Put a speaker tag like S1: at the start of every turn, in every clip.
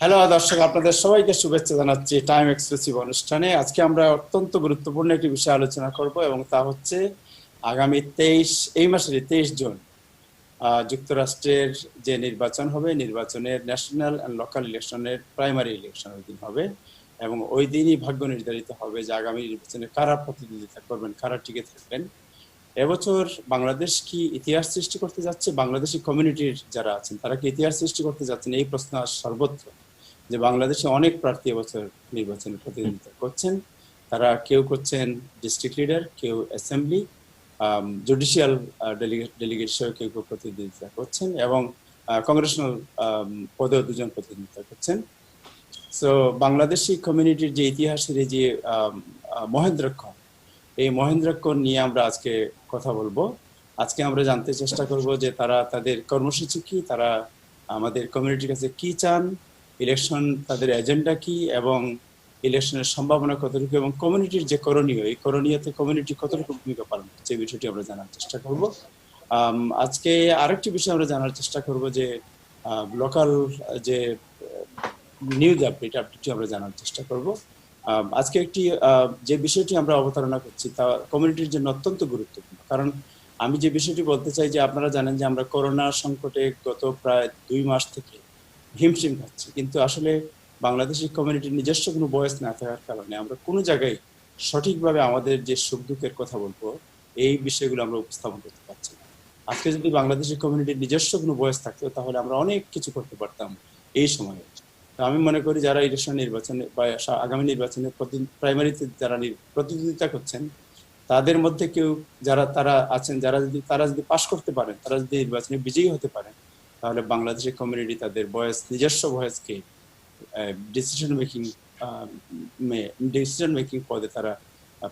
S1: Hello দর্শক, আপনাদের সবাইকে শুভেচ্ছা জানাচ্ছি টাইম এক্সক্লুসিভ অনুষ্ঠানে। আজকে আমরা অত্যন্ত গুরুত্বপূর্ণ একটি বিষয় আলোচনা করব এবং তা হচ্ছে আগামী এই মাসের 23 জুন যুক্তরাষ্ট্রের যে নির্বাচন হবে, নির্বাচনের ন্যাশনাল অ্যান্ড লোকাল ইলেকশনের প্রাইমারি ইলেকশন ওই দিন হবে এবং ওই দিনই ভাগ্য নির্ধারিত হবে যে আগামী নির্বাচনে কারা প্রতিদ্বন্দ্বিতা করবেন, কারা টিকে থাকবেন। এবছর বাংলাদেশ কি ইতিহাস সৃষ্টি করতে যাচ্ছে? বাংলাদেশি কমিউনিটির যারা আছেন তারা কি ইতিহাস সৃষ্টি করতে যাচ্ছেন? এই প্রশ্ন সর্বত্র যে বাংলাদেশে অনেক প্রার্থী এবছর নির্বাচনে প্রতিদ্বন্দ্বিতা করছেন। তারা কেউ করছেন ডিস্ট্রিক্ট লিডার, কেউ অ্যাসেম্বলি, জুডিশিয়াল ডেলিগেট হিসেবে কেউ কেউ প্রতিদ্বন্দ্বিতা করছেন এবং কংগ্রেশনাল পদেও দুজন প্রতিদ্বন্দ্বিতা করছেন। সো বাংলাদেশি কমিউনিটির যে ইতিহাসের এই যে মহেন্দ্রক্ষণ, এই মহেন্দ্রক্ষণ নিয়ে আমরা আজকে কথা বলবো। আজকে আমরা জানতে চেষ্টা করব যে তারা তাদের কর্মসূচি কি, তারা আমাদের কমিউনিটির কাছে কি চান, ইলেকশন তাদের এজেন্ডা কি এবং ইলেকশনের সম্ভাবনা কতটুকু এবং কমিউনিটির যে করণীয়, এই করণীয়তে কমিউনিটি কতটুকু ভূমিকা পালন করছে এই বিষয়টি আমরা জানার চেষ্টা করব। আজকে আরেকটি বিষয় আমরা জানার চেষ্টা করব যে লোকাল যে নিউজ আপডেটটি আমরা জানার চেষ্টা করব। আজকে একটি যে বিষয়টি আমরা অবতারণা করছি তা কমিউনিটির জন্য অত্যন্ত গুরুত্বপূর্ণ, কারণ আমি যে বিষয়টি বলতে চাই যে আপনারা জানেন যে আমরা করোনা সংকটে গত প্রায় 2 মাস থেকে হিমশিম খাচ্ছি, কিন্তু আসলে বাংলাদেশি কমিউনিটির নিজস্ব কোনো ভয়েস না থাকার কারণে আমরা কোনো জায়গায় সঠিকভাবে আমাদের যে সুখ দুঃখের কথা বলবো এই বিষয়গুলো আমরা উপস্থাপন করতে পারছি না। আজকে যদি বাংলাদেশি কমিউনিটির নিজস্ব কোনো ভয়েস থাকতো তাহলে আমরা অনেক কিছু করতে পারতাম এই সময়ে। আমি মনে করি যারা ইলেকশন নির্বাচনে বা আগামী নির্বাচনে প্রাইমারিতে যারা প্রতিদ্বন্দ্বিতা করছেন তাদের মধ্যে কেউ তারা আছেন, তারা যদি পাশ করতে পারেন, তারা যদি নির্বাচনে বিজয়ী হতে পারেন, তাহলে বাংলাদেশের কমিউনিটি তাদের নিজস্ব ভয়েসকে ডিসিশন মেকিং পদে তারা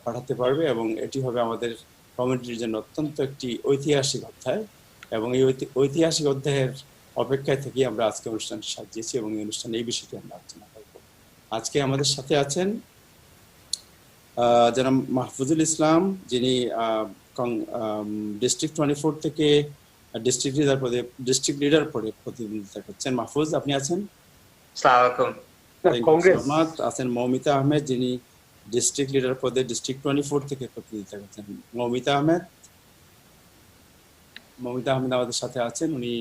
S1: পাঠাতে পারবে এবং এটি হবে আমাদের কমিউনিটির জন্য অত্যন্ত একটি ঐতিহাসিক অধ্যায় এবং এই ঐতিহাসিক অধ্যায়ের অপেক্ষায় থেকে আমরা আজকে অনুষ্ঠানটি সাজিয়েছি এবং এই অনুষ্ঠানে এই বিষয়টি আমরা আলোচনা করব। আজকে আমাদের সাথে আছেন যারা মাহফুজুল ইসলাম, যিনি ডিস্ট্রিক্ট 24 থেকে ডিস্ট্রিক্ট লিডার পদে প্রতিদ্বন্দ্বিতা করছেন। মাহফুজ, আপনি আছেন? আছেন মৌমিতা আহমেদ, যিনি ডিস্ট্রিক্ট লিডার পদে ডিস্ট্রিক্ট 24 থেকে প্রতিদ্বন্দ্বিতা করছেন। মৌমিতা আহমেদ আমাদের সাথে আছেন, উনি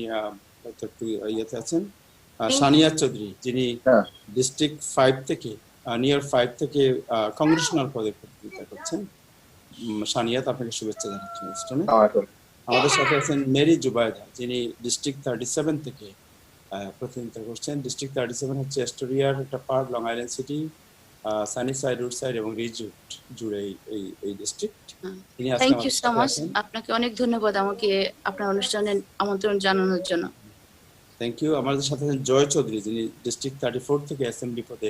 S1: একটু ইয়েতে আছেন। সানিয়া চৌধুরী, যিনি ডিস্ট্রিক্ট 5 থেকে নিয়ার 5 থেকে কংগ্রেশনাল পদে প্রতিদ্বন্দ্বিতা করছেন। সানিয়াত, আপনাকে শুভেচ্ছা জানাচ্ছি অনুষ্ঠানে। আমাদের সাথে আছেন মেরি জুবাইদা, যিনি ডিস্ট্রিক্ট 37 থেকে প্রতিদ্বন্দ্বিতা করছেন। ডিস্ট্রিক্ট 37 হচ্ছে এস্টোরিয়ার একটা part, Long Island City, Sunnyside, root side এবং রিজুট জুড়ে এই district.
S2: Thank you so much, আপনাকে অনেক ধন্যবাদ আমাকে আপনার অনুষ্ঠানে আমন্ত্রণ জানানোর জন্য।
S1: Thank you. আমাদের সাথে আছেন জয় চৌধুরী, যিনি ডিস্ট্রিক্ট 34 থেকে অ্যাসেম্বলি পদে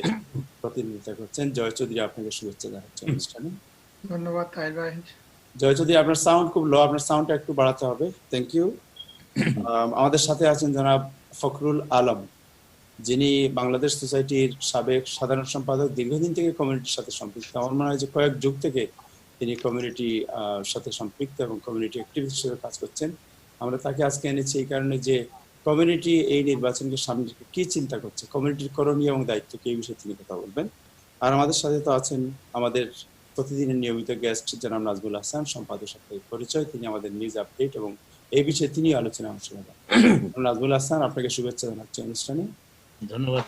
S1: প্রতিনিধিত্ব করছেন। জয় চৌধুরী, আপনাকে শুভেচ্ছা জানাচ্ছি অনুষ্ঠানে।
S3: ধন্যবাদ তাহির ভাই।
S1: জয় চৌধুরী, আপনার সাউন্ড খুব লো, আপনার সাউন্ডটা একটু বাড়াতে হবে। Thank you. আমাদের সাথে আছেন জনাব ফখরুল আলম, যিনি বাংলাদেশ সোসাইটির সাবেক সাধারণ সম্পাদক, দীর্ঘদিন থেকে কমিউনিটির সাথে সম্পৃক্ত। আমার মনে হয় যে কয়েক যুগ থেকে তিনি কমিউনিটি সাথে সম্পৃক্ত এবং কমিউনিটি অ্যাক্টিভিস্ট হিসেবে কাজ করছেন। আমরা তাকে আজকে এনেছি এই কারণে যে কমিউনিটি এই নির্বাচনকে সামনে রেখে কি চিন্তা করছে, কমিউনিটির করণীয় এবং দায়িত্ব কি, এই বিষয়ে তিনি কথা বলবেন। আর আমাদের সাথে তো আছেন আমাদের প্রতিদিনের নিয়মিত গেস্ট জনাব নাজমুল হাসান, সম্পাদক সাপ্তাহিক পরিচয়। তিনি আমাদের নিউজ আপডেট এবং এই বিষয়ে তিনি আলোচনা অংশ নেবেন। নাজমুল হাসান, আপনাকে শুভেচ্ছা জানাচ্ছি অনুষ্ঠানে।
S4: ধন্যবাদ।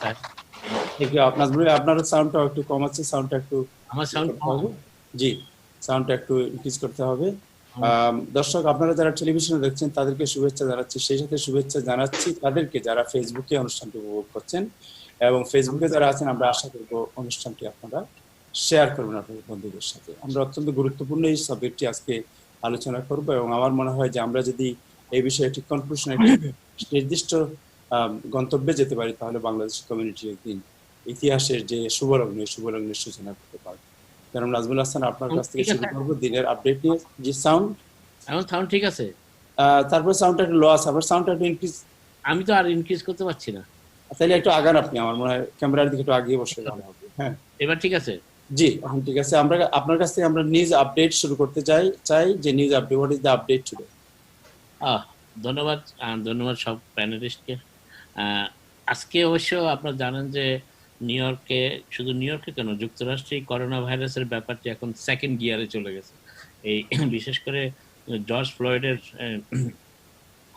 S1: আপনার সাউন্ডটা একটু কম আছে, সাউন্ডটা একটু
S4: আমার সাউন্ড
S1: হবে। জি, সাউন্ডটা একটু ইনক্রিজ করতে হবে। দর্শক, আপনারা যারা টেলিভিশনে দেখছেন তাদেরকে শুভেচ্ছা জানাচ্ছি, সেই সাথে শুভেচ্ছা জানাচ্ছি তাদেরকে যারা ফেসবুকে অনুষ্ঠানটি উপভোগ করছেন এবং ফেসবুকে যারা আছেন আমরা আশা করব অনুষ্ঠানটি আপনারা শেয়ার করবেন আপনাদের বন্ধুদের সাথে। আমরা অত্যন্ত গুরুত্বপূর্ণ এই সাবজেক্টটি আজকে আলোচনা করব এবং আমার মনে হয় যে আমরা যদি এই বিষয়ে একটি কনক্লুশনে নির্দিষ্ট গন্তব্যে যেতে পারি তাহলে বাংলাদেশ কমিউনিটি একদিন ইতিহাসের যে শুভলগ্নের সূচনা করতে পারবে। কারণ নাজমুল হাসান, আপনার কাছ থেকে শুরু করবো দিনের আপডেট নিয়ে। জি, সাউন্ড
S4: ঠিক আছে।
S1: তারপর সাউন্ডটা একটু লো আছে, আবার সাউন্ডটা একটু ইনক্রিজ।
S4: আমি তো আর ইনক্রিজ করতে পারছি না।
S1: তাহলে একটু আগান আপনি, আমার মনে হয় ক্যামেরার দিকে একটু আগিয়ে বসে ভালো হবে। হ্যাঁ,
S4: এবার ঠিক আছে?
S1: জি, এখন ঠিক আছে। আমরা আপনার কাছ থেকে আমরা নিউজ আপডেট শুরু করতে চাই যে news update, what is the update today?
S4: ধন্যবাদ সব প্যানেলিস্টকে। আজকে অবশ্য আপনারা জানেন যে নিউ ইয়র্কে, শুধু নিউ ইয়র্কে কেন, যুক্তরাষ্ট্রে করোনা ভাইরাসের ব্যাপারটি এখন সেকেন্ড গিয়ারে চলে গেছে। এই বিশেষ করে জর্জ ফ্লয়েডের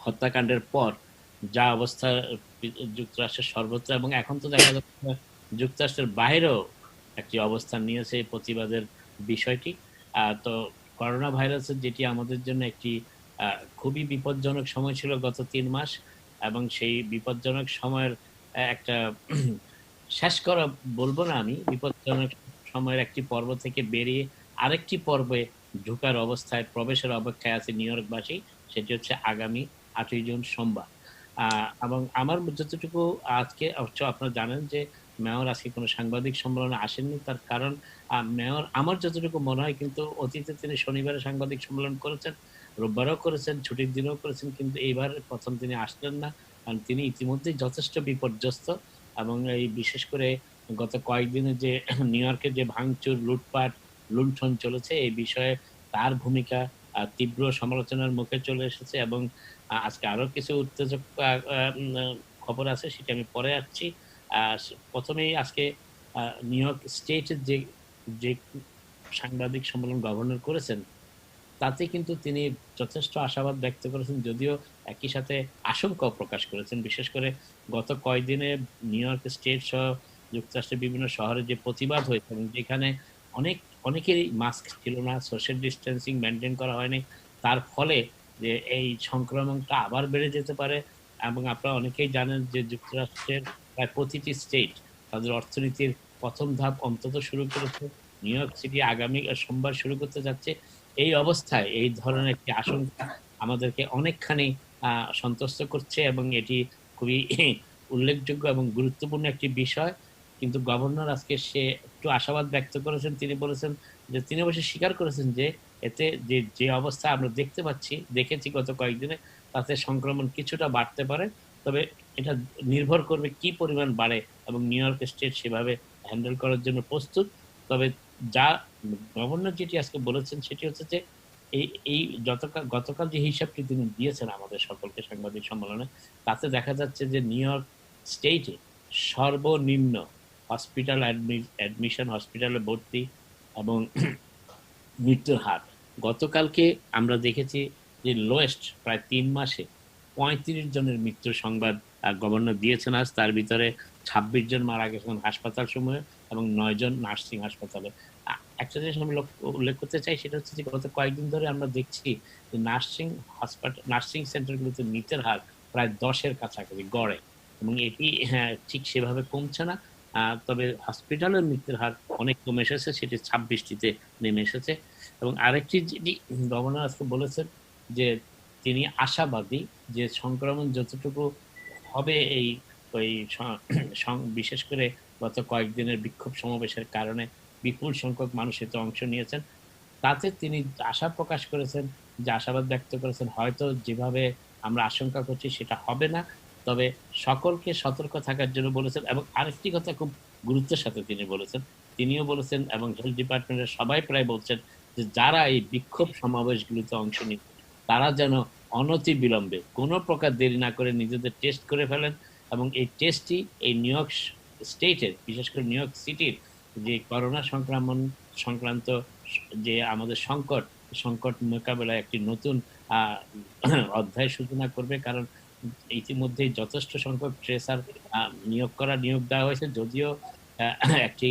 S4: হত্যাকাণ্ডের পর যা অবস্থা যুক্তরাষ্ট্রের সর্বত্র, এবং এখন তো দেখা যাচ্ছে যুক্তরাষ্ট্রের বাইরেও একটি অবস্থান নিয়েছে এই প্রতিবাদের বিষয়টি। তো করোনা ভাইরাসের যেটি আমাদের জন্য একটি খুবই বিপজ্জনক সময় ছিল গত 3 মাস, এবং সেই বিপজ্জনক সময়ের একটা শেষ করা বলবো না, আমি বিপজ্জনক সময়ের একটি পর্ব থেকে বেরিয়ে আরেকটি পর্বে ঢোকার অবস্থায়, প্রবেশের অপেক্ষায় আছে নিউ ইয়র্কবাসী। সেটি হচ্ছে আগামী 8ই জুন সোমবার। এবং আমার যতটুকু আজকে অবশ্য আপনারা জানেন যে মেয়র আজকে কোনো সাংবাদিক সম্মেলনে আসেননি, তার কারণ মেয়র আমার যতটুকু মনে হয় কিন্তু অতীতে তিনি শনিবারে সাংবাদিক সম্মেলন করেছেন, রোববারও করেছেন, ছুটির দিনেও করেছেন, কিন্তু এইবার প্রথম তিনি আসলেন না, কারণ তিনি ইতিমধ্যেই যথেষ্ট বিপর্যস্ত। এবং এই বিশেষ করে গত কয়েকদিনে যে নিউ ইয়র্কের যে ভাঙচুর, লুটপাট, লুণ্ঠন চলেছে, এই বিষয়ে তার ভূমিকা তীব্র সমালোচনার মুখে চলে এসেছে। এবং আজকে আরো কিছু উত্তেজক খবর আছে, সেটা আমি পরে আসছি। প্রথমেই আজকে নিউ ইয়র্ক স্টেটের যে যে সাংবাদিক সম্মেলন গভর্নর করেছেন, তাতে কিন্তু তিনি যথেষ্ট আশাবাদ ব্যক্ত করেছেন, যদিও একই সাথে আশঙ্কাও প্রকাশ করেছেন। বিশেষ করে গত কয়েকদিনে নিউ ইয়র্ক স্টেট সহ যুক্তরাষ্ট্রের বিভিন্ন শহরে যে প্রতিবাদ হয়েছে, এবং যেখানে অনেকেরই মাস্ক ছিল না, সোশ্যাল ডিস্টেন্সিং মেনটেন করা হয়নি, তার ফলে যে এই সংক্রমণটা আবার বেড়ে যেতে পারে। এবং আপনারা অনেকেই জানেন যে যুক্তরাষ্ট্রের প্রায় প্রতিটি স্টেট তাদের অর্থনীতির প্রথম ধাপ অন্তত শুরু করেছে, নিউ ইয়র্ক সিটি আগামী সোমবার শুরু করতে যাচ্ছে। এই অবস্থায় এই ধরনের একটি আশঙ্কা আমাদেরকে অনেকখানি সন্তুষ্ট করছে, এবং এটি খুবই উল্লেখযোগ্য এবং গুরুত্বপূর্ণ একটি বিষয়। কিন্তু গভর্নর আজকে সে একটু আশাবাদ ব্যক্ত করেছেন। তিনি বলেছেন যে, তিনি অবশ্যই স্বীকার করেছেন যে এতে যে অবস্থা আমরা দেখেছি গত কয়েকদিনে, তাতে সংক্রমণ কিছুটা বাড়তে পারে, তবে এটা নির্ভর করবে কি পরিমাণ বাড়ে, এবং নিউ ইয়র্ক স্টেট সেভাবে হ্যান্ডেল করার জন্য প্রস্তুত। তবে যা গভর্নর যেটি আজকে বলেছেন সেটি হচ্ছে যে এই গতকাল যে হিসাবটি তিনি দিয়েছেন আমাদের সকলকে সাংবাদিক সম্মেলনে, তাতে দেখা যাচ্ছে যে নিউ ইয়র্ক স্টেটে সর্বনিম্ন হসপিটাল অ্যাডমিশন, হসপিটালে ভর্তি এবং মৃত্যুর হার, গতকালকে আমরা দেখেছি যে লোয়েস্ট প্রায় 3 মাসে 35 জনের মৃত্যুর সংবাদ গভর্নর দিয়েছেন আজ। তার ভিতরে 26 জন মারা গেছেন হাসপাতাল সমূহে এবং 9 জন নার্সিং হাসপাতালে। একটা জিনিস আমি উল্লেখ করতে চাই, সেটা হচ্ছে যে গত কয়েকদিন ধরে আমরা দেখছি যে নার্সিং সেন্টারগুলোতে মৃত্যুর হার প্রায় 10-এর কাছাকাছি গড়ে, এবং এটি ঠিক সেভাবে কমছে না। তবে হসপিটালের মৃত্যুর হার অনেক কমে এসেছে, সেটি 26টিতে নেমে এসেছে। এবং আরেকটি যেটি গভর্নর আজকে বলেছেন যে তিনি আশাবাদী যে সংক্রমণ যতটুকু হবে ওই বিশেষ করে গত কয়েকদিনের বিক্ষোভ সমাবেশের কারণে বিপুল সংখ্যক মানুষ এতে অংশ নিয়েছেন, তাতে তিনি আশা প্রকাশ করেছেন, যে আশাবাদ ব্যক্ত করেছেন হয়তো যেভাবে আমরা আশঙ্কা করছি সেটা হবে না, তবে সকলকে সতর্ক থাকার জন্য বলেছেন। এবং আরেকটি কথা খুব গুরুত্বের সাথে তিনি বলেছেন, তিনিও বলেছেন এবং হেলথ ডিপার্টমেন্টের সবাই প্রায় বলছেন যে যারা এই বিক্ষোভ সমাবেশগুলিতে অংশ নিচ্ছে তারা যেন অনতি বিলম্বে কোনো প্রকার দেরি না করে নিজেদের টেস্ট করে ফেলেন। এবং এই টেস্টটি এই নিউ ইয়র্ক স্টেটের, বিশেষ করে নিউ ইয়র্ক সিটির যে করোনা সংক্রান্ত যে আমাদের সংকট মোকাবেলায় একটি নতুন অধ্যায় সূচনা করবে। কারণ ইতিমধ্যেই যথেষ্ট সংখ্যক ট্রেসার নিয়োগ দেওয়া হয়েছে, যদিও একটি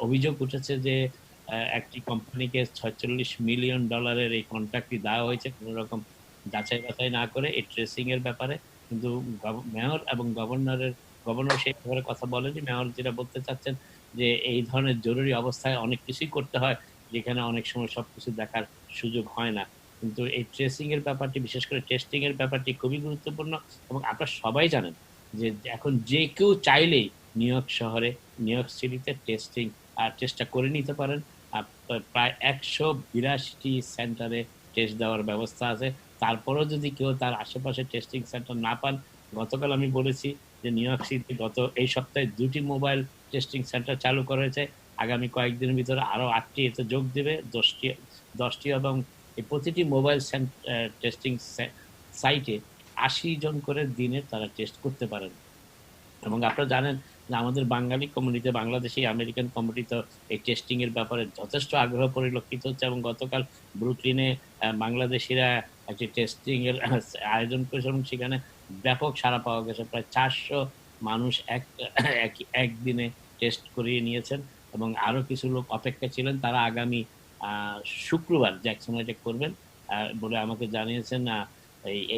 S4: অভিযোগ উঠেছে যে একটি কোম্পানিকে $46 মিলিয়ন এই কন্ট্রাক্টটি দেওয়া হয়েছে কোনো রকম যাচাই বাছাই না করে এই ট্রেসিং এর ব্যাপারে। কিন্তু মেয়র এবং গভর্নর সেই ব্যাপারে কথা বলেনি। মেয়র যেটা বলতে চাচ্ছেন যে এই ধরনের জরুরি অবস্থায় অনেক কিছুই করতে হয়, যেখানে অনেক সময় সবকিছু দেখার সুযোগ হয় না। কিন্তু এই ট্রেসিং এর ব্যাপারটি, বিশেষ করে টেস্টিং এর ব্যাপারটি খুবই গুরুত্বপূর্ণ। এবং আপনারা সবাই জানেন যে এখন যে কেউ চাইলেই নিউ ইয়র্ক সিটিতে টেস্টটা করে নিতে পারেন। প্রায় 182টি সেন্টারে টেস্ট দেওয়ার ব্যবস্থা আছে। তারপরেও যদি কেউ তার আশেপাশে টেস্টিং সেন্টার না পান, গতকাল আমি বলেছি যে নিউ ইয়র্ক সিটি এই সপ্তাহে 2টি মোবাইল টেস্টিং সেন্টার চালু করা হয়েছে। আগামী কয়েকদিনের ভিতরে আরো 8টি এতে যোগ দেবে, 10টি এবং এই প্রতিটি মোবাইল টেস্টিং সাইটে 80 জন করে দিনে তারা টেস্ট করতে পারেন। এবং আপনারা জানেন যে আমাদের বাঙালি কমিউনিটি, বাংলাদেশি আমেরিকান কমিউনিটি এই টেস্টিং এর ব্যাপারে যথেষ্ট আগ্রহ পরিলক্ষিত হচ্ছে। এবং গতকাল ব্রুকলিনে বাংলাদেশিরা একটি টেস্টিং এর আয়োজন করেছে এবং সেখানে ব্যাপক সাড়া পাওয়া গেছে। প্রায় 400 মানুষ একদিনে টেস্ট করিয়ে নিয়েছেন এবং আরো কিছু লোক অপেক্ষা ছিলেন, তারা আগামী শুক্রবার জ্যাকসনাইটে করবেন বলে আমাকে জানিয়েছেন।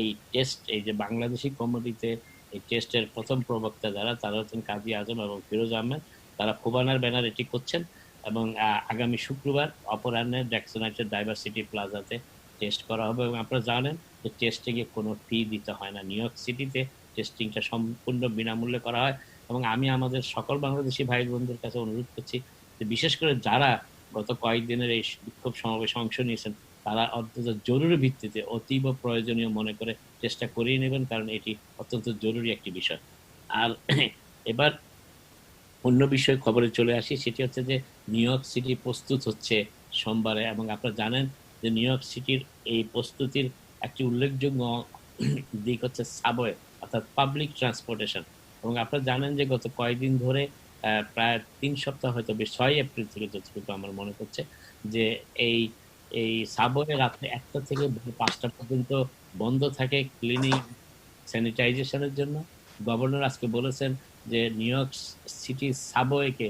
S4: এই টেস্ট, এই যে বাংলাদেশি কমিউনিটিতে এই টেস্টের প্রথম প্রবক্তা যারা, তারা হচ্ছেন কাজী আজম এবং ফিরোজ আহমেদ। তারা ফোবানার ব্যানার এটি করছেন এবং আগামী শুক্রবার অপরাহ্নে জ্যাকসনাইটের ডাইভার্সিটি প্লাজাতে টেস্ট করা হবে। এবং আপনারা জানেন যে টেস্টিংয়ে কোনো ফি দিতে হয় না। নিউ ইয়র্ক সিটিতে টেস্টিংটা সম্পূর্ণ বিনামূল্যে করা হয়। এবং আমি আমাদের সকল বাংলাদেশি ভাই বোনদের কাছে অনুরোধ করছি যে বিশেষ করে যারা গত কয়েকদিনের এই বিক্ষোভ সমাবেশে অংশ নিয়েছেন, তারা অন্তত জরুরি ভিত্তিতে অতীব প্রয়োজনীয় মনে করে চেষ্টা করিয়ে নেবেন, কারণ এটি অত্যন্ত জরুরি একটি বিষয়। আর এবার অন্য বিষয় খবরে চলে আসি, সেটি হচ্ছে যে নিউ ইয়র্ক সিটি প্রস্তুত হচ্ছে সোমবারে। এবং আপনারা জানেন যে নিউ ইয়র্ক সিটির এই প্রস্তুতির একটি উল্লেখযোগ্য দিক হচ্ছে সাবওয়ে, অর্থাৎ পাবলিক ট্রান্সপোর্টেশন। এবং আপনারা জানেন যে গত কয়েকদিন ধরে প্রায় 3 সপ্তাহ, হয়তো 6 এপ্রিল থেকে যতটুকু আমার মনে হচ্ছে, যে এই এই সাবওয়ে রাত্রে 1টা থেকে 5টা পর্যন্ত বন্ধ থাকে ক্লিনিং স্যানিটাইজেশনের জন্য। গভর্নর আজকে বলেছেন যে নিউ ইয়র্ক সিটি সাবওয়েকে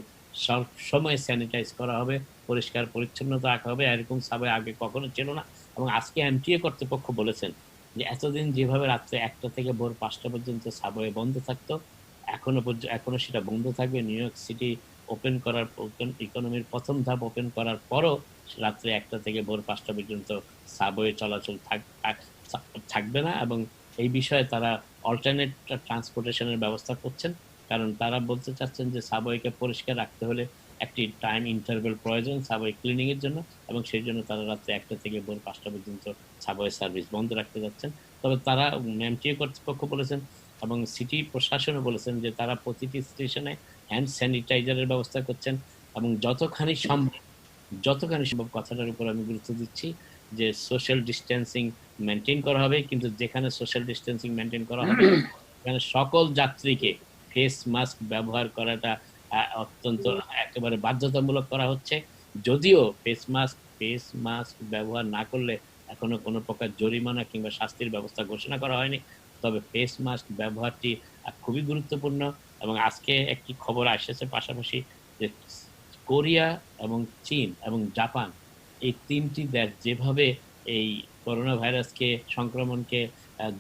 S4: সব সময় স্যানিটাইজ করা হবে, পরিষ্কার পরিচ্ছন্নতা রাখা হবে। এরকম সাবওয়ে আগে কখনো ছিল না। এবং আজকে এমটিএ কর্তৃপক্ষ বলেছেন যে এতদিন যেভাবে রাত্রে 1টা থেকে ভোর 5টা পর্যন্ত সাবওয়ে বন্ধ থাকতো, এখনো সেটা বন্ধ থাকবে। নিউ ইয়র্ক সিটি ওপেন করার, ইকোনমির প্রথম ধাপ ওপেন করার পরও রাত্রে 1টা থেকে ভোর 5টা পর্যন্ত সাবওয়ে চলাচল থাকবে না। এবং এই বিষয়ে তারা অল্টারনেট ট্রান্সপোর্টেশনের ব্যবস্থা করছেন, কারণ তারা বলতে চাচ্ছেন যে সাবওয়েকে পরিষ্কার রাখতে হলে একটি টাইম ইন্টারভেল প্রয়োজন সাবওয়ে ক্লিনিং এর জন্য। এবং সেই জন্য তারা রাত্রে 1টা থেকে ভোর 5টা পর্যন্ত সাবওয়ে সার্ভিস বন্ধ রাখতে যাচ্ছেন। তবে তারা এমটিএ কর্তৃপক্ষ বলেছেন এবং সিটি প্রশাসনও বলেছেন যে তারা প্রতিটি স্টেশনে হ্যান্ড স্যানিটাইজারের ব্যবস্থা করছেন। এবং যতখানি সম্ভব কথাটার উপর আমি গুরুত্ব দিচ্ছি যে সোশ্যাল ডিস্টেন্সিং মেনটেন করা হবে, কিন্তু যেখানে সোশ্যাল ডিস্টেন্সিং মেনটেন করা হবে সেখানে সকল যাত্রীকে ফেস মাস্ক ব্যবহার করাটা অত্যন্ত একেবারে বাধ্যতামূলক করা হচ্ছে। যদিও ফেস মাস্ক ব্যবহার না করলে এখনো কোনো প্রকার জরিমানা কিংবা শাস্তির ব্যবস্থা ঘোষণা করা হয়নি, তবে ফেস মাস্ক ব্যবহারটি খুবই গুরুত্বপূর্ণ। এবং আজকে একটি খবর আসছে পাশাপাশি যে কোরিয়া এবং চীন এবং জাপান, এই 3টি দেশ যেভাবে এই করোনা ভাইরাসকে, সংক্রমণকে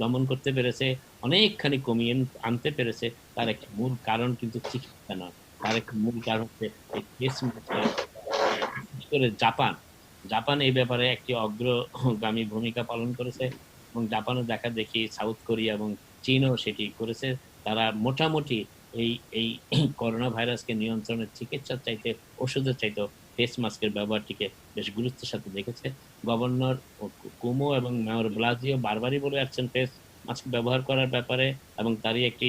S4: দমন করতে পেরেছে, অনেকখানি কমিয়ে আনতে পেরেছে, তার একটি মূল কারণ কিন্তু চিকিৎসা নয়, তার একটি মূল কারণ হচ্ছে এই ফেস মাস্কের। বিশেষ করে জাপান এই ব্যাপারে একটি অগ্রগামী ভূমিকা পালন করেছে এবং জাপানও দেখা দেখি সাউথ কোরিয়া এবং চীনও সেটি করেছে। তারা মোটামুটি এই এই করোনা ভাইরাসকে নিয়ন্ত্রণের চিকিৎসার চাইতে, ওষুধের চাইতে ফেস মাস্কের ব্যবহারটিকে বেশ গুরুত্বের সাথে দেখেছে। গভর্নর কুমো এবং মেয়র ব্লাজিও বারবারই বলে আসছেন ফেস মাস্ক ব্যবহার করার ব্যাপারে, এবং তারই একটি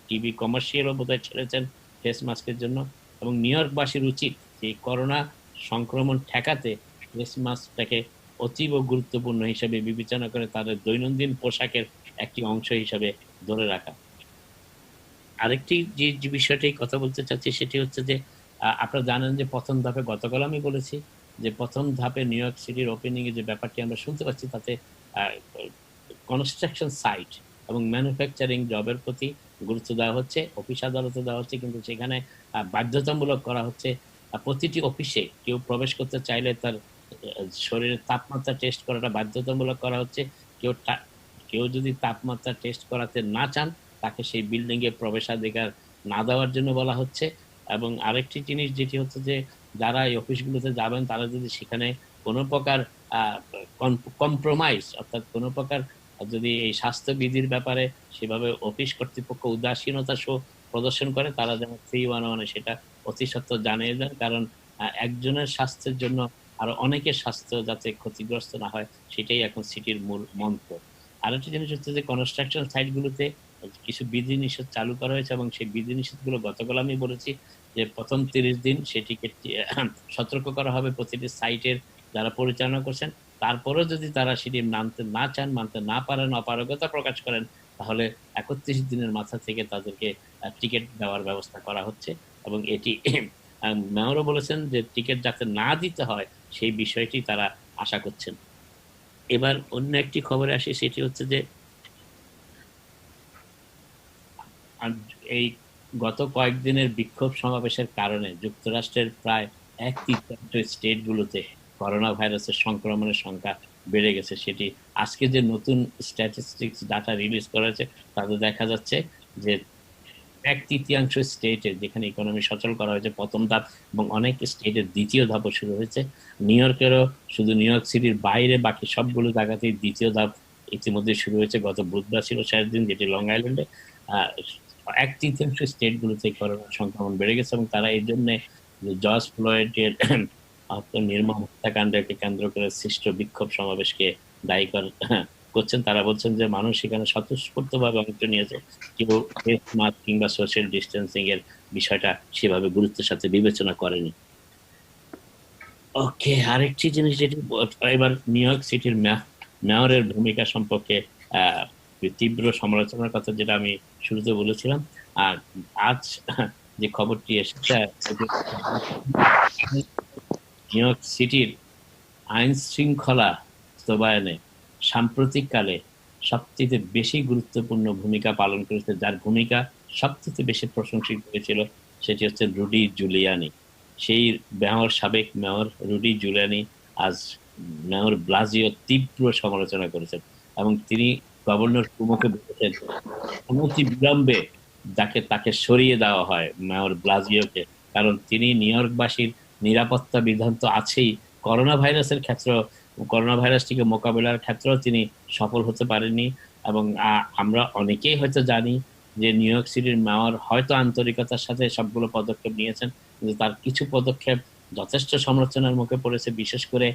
S4: টিভি কমার্শিয়ালও বোধহয় ছেড়েছেন ফেস মাস্কের জন্য। এবং নিউ ইয়র্কবাসীর উচিত যে করোনা সংক্রমণ ঠেকাতে ফেস মাস্কটাকে অতীব গুরুত্বপূর্ণ হিসেবে বিবেচনা করে তাদের দৈনন্দিন পোশাকের একটি অংশ হিসেবে ধরে রাখা। আরেকটি যে বিষয়টি কথা বলতে চাচ্ছি সেটি হচ্ছে যে আপনারা জানেন যে প্রথম ধাপে, গতকাল আমি বলেছি যে প্রথম ধাপে নিউ ইয়র্ক সিটির ওপেনিং এর যে ব্যাপারটি আমরা শুনতে পাচ্ছি, তাতে কনস্ট্রাকশন সাইট এবং ম্যানুফ্যাকচারিং জবের প্রতি গুরুত্ব দেওয়া হচ্ছে, অফিস আদালতে দেওয়া হচ্ছে, কিন্তু সেখানে বাধ্যতামূলক করা হচ্ছে প্রতিটি অফিসে কেউ প্রবেশ করতে চাইলে তার শরীরের তাপমাত্রা টেস্ট করাটা বাধ্যতামূলক করা হচ্ছে। কেউ যদি তাপমাত্রা টেস্ট করাতে না চান, তাকে সেই বিল্ডিং এ প্রবেশাধিকার না দেওয়ার জন্য বলা হচ্ছে। এবং আরেকটি জিনিস যেটি হচ্ছে যে যারা এই অফিসগুলোতে যাবেন, তারা যদি সেখানে কোনো প্রকার কম্প্রোমাইজ, অর্থাৎ কোনো প্রকার যদি এই স্বাস্থ্যবিধির ব্যাপারে সেভাবে অফিস কর্তৃপক্ষ উদাসীনতা প্রদর্শন করে, তারা যেন 311 সেটা অতি সত্ত্বর জানিয়ে দেন, কারণ একজনের স্বাস্থ্যের জন্য আরো অনেকের স্বাস্থ্য যাতে ক্ষতিগ্রস্ত না হয়, সেটাই এখন সিটির মূল মন্ত্র। আরেকটি জিনিস হচ্ছে যে কনস্ট্রাকশন সাইটগুলোতে কিছু বিধিনিষেধ চালু করা হয়েছে এবং সেই বিধিনিষেধগুলো গতকাল আমি বলেছি যে প্রথম 30 দিন সেটিকে সতর্ক করা হবে প্রতিটি সাইটের যারা পরিচালনা করছেন। তারপরেও যদি তারা সেটি মানতে না চান, মানতে না পারেন, অপারগতা প্রকাশ করেন, তাহলে 31 দিনের মাথা থেকে তাদেরকে টিকিট দেওয়ার ব্যবস্থা করা হচ্ছে এবং এটি মেয়রও বলেছেন যে টিকিট যাতে না দিতে হয় সেই বিষয়টি তারা আশা করছেন। এবার অন্য একটি খবরে আসি, সেটি হচ্ছে যে এই গত কয়েকদিনের বিক্ষোভ সমাবেশের কারণে যুক্তরাষ্ট্রের প্রায় 1/3 স্টেটগুলোতে করোনা ভাইরাসের সংক্রমণের সংখ্যা বেড়ে গেছে। সেটি আজকে যে নতুন স্ট্যাটিস্টিক্স ডাটা রিলিজ করা হয়েছে তাতে দেখা যাচ্ছে যে 1/3 স্টেটে যেখানে ইকোনমি সচল করা হয়েছে প্রথম ধাপ, এবং অনেক স্টেটের দ্বিতীয় ধাপও শুরু হয়েছে। নিউ ইয়র্কেরও শুধু নিউ ইয়র্ক সিটির বাইরে বাকি সবগুলো জায়গাতেই দ্বিতীয় ধাপ ইতিমধ্যে শুরু হয়েছে। গত বুধবার ছিল শেষ দিন, যেটি লং আইল্যান্ডে। 1/3 স্টেটগুলোতে করোনা সংক্রমণ বেড়ে গেছে এবং তারা এই জন্য জর্জ ফ্লয়েডের নির্মম হত্যাকাণ্ডকে কেন্দ্র করে সৃষ্ট বিক্ষোভ সমাবেশকে দায়ী করছেন। তারা বলছেন যে মানুষ সেখানে স্বতঃস্ফূর্তভাবে অংশ নিয়েছে, কেউ ফেস মাস্ক কিংবা সোশ্যাল ডিস্টেন্সিং এর বিষয়টা সেভাবে গুরুত্বের সাথে বিবেচনা করেনি। ওকে, আরেকটি জিনিস যেটি এবার নিউ ইয়র্ক সিটির মেয়রের ভূমিকা সম্পর্কে তীব্র সমালোচনার কথা যেটা আমি শুরুতে বলেছিলাম। আর আজ যে খবরটি এসেছে নিউ ইয়র্ক সিটির আইন শৃঙ্খলা বাস্তবায়নে সাম্প্রতিককালে সবচেয়ে বেশি গুরুত্বপূর্ণ ভূমিকা পালন করেছে, যার ভূমিকা সবচেয়ে বেশি প্রশংসিত হয়েছিল, সেটি হচ্ছে রুডি জুলিয়ানি। সেই সাবেক মেয়র রুডি জুলিয়ানি আজ মেয়র ব্লাজিও তীব্র সমালোচনা করেছেন এবং তিনি গভর্নর কুমোকে বলেছেন অনতি বিলম্বে তাকে সরিয়ে দেওয়া হয় মেয়র ব্লাজিওকে, কারণ তিনি নিউ ইয়র্কবাসীর নিরাপত্তা বিধান তো আছেই, করোনা ভাইরাসটিকে মোকাবিলার ক্ষেত্রেও তিনি সফল হতে পারেননি। এবং আমরা অনেকেই হয়তো জানি যে নিউ ইয়র্ক সিটির মেয়র হয়তো আন্তরিকতার সাথে সবগুলো পদক্ষেপ নিয়েছেন, কিন্তু তার কিছু পদক্ষেপ যথেষ্ট সমালোচনার মুখে পড়েছে। বিশেষ করে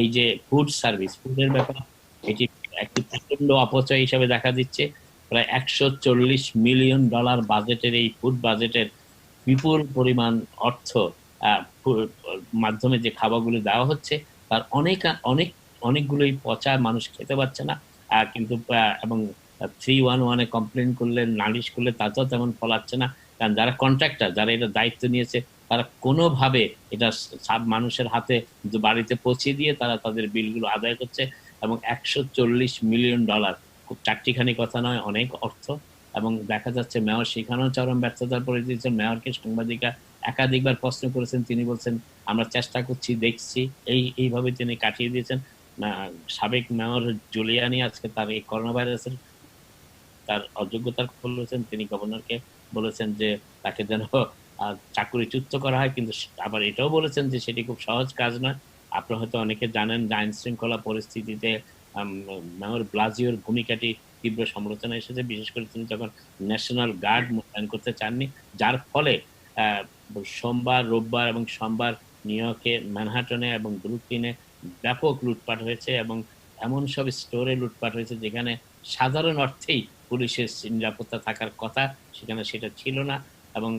S4: এই যে ফুডের ব্যাপার, এটি একটি প্রচন্ড অপচয় হিসেবে দেখা দিচ্ছে। প্রায় $140 মিলিয়ন বাজেটের এই ফুড বাজেটের বিপুল পরিমাণ অর্থ মাধ্যমে যে খাবারগুলো দেওয়া হচ্ছে তার অনেকগুলোই পচা, মানুষ খেতে পারছে না। কিন্তু এবং 311-এ কমপ্লেন করলে, নালিশ করলে তাতেও তেমন ফলাচ্ছে না, কারণ যারা কন্ট্রাক্টর, যারা এটা দায়িত্ব নিয়েছে, তারা কোনোভাবে এটা সব মানুষের হাতে বাড়িতে পৌঁছে দিয়ে তারা তাদের বিলগুলো আদায় করছে। এবং $140 মিলিয়ন খুব চারটিখানি কথা নয়, অনেক অর্থ। এবং দেখা যাচ্ছে মেয়র সেখানেও চরম ব্যর্থতার পরে দিয়েছেন। মেয়রকে সাংবাদিকরা একাধিকবার প্রশ্ন করেছেন, তিনি বলছেন আমরা চেষ্টা করছি, দেখছি, এইভাবে তিনি কাটিয়ে দিয়েছেন। সাবেক মেয়র জুলিয়ানি আজকে তার এই করোনা ভাইরাসের তার অযোগ্যতার বলেছেন, তিনি গভর্নরকে বলেছেন যে তাকে যেন চাকরিচ্যুত করা হয়, কিন্তু আবার এটাও বলেছেন যে সেটি খুব সহজ কাজ নয়। আপনারা হয়তো অনেকে জানেন যে আইন শৃঙ্খলা পরিস্থিতিতে মেয়র ব্লাজিওর ভূমিকাটি তীব্র সমালোচনা এসেছে, বিশেষ করে তিনি যখন ন্যাশনাল গার্ড মোতায়েন করতে চাননি, যার ফলে সোমবার, রোববার এবং সোমবার নিউ ইয়র্কে, ম্যানহাটনে এবং ব্রুকলিনে ব্যাপক লুটপাট হয়েছে এবং এমন সব স্টোরে লুটপাট হয়েছে যেখানে সাধারণ অর্থেই পুলিশের নিরাপত্তা থাকার কথা, সেখানে সেটা ছিল না। এবং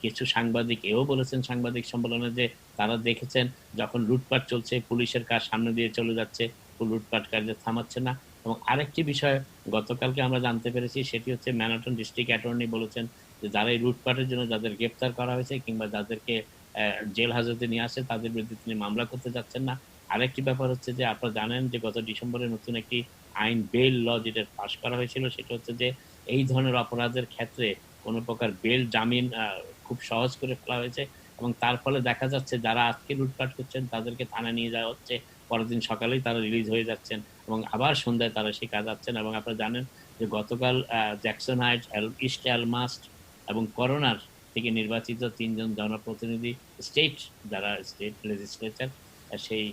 S4: কিছু সাংবাদিক এও বলেছেন সাংবাদিক সম্মেলনে যে তারা দেখেছেন যখন লুটপাট চলছে পুলিশের কাজ সামনে দিয়ে চলে যাচ্ছে, লুটপাটকারীদের থামাচ্ছে না। এবং আরেকটি বিষয় গতকালকে আমরা জানতে পেরেছি, সেটি হচ্ছে ম্যানহাটন ডিস্ট্রিক্ট অ্যাটর্নি বলেছেন যে যারা এই লুটপাটের জন্য যাদের গ্রেফতার করা হয়েছে কিংবা যাদেরকে জেল হাজতে নিয়ে আসে তাদের বিরুদ্ধে তিনি মামলা করতে যাচ্ছেন না। আরেকটি ব্যাপার হচ্ছে যে আপনারা জানেন যে গত ডিসেম্বরে নতুন একটি আইন, বেল ল, যেটা পাশ করা হয়েছিল, সেটা হচ্ছে যে এই ধরনের অপরাধের ক্ষেত্রে কোনো প্রকার বেল, জামিন খুব সহজ করে ফেলা হয়েছে। এবং তার ফলে দেখা যাচ্ছে যারা আজকে লুটপাট করছেন তাদেরকে থানায় নিয়ে যাওয়া হচ্ছে, পরের দিন সকালেই তারা রিলিজ হয়ে যাচ্ছেন এবং আবার সন্ধ্যায় তারা সেই কাজ যাচ্ছেন। এবং আপনারা জানেন যে গতকাল জ্যাকসন হাইটস, ইস্ট এলমাস্ট এবং করোনার থেকে নির্বাচিত 3 জন জনপ্রতিনিধি, যারা স্টেট লেজিসলেচার, সেই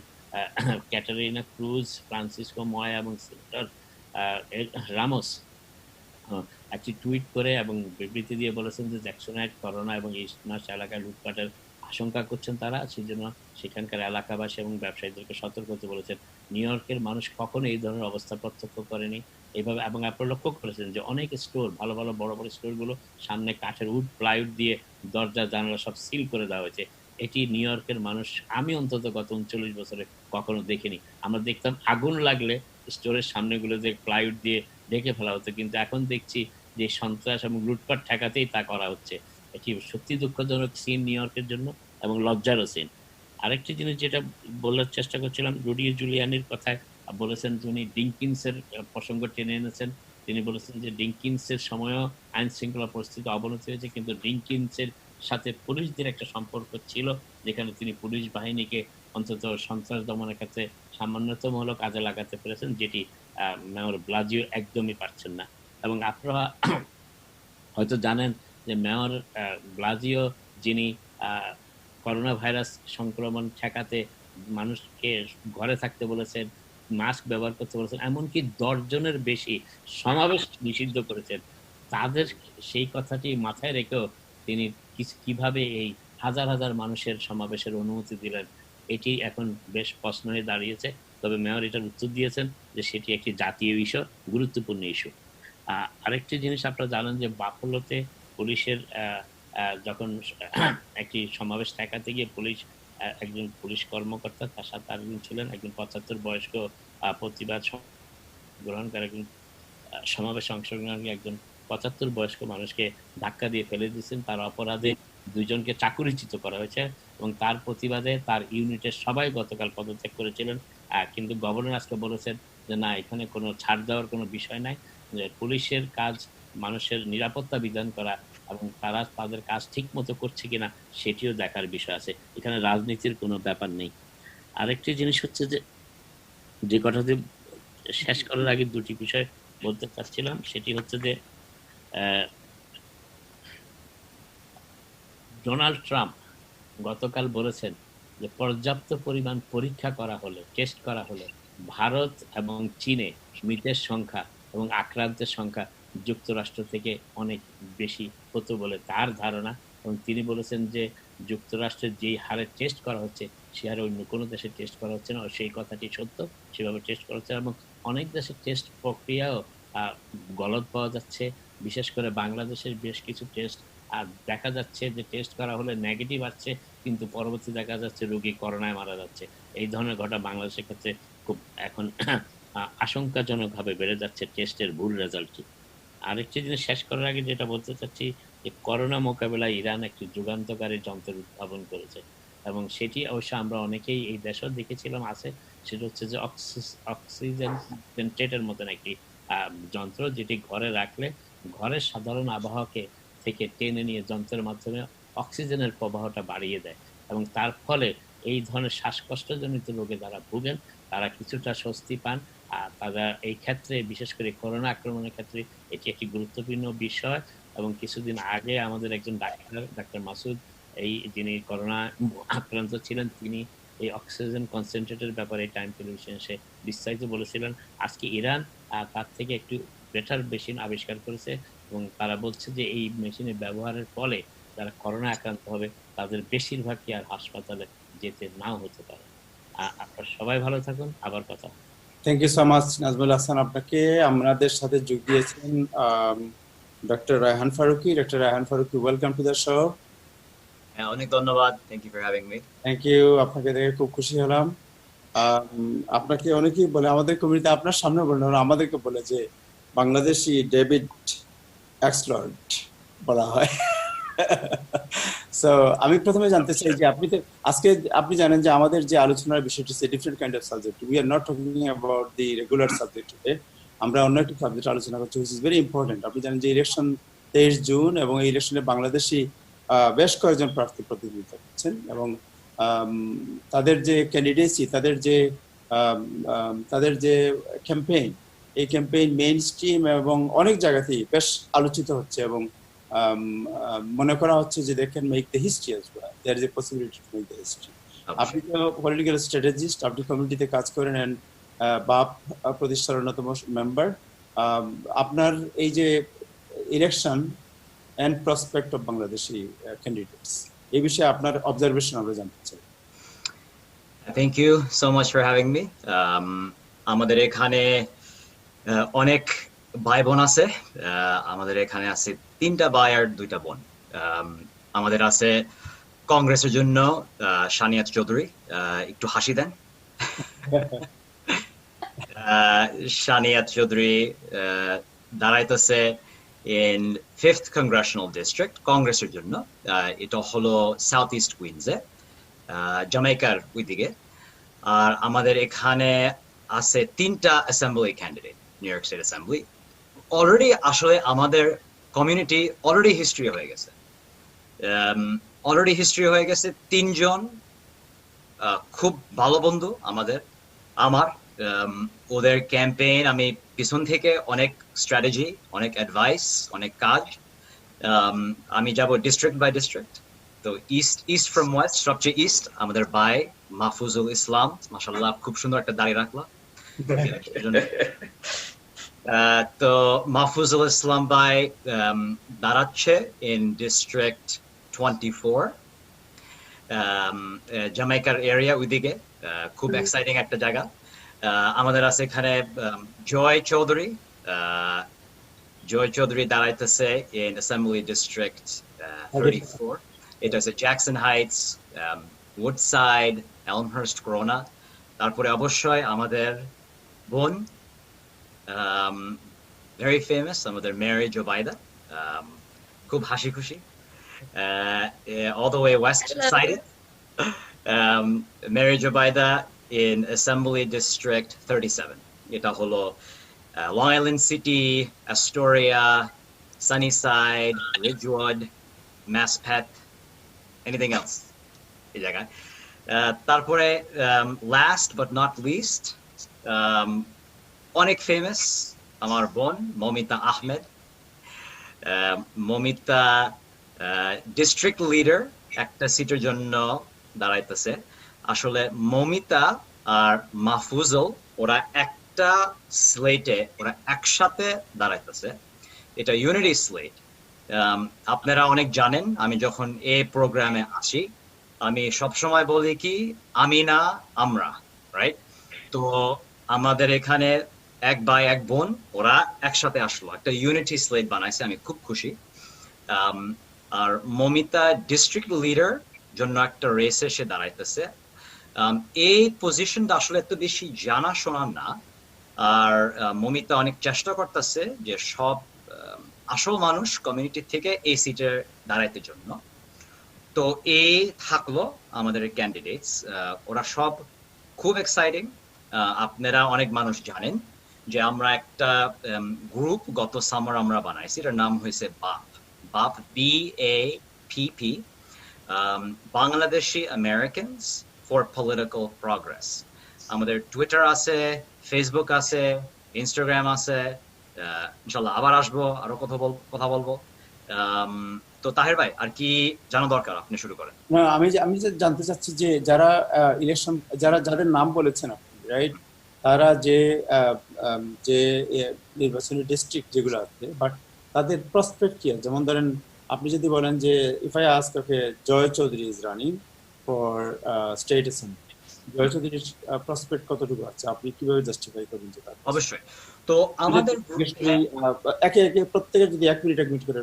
S4: ক্যাটারিনা ক্রুজ, ফ্রান্সিসকো ময়া এবং সেক্টর রামোস একটি টুইট করে এবং বিবৃতি দিয়ে বলেছেন যে জ্যাকসন হাইট, করোনা এবং ইস্ট মাস এলাকায় লুটপাটের আশঙ্কা করছেন তারা, সেই জন্য সেখানকার এলাকাবাসী এবং ব্যবসায়ীদেরকে সতর্ক হতে বলেছেন। নিউ ইয়র্কের মানুষ কখনো এই ধরনের অবস্থা প্রত্যক্ষ করেনি এইভাবে। এবং আপনারা লক্ষ্য করেছেন যে অনেক স্টোর, ভালো ভালো বড় বড় স্টোরগুলো সামনে কাঠের প্লাইউড দিয়ে দরজা জানালা সব সিল করে দেওয়া হয়েছে। এটি নিউ ইয়র্কের মানুষ, আমি অন্তত গত 39 বছরে কখনো দেখিনি। আমরা দেখতাম আগুন লাগলে স্টোরের সামনেগুলো যে প্লাইউড দিয়ে ঢেকে ফেলা হতো, কিন্তু এখন দেখছি যে সন্ত্রাস এবং লুটপাট ঠেকাতেই তা করা হচ্ছে। এটি সত্যি দুঃখজনক সিন নিউ ইয়র্কের জন্য এবং লজ্জারও সিন। আরেকটি জিনিস যেটা বলার চেষ্টা করছিলাম, রুডি জুলিয়ানির কথায় বলেছেন, যিনি ডিঙ্কিন্সের প্রসঙ্গ টেনে এনেছেন। তিনি বলেছেন যে ডিঙ্কিন্সের সময়ও আইন শৃঙ্খলা পরিস্থিতি অবনতি হয়েছে, কিন্তু ডিঙ্কিন্সের সাথে পুলিশদের একটা সম্পর্ক ছিল, যেখানে তিনি পুলিশ বাহিনীকে অন্তত সন্ত্রাস দমনের ক্ষেত্রে সামান্যতমূলক কাজে লাগাতে পেরেছেন, যেটি মেয়র ব্লাজিও একদমই পারছেন না। এবং আপনারা হয়তো জানেন যে মেয়র ব্লাজিও, যিনি করোনা ভাইরাস সংক্রমণ ঠেকাতে মানুষকে ঘরে থাকতে বলেছেন, মাস্ক ব্যবহার করতে বলেছেন, এমনকি 10 জনের বেশি সমাবেশ নিষিদ্ধ করেছেন, তাদের সেই কথাটি মাথায় রেখেও তিনি কিভাবে এই হাজার হাজার মানুষের সমাবেশের অনুমতি দিলেন, এটি এখন বেশ প্রশ্ন হয়ে দাঁড়িয়েছে। তবে মেয়র এটার উত্তর দিয়েছেন যে সেটি একটি জাতীয় ইস্যু, গুরুত্বপূর্ণ ইস্যু। আরেকটি জিনিস আপনারা জানেন যে বাফলোতে পুলিশের যখন একটি সমাবেশ ঠেকাতে গিয়ে একজন পুলিশ কর্মকর্তা, তার সাথে আরেকজন ছিলেন একজন 75 বয়স্ক প্রতিবাদ গ্রহণকারী একজন সমাবেশে অংশগ্রহণকারী একজন 75 বয়স্ক মানুষকে ধাক্কা দিয়ে ফেলে দিয়েছেন। তার অপরাধে 2 জনকে চাকুরিচ্যুত করা হয়েছে এবং তার প্রতিবাদে তার ইউনিটের সবাই গতকাল পদত্যাগ করেছিলেন। কিন্তু গভর্নর আজকে বলেছেন যে না, এখানে কোনো ছাড় দেওয়ার কোনো বিষয় নাই, যে পুলিশের কাজ মানুষের নিরাপত্তা বিধান করা এবং তারা তাদের কাজ ঠিক মতো করছে কিনা সেটিও দেখার বিষয় আছে, এখানে রাজনীতির কোনো ব্যাপার নেই। আরেকটি জিনিস হচ্ছে যে কথাটি শেষ করার আগে দুটি বিষয় বলতে চাচ্ছিলাম, সেটি হচ্ছে যে ডোনাল্ড ট্রাম্প গতকাল বলেছেন যে পর্যাপ্ত পরিমাণ পরীক্ষা করা হলে, টেস্ট করা হলে ভারত এবং চীনে মৃতের সংখ্যা এবং আক্রান্তের সংখ্যা যুক্তরাষ্ট্র থেকে অনেক বেশি হতো বলে তার ধারণা। এবং তিনি বলেছেন যে যুক্তরাষ্ট্রের যেই হারে টেস্ট করা হচ্ছে সে হারে অন্য কোনো দেশে টেস্ট করা হচ্ছে না, সেই কথাটি সত্য, সেভাবে টেস্ট করা হচ্ছে। এবং অনেক দেশের টেস্ট প্রক্রিয়াও গলদ পাওয়া যাচ্ছে, বিশেষ করে বাংলাদেশের বেশ কিছু টেস্ট আর দেখা যাচ্ছে যে টেস্ট করা হলে নেগেটিভ আসছে, কিন্তু পরবর্তী দেখা যাচ্ছে রোগী করোনায় মারা যাচ্ছে। এই ধরনের ঘটনা বাংলাদেশের ক্ষেত্রে খুব এখন আশঙ্কাজনকভাবে বেড়ে যাচ্ছে টেস্টের ভুল রেজাল্টটি। আরেকটি জিনিস শেষ করার আগে যেটা বলতে চাচ্ছি, যে করোনা মোকাবেলায় ইরান একটি যুগান্তকারী যন্ত্র উদ্ভাবন করেছে এবং সেটি অবশ্য আমরা অনেকেই এই দেশেও দেখেছিলাম আছে। সেটা হচ্ছে যে অক্সিজেন কনসেন্ট্রেটের মতন একটি যন্ত্র, যেটি ঘরে রাখলে ঘরের সাধারণ আবহাওয়াকে থেকে টেনে নিয়ে যন্ত্রের মাধ্যমে অক্সিজেনের প্রবাহটা বাড়িয়ে দেয় এবং তার ফলে এই ধরনের শ্বাসকষ্টজনিত রোগে যারা ভুগেন তারা কিছুটা স্বস্তি পান। আর তারা এই ক্ষেত্রে বিশেষ করে করোনা আক্রমণের ক্ষেত্রে এটি একটি গুরুত্বপূর্ণ বিষয়। এবং কিছুদিন আগে আমাদের একজন ডাক্তার মাসুদ, যিনি করোনা আক্রান্ত ছিলেন, তিনি এই অক্সিজেন কনসেন্ট্রেটের ব্যাপারে টাইম টেলিভিশনে সে বিস্তারিত বলেছিলেন। আজকে ইরান তার থেকে একটু বেটার মেশিন আবিষ্কার করেছে এবং তারা বলছে যে এই মেশিনের ব্যবহারের ফলে যারা করোনা আক্রান্ত হবে তাদের বেশিরভাগই আর হাসপাতালে যেতে নাও হতে পারে। আপনারা সবাই ভালো থাকুন, আবার কথা।
S1: Thank you so much Nazmul Hasan, আপনাকে। আমাদের সাথে যোগ দিয়েছেন doctor Raihan Faruqi. Doctor Raihan Faruqi, welcome to the show.
S3: অনেক ধন্যবাদ, thank you for having me.
S1: Thank you, আপনাকে দেখে খুব খুশি হলাম। আপনাকে অনেকেই বলে, আমাদের কমিউনিটি আপনার সামনে বলে, আমাদেরকে বলে যে বাংলাদেশি ডেভিড এক্সলর্ড বলা হয়। সো আমি প্রথমে জানতে চাই যে আজকে আপনি জানেন যে আমাদের যে আলোচনার বিষয়টি হচ্ছে different kind of subject. We are not talking about the regular subject today. আমরা অন্য একটি সাবজেক্ট আলোচনা করছি, হুইচ ইজ ভেরি ইম্পর্টেন্ট। আপনি জানেন যে ইলেকশন 23 জুন এবং এই ইলেকশনে বাংলাদেশি বেশ কয়েকজন প্রার্থী প্রতিনিধিত্ব করছেন এবং তাদের যে ক্যান্ডিডেসি, তাদের যে ক্যাম্পেইন, এই ক্যাম্পেইন মেইন স্ট্রিম এবং অনেক জায়গাতেই বেশ আলোচিত হচ্ছে এবং মনে করা হচ্ছে যে they can make the history as well, there is a possibility to make the history. আপনি তো পলিটিক্যাল স্ট্র্যাটেজিস্ট, আপনি কমিউনিটিতে কাজ করেন এন্ড বাপ প্রতিষ্ঠার অন্যতম মেম্বার। আপনার এই যে election and prospect of Bangladeshi candidates, এই বিষয়ে আপনার অবজারভেশন আমরা জানতে চাই।
S3: Thank you so much for having me. আমাদের এখানে অনেক ভাই বোন আছে। আমাদের এখানে আছে 3টা ভাই আর 2টা বোন। আমাদের আছে কংগ্রেসের জন্য সানিয়া চৌধুরী, একটু হাসি দেন। Shania Chaudhary দাঁড়াইতেছে in 5th congressional district কংগ্রেসের জন্য, এটা হলো সাউথ ইস্ট কুইন্সে, জামাইকার ওইদিকে। আর আমাদের এখানে আছে 3টা assembly candidate, new York state assembly. Already আসলে আমাদের কমিউনিটি অলরেডি হিস্ট্রি হয়ে গেছে, অলরেডি 3জন খুব ভালো বন্ধু আমার ওদের ক্যাম্পেইন আমি পিছন থেকে অনেক স্ট্র্যাটেজি, অনেক অ্যাডভাইস, অনেক কাজ। আমি যাব ডিস্ট্রিক্ট বাই ডিস্ট্রিক্ট। তো ইস্ট ফ্রম ওয়েস্ট, সবচেয়ে ইস্ট আমাদের ভাই মাহফুজুল ইসলাম, মাশাআল্লাহ খুব সুন্দর একটা দাড়ি রাখলা। তো মাহফুজুল ইসলাম ভাই দাঁড়াচ্ছে ইন ডিস্ট্রিক্ট 24, জামাইকার এরিয়া ওইদিকে, খুব এক্সাইটিং একটা জায়গা। আমাদের আছে এখানে জয় চৌধুরী দাঁড়াইতেছে ইন অ্যাসেম্বলি ডিস্ট্রিক্ট 34, এটা হচ্ছে Jackson Heights, Woodside, Elmhurst, corona. তারপরে অবশ্যই আমাদের বোন ভেরি ফেমাস, আমাদের মেরি জোবাইদা, খুব হাসি খুশি, all the way west side. Mary Jobaida in Assembly District 37. এটা হলো Long Island City, Astoria, Sunnyside, Ridgewood, Maspeth, anything else? এই জায়গায়। তারপরে last but not least, অনেক ফেমাস আমার বোন মমিতা আহমেদ। মমিতা ডিস্ট্রিক্ট লিডার একটা সিটের জন্য দাঁড়াইতেছে। আসলে মমিতা আর মাহফুজুল ওরা একটা স্লেটে, ওরা একসাথে দাঁড়াইতেছে, এটা ইউনিটি স্লেট। আপনারা অনেক জানেন, আমি যখন এই প্রোগ্রামে আসি আমি সবসময় বলি কি আমি না আমরা, রাইট? তো আমাদের এখানে এক ভাই এক বোন ওরা একসাথে আসলো, একটা ইউনিটি স্লেট বানাইছে, আমি খুব খুশি। আর মমিতা ডিস্ট্রিক্ট লিডার জন্য একটা রেসে সে দাঁড়াইতেছে। এই পজিশনটা আসলে এত বেশি জানা শোনা না, আর মমিতা অনেক চেষ্টা করতেছে যে সব আসল মানুষ কমিউনিটি থেকে এই সিটে দাঁড়াইতে জন্য। তো এই থাকলো আমাদের ক্যান্ডিডেটস, ওরা সব খুব এক্সাইটিং। আপনারা অনেক মানুষ জানেন যে আমরা একটা গ্রুপ গত সামার আমরা বানাইছি, এটার নাম হয়েছে BAPP, BAPP, Bangladeshi Americans for political progress. আমাদের টুইটার আছে, ফেসবুক আছে, ইনস্টাগ্রাম আছে, ইনশাল্লাহ আবার আসবো, আরো কথা বলবো। তো তাহের ভাই আর কি জানা দরকার, আপনি শুরু করেন।
S1: না, আমি যে জানতে চাচ্ছি যে যারা ইলেকশন, যাদের নাম বলেছেন আপনি, রাইট, তারা যে নির্বাচনী ডিস্ট্রিক্ট যেগুলো আছে, বাট তাদের প্রসপেক্ট কি? যেমন ধরেন আপনি যদি বলেন যে if I ask okay Joy Chowdhury is running for state assembly, Joy চৌধুরীর প্রসপেক্ট কতটুকু আছে, আপনি কিভাবে জাস্টিফাই করবেন? যে
S3: অবশ্যই তো আমাদের
S1: একে একে প্রত্যেকে যদি 1 মিনিট করে।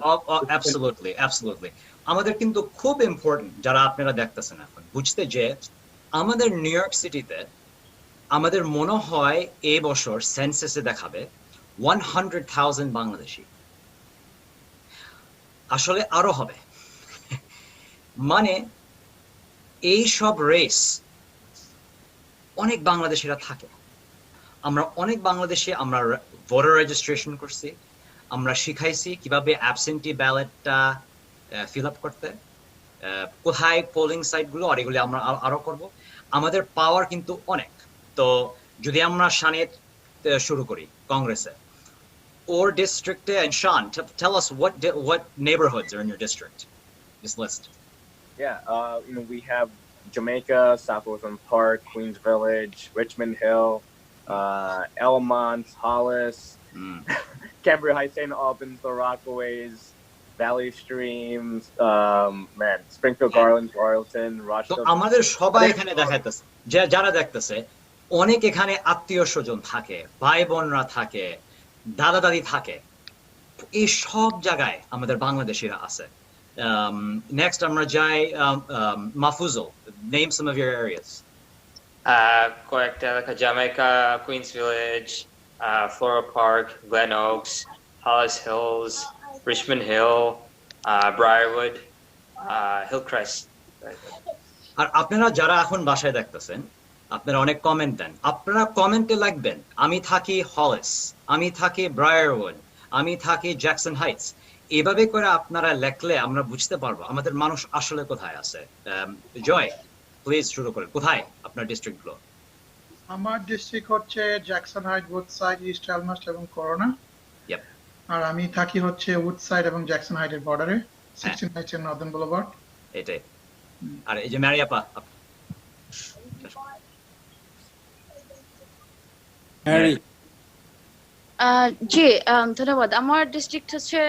S3: অ্যাবসলিউটলি আমাদের কিন্তু খুব ইম্পর্টেন্ট যারা আপনারা দেখতেছেন এখন বুঝতে, যে আমাদের নিউ ইয়র্ক সিটিতে আমাদের মনে হয় এই বছর সেন্সাসে দেখাবে 100,000 বাংলাদেশি, আসলে আরো হবে। মানে এই সব রেস অনেক বাংলাদেশিরা থাকে, আমরা অনেক বাংলাদেশি আমরা ভোটার রেজিস্ট্রেশন করছি, আমরা শিখাইছি কিভাবে অ্যাবসেন্টি ব্যালটটা ফিল আপ করতে, কোথায় পোলিং সাইট গুলো, আর এগুলি আমরা আরো করব। আমাদের পাওয়ার কিন্তু অনেক। তো যদি আমরা শানের শুরু করি কংগ্রেসে, or district, and Sean, tell us what neighborhoods are in your district, this list.
S5: Yeah, we have Jamaica, South Ocean Park, Queens Village, Richmond Hill, Elmont, Hollis, Cambria Heights, St. Albans, the Rockaways, Valley Streams, Springfield, Garland, Royalton, Rochester.
S3: আমাদের সবাই এখানে দেখাইতেছে, যারা দেখতেছে অনেক এখানে আত্মীয় স্বজন থাকে, ভাই বোনরা থাকে, দাদা দাদি থাকে, এই সব জায়গায় আমাদের বাংলাদেশিরা আছে। নেক্সট আমরা যাই Mahfuzul, name some of your areas.
S6: কয়েকটা এলাকা Jamaica, Queens Village, Flora Park, Glen Oaks, Hollis Hills, Richmond Hill, Briarwood, Hillcrest.
S3: আর আপনারা যারা এখন বাসায় দেখতেছেন, আপনারা অনেক কমেন্ট দেন, আপনারা কমেন্টে লিখবেন আমি থাকি হলিস, আমি থাকি ব্রায়ারউড, আমি থাকি জ্যাকসন হাইটস। এভাবে করে আপনারা লেখলে আমরা বুঝতে পারবো আমাদের মানুষ আসলে কোথায় আছে। জয়, প্লিজ শুরু করেন, কোথায় আপনার ডিস্ট্রিক্ট গুলো?
S7: আমার ডিস্ট্রিক্ট হচ্ছে জ্যাকসন হাইট, উডসাইড, ইস্ট এলমাস্ট এবং করোনা।
S3: Yep.
S7: আর আমি থাকি হচ্ছে উডসাইড এবং জ্যাকসন হাইটের বর্ডারে, 16 হাইটস এর নর্দার্ন বুলেভার্ড।
S3: এটাই। আর এই যে ম্যারিয়াপা,
S1: হ্যারি,
S2: জি, ধন্যবাদ। আমার ডিস্ট্রিক্ট হচ্ছে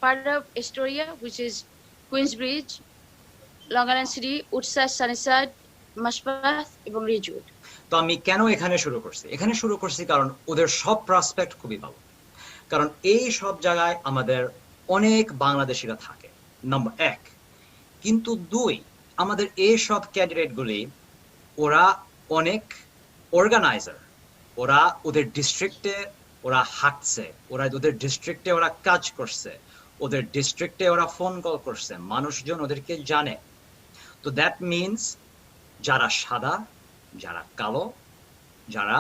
S2: part of Astoria, which is Queensbridge, Long Island City, Woodside, Sunnyside, Maspeth এবং রিজউড।
S3: তো আমি কেন এখানে শুরু করছি? এখানে শুরু করছি কারণ ওদের সব প্রসপেক্ট খুবই ভালো, কারণ এই সব জায়গায় আমাদের অনেক বাংলাদেশিরা থাকে, নম্বর এক। কিন্তু দুই, আমাদের এই সব ক্যান্ডিডেট গুলি ওরা অনেক অর্গানাইজার, ওরা ওদের ডিস্ট্রিক্টে ওরা হাঁটছে, ওরা ওদের ডিস্ট্রিক্টে ওরা কাজ করছে, ওদের ডিস্ট্রিক্টে ওরা ফোন কল করছে, মানুষজন ওদেরকে জানে। তো দ্যাট মিনস যারা সাদা, যারা কালো, যারা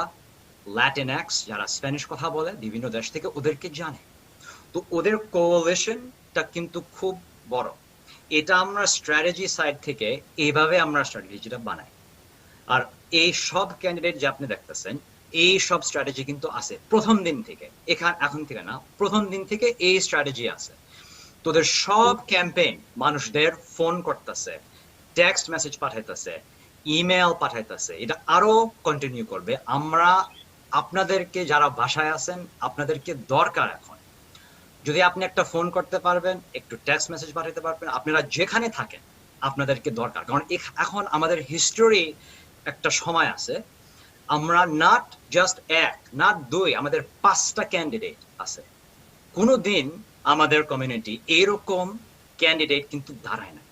S3: ল্যাটিনএক্স, যারা স্প্যানিশ কথা বলে বিভিন্ন দেশ থেকে, ওদেরকে জানে। তো ওদের কোঅলিশনটা কিন্তু খুব বড়। এটা আমরা স্ট্র্যাটেজি সাইড থেকে এইভাবে আমরা স্ট্র্যাটেজিটা বানাই। আর এই সব ক্যান্ডিডেট যে আপনি দেখতেছেন, এই সব স্ট্র্যাটেজি কিন্তু আছে প্রথম দিন থেকে, এখন থেকে না, প্রথম দিন থেকে এই স্ট্র্যাটেজি আছে। তোদের সব ক্যাম্পেইন মানুষদের ফোন করতেছে, টেক্সট মেসেজ পাঠাইতেছে, ইমেল পাঠাইতেছে, এটা আরো কন্টিনিউ করবে। আমরা আপনাদেরকে যারা বাসায় আছেন, আপনাদেরকে দরকার এখন। যদি আপনি একটা ফোন করতে পারবেন, একটু টেক্সট মেসেজ পাঠাতে পারবেন, আপনারা যেখানে থাকেন আপনাদেরকে দরকার। কারণ এখন আমাদের হিস্টোরি একটা সময় আছে, আমরা নট জাস্ট এক, নট দুই, আমাদের 5টা ক্যান্ডিডেট আছে। কোনোদিন আমাদের কমিউনিটি এরকম ক্যান্ডিডেট কিন্তু দাঁড়ায় না।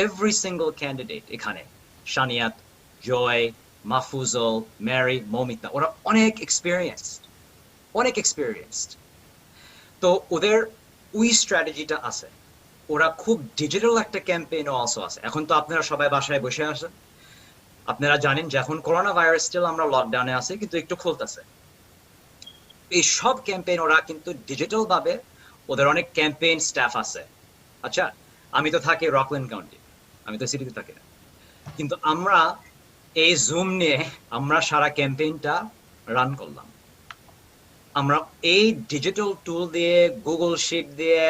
S3: এভরি সিঙ্গল ক্যান্ডিডেট এখানে, শানিয়াত, জয়, মাহফুজল, ম্যারি, মৌমিতা, ওরা অনেক এক্সপিরিয়েন্সড। তো ওদের ওই স্ট্র্যাটেজিটা আছে। ওরা খুব ডিজিটাল একটা ক্যাম্পেইনও অলসো আছে। এখন তো আপনারা সবাই বাসায় বসে আছেন, আপনারা জানেন যে এখন করোনা ভাইরাস স্টিল আমরা লকডাউনে আছি, কিন্তু একটু খুলতেছে। এই সব ক্যাম্পেইন ওরা কিন্তু ডিজিটাল ভাবে, ওদের অনেক ক্যাম্পেইন স্টাফ আছে। আচ্ছা, আমি তো থাকি রকল্যান্ড কাউন্টি, আমি তো সিটিতে থাকি না, কিন্তু আমরা এই জুম নিয়ে আমরা সারা ক্যাম্পেইনটা রান করলাম। আমরা এই ডিজিটাল টুল দিয়ে, গুগল শিট দিয়ে,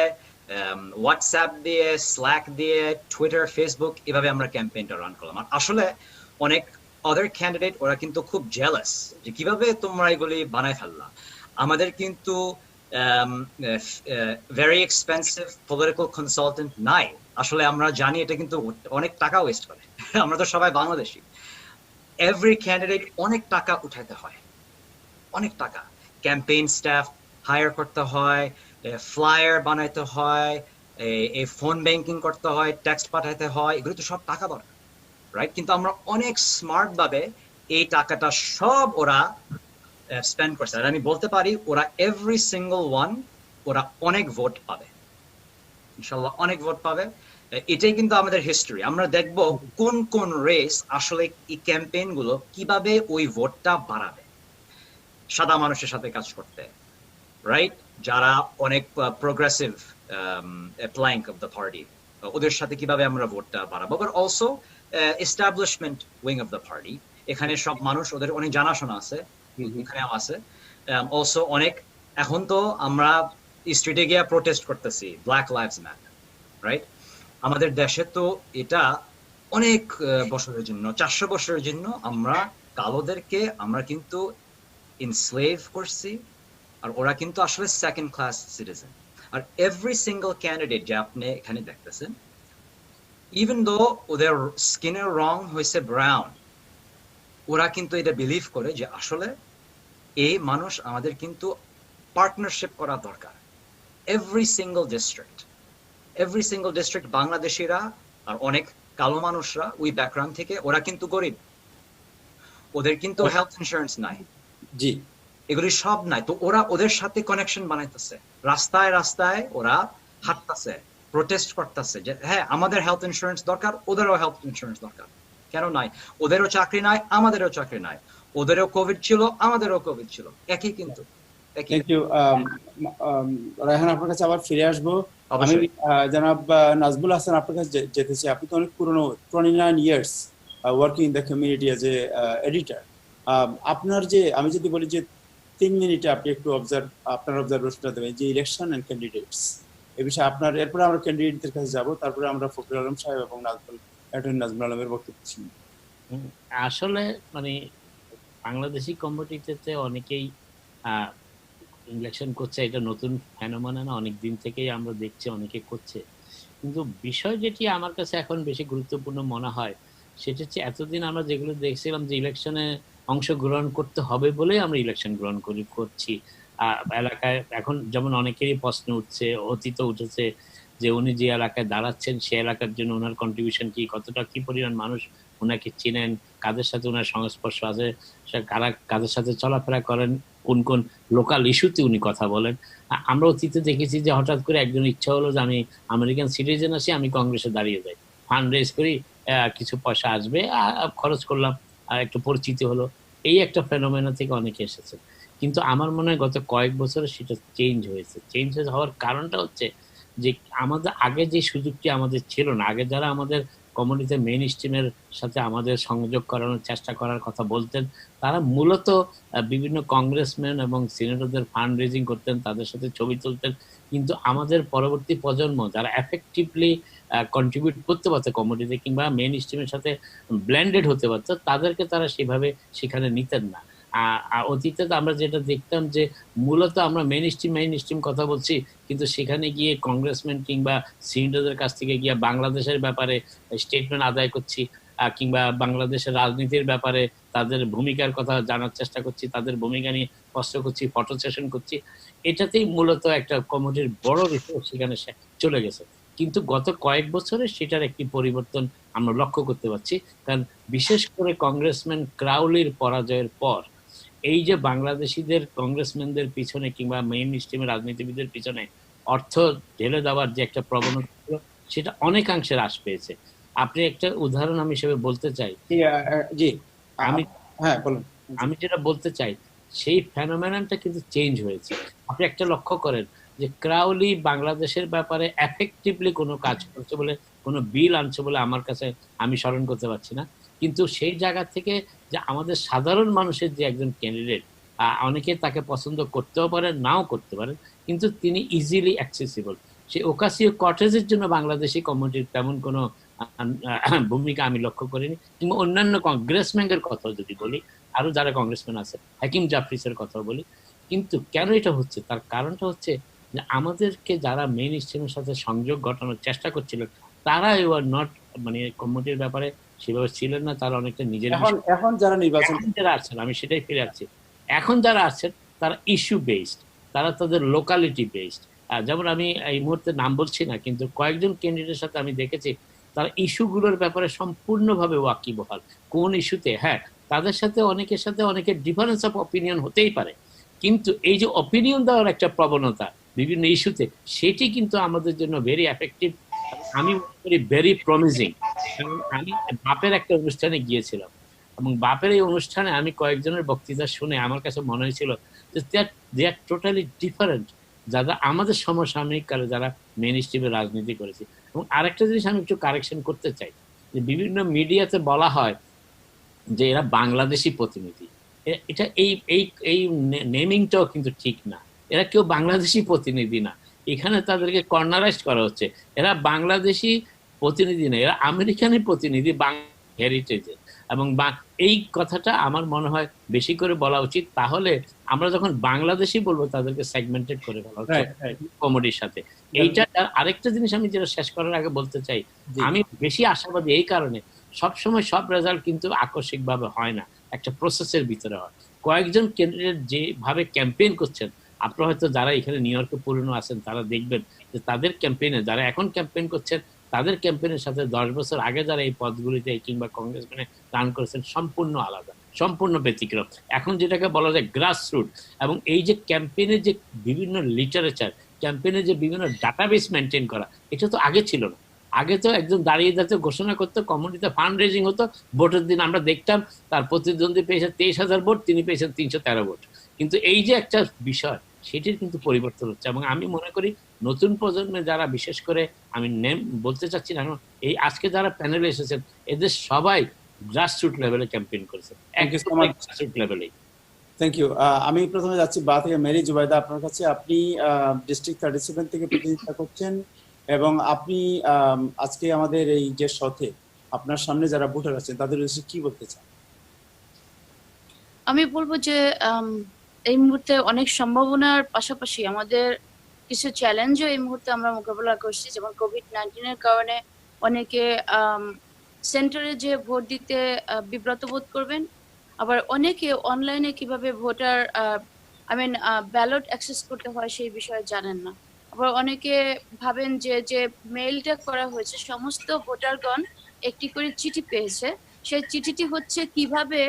S3: হোয়াটসঅ্যাপ দিয়ে, স্ল্যাক দিয়ে, টুইটার, ফেসবুক, এভাবে আমরা ক্যাম্পেইনটা রান করলাম। আর আসলে অনেক আদার ক্যান্ডিডেট ওরা কিন্তু খুব জেলাস যে কিভাবে তোমরা এগুলি বানায় ফেললা। আমাদের কিন্তু ভেরি এক্সপেন্সিভ পলিটিক্যাল কনসালটেন্ট নাই। আসলে আমরা জানি এটা কিন্তু অনেক টাকা ওয়েস্ট করে। আমরা তো সবাই বাংলাদেশি। এভরি ক্যান্ডিডেট অনেক টাকা উঠাইতে হয়, অনেক টাকা। ক্যাম্পেইন স্টাফ হায়ার করতে হয়, ফ্লায়ার বানাইতে হয়, এই ফোন ব্যাংকিং করতে হয়, টেক্সট পাঠাইতে হয়, এগুলো তো সব টাকা দরকার, রাইট? কিন্তু আমরা অনেক স্মার্ট ভাবে এই টাকাটা সব ওরা স্পেন্ড করছে। আর আমি বলতে পারি ওরা এভরি সিঙ্গল ওয়ান ওরা অনেক ভোট পাবে, ইনশাল্লাহ অনেক ভোট পাবে। এটাই কিন্তু আমাদের হিস্টরি। আমরা দেখব কোন কোন রেস আসলে এই ক্যাম্পেইন গুলো কিভাবে ওই ভোটটা বাড়াবে সাদা মানুষের সাথে কাজ করতে, রাইট? যারা অনেক progressive plank of the party, ওদের সাথে কিভাবে আমরা ভোটটা বাড়াবো। But also establishment wing of the party, এখানে সব মানুষ ওদের অনেক জানাশোনা আছে, এখানেও আছে। অলসো অনেক, এখন তো আমরা স্ট্রিটে গিয়ে প্রোটেস্ট করতেছি, ব্ল্যাক লাইভস ম্যাটার, রাইট? আমাদের দেশে তো এটা অনেক বছরের জন্য, 400 বছরের জন্য আমরা কালোদেরকে আমরা কিন্তু ইনস্লেভ করছি, আর ওরা কিন্তু আসলে সেকেন্ড ক্লাস সিটিজেন। আর এভরি সিঙ্গল ক্যান্ডিডেট যে আপনি এখানে দেখতেছেন, ইভেন দো ওদের স্কিনের রং হয়েছে ব্রাউন, ওরা কিন্তু এটা বিলিভ করে যে আসলে এই মানুষ আমাদের কিন্তু পার্টনারশিপ করা দরকার। এভরি সিঙ্গল ডিস্ট্রিক্ট বাংলাদেশিরা আর অনেক কালো মানুষরা ওই ব্যাকগ্রাউন্ড থেকে, ওরা কিন্তু গরিব, ওদের কিন্তু হেলথ ইন্স্যুরেন্স নাই,
S1: জি
S3: এগুলি সব নাই। তো ওরা ওদের সাথে কানেকশন বানাইতেছে, রাস্তায় রাস্তায় ওরা হাঁটতেছে, প্রোটেস্ট করতেছে যে হ্যাঁ আমাদের হেলথ ইন্স্যুরেন্স দরকার, ওদেরও হেলথ ইন্স্যুরেন্স দরকার। কেন নাই? ওদেরও চাকরি নাই, আমাদেরও চাকরি নাই, ওদেরও কোভিড ছিল, আমাদেরও কোভিড ছিল, একই কিন্তু।
S1: থ্যাংক ইউ রায়হান, আপনার কাছে আবার ফিরে আসবো। আমি জনাব নাজমুল হাসান আপনার কাছে যেতে চাই। আপনি তো অনেক পুরনো, 29 years working in the community as a editor. আপনার যে, আমি যদি বলি যে 3 মিনিটে আপনি একটু আপনার অবজারভেশনটা দেবেন যে ইলেকশন এন্ড ক্যান্ডিডেটস এই বিষয়ে আপনার, এরপরে আমরা ক্যান্ডিডেটদের কাছে যাব, তারপরে আমরা ফখরুল আলম সাহেব এবং নাজমুল আলমের বক্তব্য শুনব।
S4: আসলে মানে বাংলাদেশি কমিউনিটিতে অনেকেই ইলেকশন করছে, এটা নতুন ফেনোমেনন না, অনেক দিন থেকেই আমরা দেখছি অনেকে করছে। কিন্তু বিষয় যেটি আমার কাছে এখন বেশি গুরুত্বপূর্ণ মনে হয় সেটা হচ্ছে এতদিন আমরা যেগুলো দেখছিলাম যে ইলেকশনে অংশগ্রহণ করতে হবে বলেই আমরা ইলেকশন করছি এলাকায়। এখন যেমন অনেকেরই প্রশ্ন উঠছে, অতীত উঠেছে যে উনি যে এলাকায় দাঁড়াচ্ছেন সে এলাকার জন্য ওনার কন্ট্রিবিউশন কি, কতটা কি পরিমাণ মানুষ ওনাকে চিনেন, কাদের সাথে ওনার সংস্পর্শ আছে, কারা কাদের সাথে চলাফেরা করেন, কোন কোন লোকাল ইস্যুতে উনি কথা বলেন। আমরা অতীতে দেখেছি যে হঠাৎ করে একজন ইচ্ছা হলো যে আমি আমেরিকান সিটিজেন আছি, আমি কংগ্রেসে দাঁড়িয়ে যাই, ফান্ড রেজ করি, কিছু পয়সা আসবে, খরচ করলাম, একটু পরিচিতি হলো, এই একটা ফেনোমেনা থেকে অনেকে এসেছে। কিন্তু আমার মনে হয় গত কয়েক বছরে সেটা চেঞ্জ হয়েছে। চেঞ্জ হওয়ার কারণটা হচ্ছে যে আমাদের আগে যে সুযোগটি আমাদের ছিল না, আগে যারা আমাদের কমিউনিটিতে মেইন স্ট্রিমের সাথে আমাদের সংযোগ করানোর চেষ্টা করার কথা বলতেন, তারা মূলত বিভিন্ন কংগ্রেসম্যান এবং সিনেটরদের ফান্ড রেজিং করতেন, তাদের সাথে ছবি তুলতেন। কিন্তু আমাদের পরবর্তী প্রজন্ম যারা এফেক্টিভলি কন্ট্রিবিউট করতে পারতো কমিউনিটিতে কিংবা মেইন স্ট্রিমের সাথে ব্লেন্ডেড হতে পারতো, তাদেরকে তারা সেভাবে সেখানে নিতেন না। অতীতে আমরা যেটা দেখতাম যে মূলত আমরা মেইন স্ট্রিম কথা বলছি, কিন্তু সেখানে গিয়ে কংগ্রেসম্যান কিংবা সিনেটরদের কাছ থেকে গিয়ে বাংলাদেশের ব্যাপারে স্টেটমেন্ট আদায় করছি, কিংবা বাংলাদেশের রাজনীতির ব্যাপারে তাদের ভূমিকার কথা জানার চেষ্টা করছি, তাদের ভূমিকা নিয়ে প্রশ্ন করছি, ফটো সেশন করছি। এটাতেই মূলত একটা কমিউনিটির বড় রিসোর্স সেখানে চলে গেছে। কিন্তু গত কয়েক বছরে সেটার একটি পরিবর্তন আমরা লক্ষ্য করতে পারছি। কারণ বিশেষ করে কংগ্রেসম্যান ক্রাউলির পরাজয়ের পর এই যে বাংলাদেশিদের কংগ্রেসম্যানদের পিছনে কিংবা মেইন স্ট্রিমের রাজনীতিবিদদের পিছনে অর্থ ঢেলে দেওয়ার যে একটা প্রবণতা ছিল, সেটা অনেকাংশে হ্রাস পেয়েছে। আপনি একটা উদাহরণ আমি হিসেবে বলতে চাই,
S1: জি
S4: আমি যেটা বলতে চাই সেই ফেনোমেননটা কিন্তু চেঞ্জ হয়েছে। আপনি একটা লক্ষ্য করেন যে ক্রাউলি বাংলাদেশের ব্যাপারে এফেক্টিভলি কোনো কাজ করছে বলে, কোনো বিল আনছে বলে আমার কাছে আমি স্মরণ করতে পারছি না। কিন্তু সেই জায়গা থেকে যে আমাদের সাধারণ মানুষের যে একজন ক্যান্ডিডেট, অনেকে তাকে পছন্দ করতেও পারেন, নাও করতে পারেন, কিন্তু তিনি ইজিলি অ্যাক্সেসিবল। সেই ওকাসিও কটেজের জন্য বাংলাদেশি কমিউনিটির তেমন কোনো ভূমিকা আমি লক্ষ্য করিনি। কিংবা অন্যান্য কংগ্রেসম্যানের কথা যদি বলি, আরো যারা কংগ্রেসম্যান আছে, হাকিম জাফরিসের কথাও বলি, কিন্তু কেন এটা হচ্ছে তার কারণটা হচ্ছে যে আমাদেরকে যারা মেইন স্ট্রিমের সাথে সংযোগ ঘটানোর চেষ্টা করছিলেন তারা ইউআর নট, মানে কমিউনিটির ব্যাপারে সেভাবে ছিলেন না। তারা অনেকটা নিজের
S1: এখন যারা নির্বাচন
S4: যারা আছেন, আমি সেটাই ফিরে আসছি, এখন যারা আছেন তারা ইস্যু বেসড, তারা তাদের লোকালিটি বেসড। যেমন আমি এই মুহূর্তে নাম বলছি না, কিন্তু কয়েকজন ক্যান্ডিডেটের সাথে আমি দেখেছি তারা ইস্যুগুলোর ব্যাপারে সম্পূর্ণভাবে ওয়াকিবহাল। কোন ইস্যুতে, হ্যাঁ তাদের সাথে অনেকের ডিফারেন্স অফ অপিনিয়ন হতেই পারে, কিন্তু এই যে অপিনিয়ন দেওয়ার একটা প্রবণতা বিভিন্ন ইস্যুতে, সেটি কিন্তু আমাদের জন্য ভেরি এফেক্টিভ, আমি মনে করি ভেরি প্রমিজিং। আমি বাপের একটা অনুষ্ঠানে গিয়েছিলাম এবং বাপের এই অনুষ্ঠানে আমি কয়েকজনের বক্তৃতা শুনে আমার কাছে মনে হয়েছিল যে দে আর টোটালি ডিফারেন্ট যারা আমাদের সমসাময়িক কালে যারা মেইন স্ট্রিমে রাজনীতি করেছে। এবং আরেকটা জিনিস আমি একটু কারেকশন করতে চাই, যে বিভিন্ন মিডিয়াতে বলা হয় যে এরা বাংলাদেশি প্রতিনিধি, এটা এই নেমিংটাও কিন্তু ঠিক না। এরা কেউ বাংলাদেশি প্রতিনিধি না, এখানে তাদেরকে কর্নারাইজ করা হচ্ছে। এরা বাংলাদেশি প্রতিনিধি না, এরা আমেরিকানি প্রতিনিধি হেরিটেজের। এবং এই কথাটা আমার মনে হয় বেশি করে বলা উচিত। তাহলে আমরা যখন বাংলাদেশি বলবো তাদেরকে সেগমেন্টেড করে ফেলা হচ্ছে কমিউনিটির সাথে। এইটা আরেকটা জিনিস আমি যেটা শেষ করার আগে বলতে চাই, আমি বেশি আশাবাদী এই কারণে, সবসময় সব রেজাল্ট কিন্তু আকস্মিকভাবে হয় না, একটা প্রসেসের ভিতরে হয়। কয়েকজন ক্যান্ডিডেট যেভাবে ক্যাম্পেইন করছেন, আপনারা হয়তো যারা এখানে নিউ ইয়র্কে পুরনো আছেন তারা দেখবেন যে তাদের ক্যাম্পেইনে, যারা এখন ক্যাম্পেইন করছেন তাদের ক্যাম্পেইনের সাথে 10 বছর আগে যারা এই পদগুলিতে কিংবা কংগ্রেস রান করেছেন সম্পূর্ণ আলাদা। সম্পূর্ণ ব্যতিক্রম। এখন যেটাকে বলা যায় গ্রাসরুট, এবং এই যে ক্যাম্পেইনের যে বিভিন্ন লিটারেচার, ক্যাম্পেইনের যে বিভিন্ন ডাটাবেস মেনটেন করা, এটা তো আগে ছিল না। আগে তো একজন দাঁড়িয়ে দাঁড়িয়ে ঘোষণা করতো, কমিউনিটিতে ফান্ড রেজিং হতো, ভোটের দিন আমরা দেখতাম তার প্রতিদ্বন্দ্বী পেয়েছে 23,000 ভোট, তিনি পেয়েছেন 313 ভোট। কিন্তু এই যে একটা বিষয়, সেটির কিন্তু পরিবর্তন হচ্ছে। এবং আমি মনে করি নতুন প্রজন্মে যারা, বিশেষ করে আমি নেম বলতে চাচ্ছি না, এই আজকে যারা প্যানেলে এসেছেন এদের সবাই গ্রাসরুট লেভেলে ক্যাম্পেইন করেছেন, একদম গ্রাসরুট লেভেলেই।
S1: Thank you. আমি প্রথমে যাচ্ছি বা থেকে মেরি জুবাইদা আপনার কাছে। আপনি ডিস্ট্রিক্ট 37 থেকে প্রতিনিধিত্ব করছেন এবং আপনি আজকে আমাদের এই যে শোতে আপনার সামনে যারা ভোটার আছেন তাদের উদ্দেশ্যে কি বলতে চান?
S2: আমি বলবো যে এই মুহূর্তে অনেক সম্ভাবনার পাশাপাশি আমাদের কিছু চ্যালেঞ্জও এই মুহূর্তে আমরা মোকাবেলা করছি। যেমন কোভিড-19 এর কারণে অনেকে সেন্টারে যে ভোট দিতে বিব্রত বোধ করবেন, আবার অনেকে অনলাইনে কিভাবে ভোটার ব্যালট অ্যাক্সেস করতে হয় সেই বিষয়ে জানেন না। আবার অনেকে ভাবেন যে মেইলটা করা হয়েছে, সমস্ত ভোটারগণ একটি করে চিঠি পেয়েছে, সেই চিঠিটি হচ্ছে কিভাবে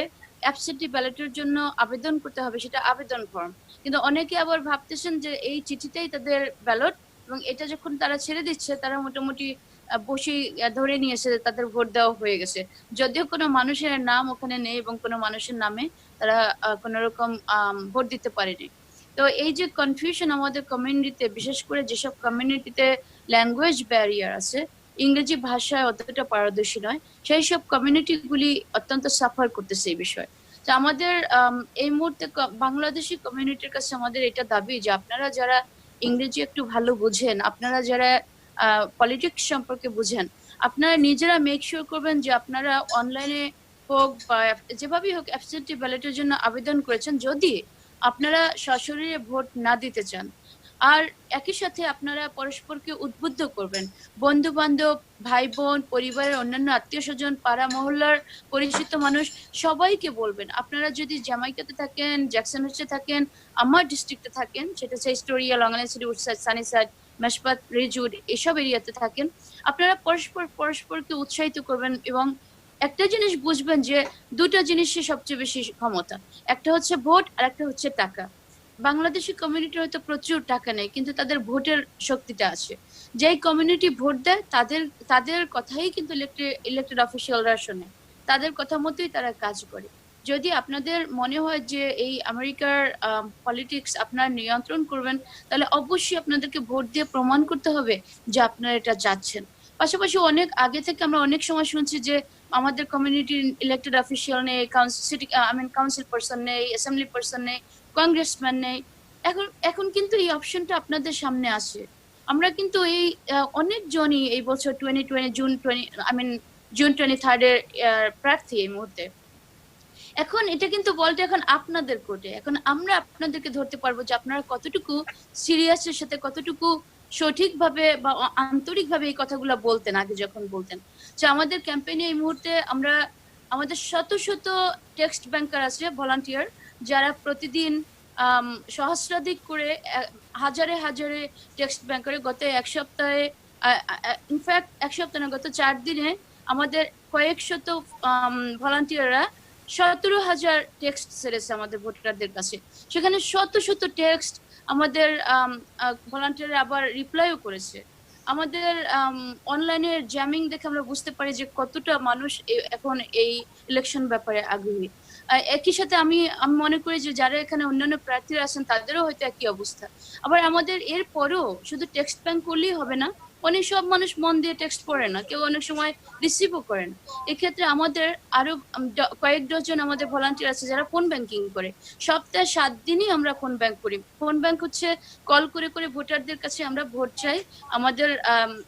S2: অ্যাবসেন্টি ব্যালটের জন্য আবেদন করতে হবে, সেটা আবেদন ফর্ম। কিন্তু অনেকে আবার ভাবতেছেন যে এই চিঠিটাই তাদের ব্যালট, এবং এটা যখন তারা ছেড়ে দিচ্ছে তারা মোটামুটি বসেই ধরে নিয়েছে তাদের ভোট দেওয়া হয়ে গেছে, যদিও কোনো মানুষের নাম ওখানে নেই এবং কোনো মানুষের নামে তারা কোনো রকম ভোট দিতে পারেনি। তো এই যে কনফিউশন আমাদের কমিউনিটিতে, বিশেষ করে যেসব কমিউনিটিতে ল্যাঙ্গুয়েজ ব্যারিয়ার আছে, ইংরেজি ভাষায় অতটা পারদর্শী নয়, সেই সব কমিউনিটিগুলি অত্যন্ত সাফার করতেছে এই বিষয়ে। তো আমাদের এই মুহূর্তে বাংলাদেশি কমিউনিটির কাছে আমাদের এটা দাবি যে আপনারা যারা ইংরেজি একটু ভালো বুঝেন, আপনারা যারা পলিটিক্স সম্পর্কে বুঝেন, আপনারা নিজেরা মেক শিওর করবেন যে আপনারা অনলাইনে হোক বা যেভাবেই হোক অ্যাবসেন্টি ব্যালটের জন্য আবেদন করেছেন, যদি আপনারা সশরীরে ভোট না দিতে চান। আর একই সাথে আপনারা পরস্পরকে উদ্বুদ্ধ করবেন, বন্ধু বান্ধব, ভাই বোন, পরিবারের অন্যান্য আত্মীয় স্বজন, পাড়া মহল্লার পরিচিত মানুষ, সবাইকে বলবেন আপনারা যদি জ্যামাইকাতে থাকেন, জ্যাকসন হাইটসে থাকেন, আমার ডিস্ট্রিক্টে থাকেন, সেটা হচ্ছে স্টোরিয়া, লংআইল্যান্ড সিটি, উডসাইড, সানিসাইড, মাসবাত, রিজউড, এসব এরিয়াতে থাকেন, আপনারা পরস্পরকে উৎসাহিত করবেন। এবং একটা জিনিস বুঝবেন যে দুটো জিনিসই সবচেয়ে বেশি ক্ষমতা, একটা হচ্ছে ভোট আর একটা হচ্ছে টাকা। বাংলাদেশি কমিউনিটি হয়তো প্রচুর টাকা নেই, কিন্তু তাদের ভোটের শক্তিটা আছে। যেই কমিউনিটি ভোট দেয় তাদের কথাই কিন্তু ইলেক্টেড অফিসিয়ালরা শোনে, তাদের কথা মতোই তারা কাজ করে। যদি আপনাদের মনে হয় যে এই আমেরিকার পলিটিক্স আপনারা নিয়ন্ত্রণ করবেন, তাহলে অবশ্যই আপনাদেরকে ভোট দিয়ে প্রমাণ করতে হবে যে আপনারা এটা চাচ্ছেন। পাশাপাশি অনেক আগে থেকে আমরা অনেক সময় শুনছি যে আমাদের কমিউনিটির ইলেক্টেড অফিসিয়াল নেই, কাউন্সিল পারসন নেই, অ্যাসেম্বলি পারসন নেই, কংগ্রেসম্যান নেই। এখন কিন্তু এই অপশনটা আপনাদের সামনে আসে। আমরা কিন্তু এই অনেকজনই এই বছর জুন 23 এর প্রার্থী এই মুহূর্তে। এখন এটা কিন্তু বলতে এখন আপনাদের কোর্টে, এখন আমরা আপনাদেরকে ধরতে পারবো যে আপনারা কতটুকু সিরিয়াসের সাথে, কতটুকু সঠিকভাবে বা আন্তরিকভাবে এই কথাগুলো বলতেন আগে যখন বলতেন। যে আমাদের ক্যাম্পেইনে এই মুহূর্তে আমরা আমাদের শত শত টেক্সট ব্যাংকার আছে, ভলান্টিয়ার, যারা প্রতিদিন সহস্রাধিক করে হাজারে হাজারে টেক্সট ব্যাংকারে গত এক সপ্তাহে, ইনফ্যাক্ট এক সপ্তাহ না, গত 4 দিনে আমাদের কয়েক শত ভলান্টিয়াররা 17,000 টেক্সট ছেড়েছে আমাদের ভোটারদের কাছে। সেখানে শত শত টেক্সট আমাদের ভলান্টিয়াররা আবার রিপ্লাইও করেছে। আমাদের অনলাইনের জ্যামিং দেখে আমরা বুঝতে পারি যে কতটা মানুষ এখন এই ইলেকশন ব্যাপারে আগ্রহী। একই সাথে আমি মনে করি যে যারা এখানে অন্যান্য প্রার্থীরা আছেন তাদেরও হয়তো একই অবস্থা। আবার আমাদের এর পরেও শুধু টেক্সট ব্যাংক করলেই হবে না, অনেক সব মানুষ মন দিয়ে টেক্সট পড়ে না, কেউ অনেক সময় রিসিভও করেন। এক্ষেত্রে আমাদের আরো কয়েক ডজন আমাদের ভলান্টিয়ার আছে যারা ফোন ব্যাংকিং করে। সপ্তাহে 7 দিনই আমরা ফোন ব্যাংক করি। ফোন ব্যাংক হচ্ছে কল করে করে ভোটারদের কাছে আমরা ভোট চাই, আমাদের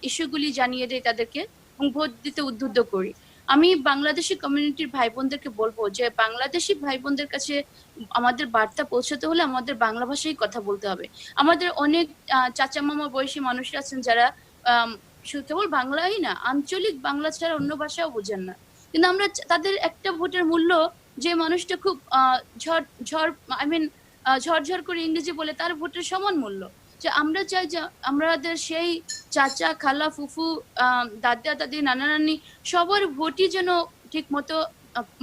S2: ইস্যুগুলি জানিয়ে দেই তাদেরকে এবং ভোট দিতে উদ্বুদ্ধ করি। আমি বাংলাদেশি কমিউনিটির ভাই বোনদেরকে বলবো যে বাংলাদেশি ভাই বোনদের কাছে আমাদের বার্তা পৌঁছাতে হলে আমাদের বাংলা ভাষায় কথা বলতে হবে। আমাদের অনেক চাচা মামা বয়সী মানুষরা আছেন যারা কেবল বাংলাই না, আঞ্চলিক বাংলা ছাড়া অন্য ভাষাও বোঝেন না, কিন্তু আমরা তাদের একটা ভোটের মূল্য, যে মানুষটা খুব ঝরঝর করে ইংরেজি বলে, তার ভোটের সমান মূল্য। যে আমরা চাই যে আমাদের সেই চাচা, খালা, ফুফু, দাদা, দাদি, নানা, নানি সবার ভোটই যেন ঠিক মতো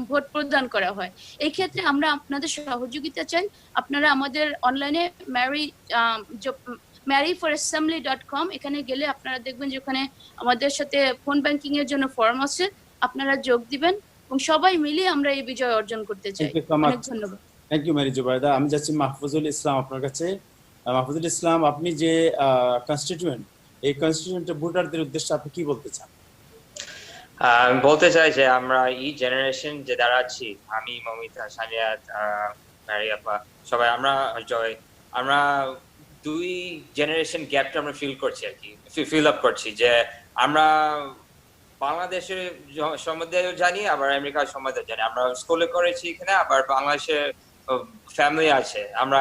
S2: ভোট প্রদান করা হয়। এই ক্ষেত্রে আমরা আপনাদের সহযোগিতা চাই। আপনারা আমাদের অনলাইনে maryforassembly.com এখানে গেলে আপনারা দেখবেন যে ওখানে আমাদের সাথে ফোন ব্যাংকিং এর জন্য ফর্ম আছে, আপনারা যোগ দিবেন এবং সবাই মিলে আমরা এই বিজয় অর্জন করতে চাই। অনেক ধন্যবাদ।
S1: Thank you Mary Zubaida. আমি যাচ্ছি মাহফুজুল ইসলাম আপনার কাছে। মাহফুজুল ইসলাম, আপনি যে কনস্টিটিউয়েন্ট, এই কনস্টিটিউয়েন্টের ভোটারদের উদ্দেশ্যে আপনি কি বলতে চান?
S6: আমি বলতে চাই যে আমরা এই জেনারেশন যে দাঁড়াচ্ছি, আমি, মমিতা, সানিয়াত, ম্যারি আপা, সবাই আমরা জয়, আমরা দুই জেনারেশন গ্যাপটা আমরা ফিল করছি আর কি, ফিল আপ করছি যে আমরা বাংলাদেশের সম্বন্ধে জানি, আবার আমেরিকার সম্বন্ধে জানি। আমরা স্কুলে করেছি এখানে, আবার বাংলাদেশে ফ্যামিলি আছে। আমরা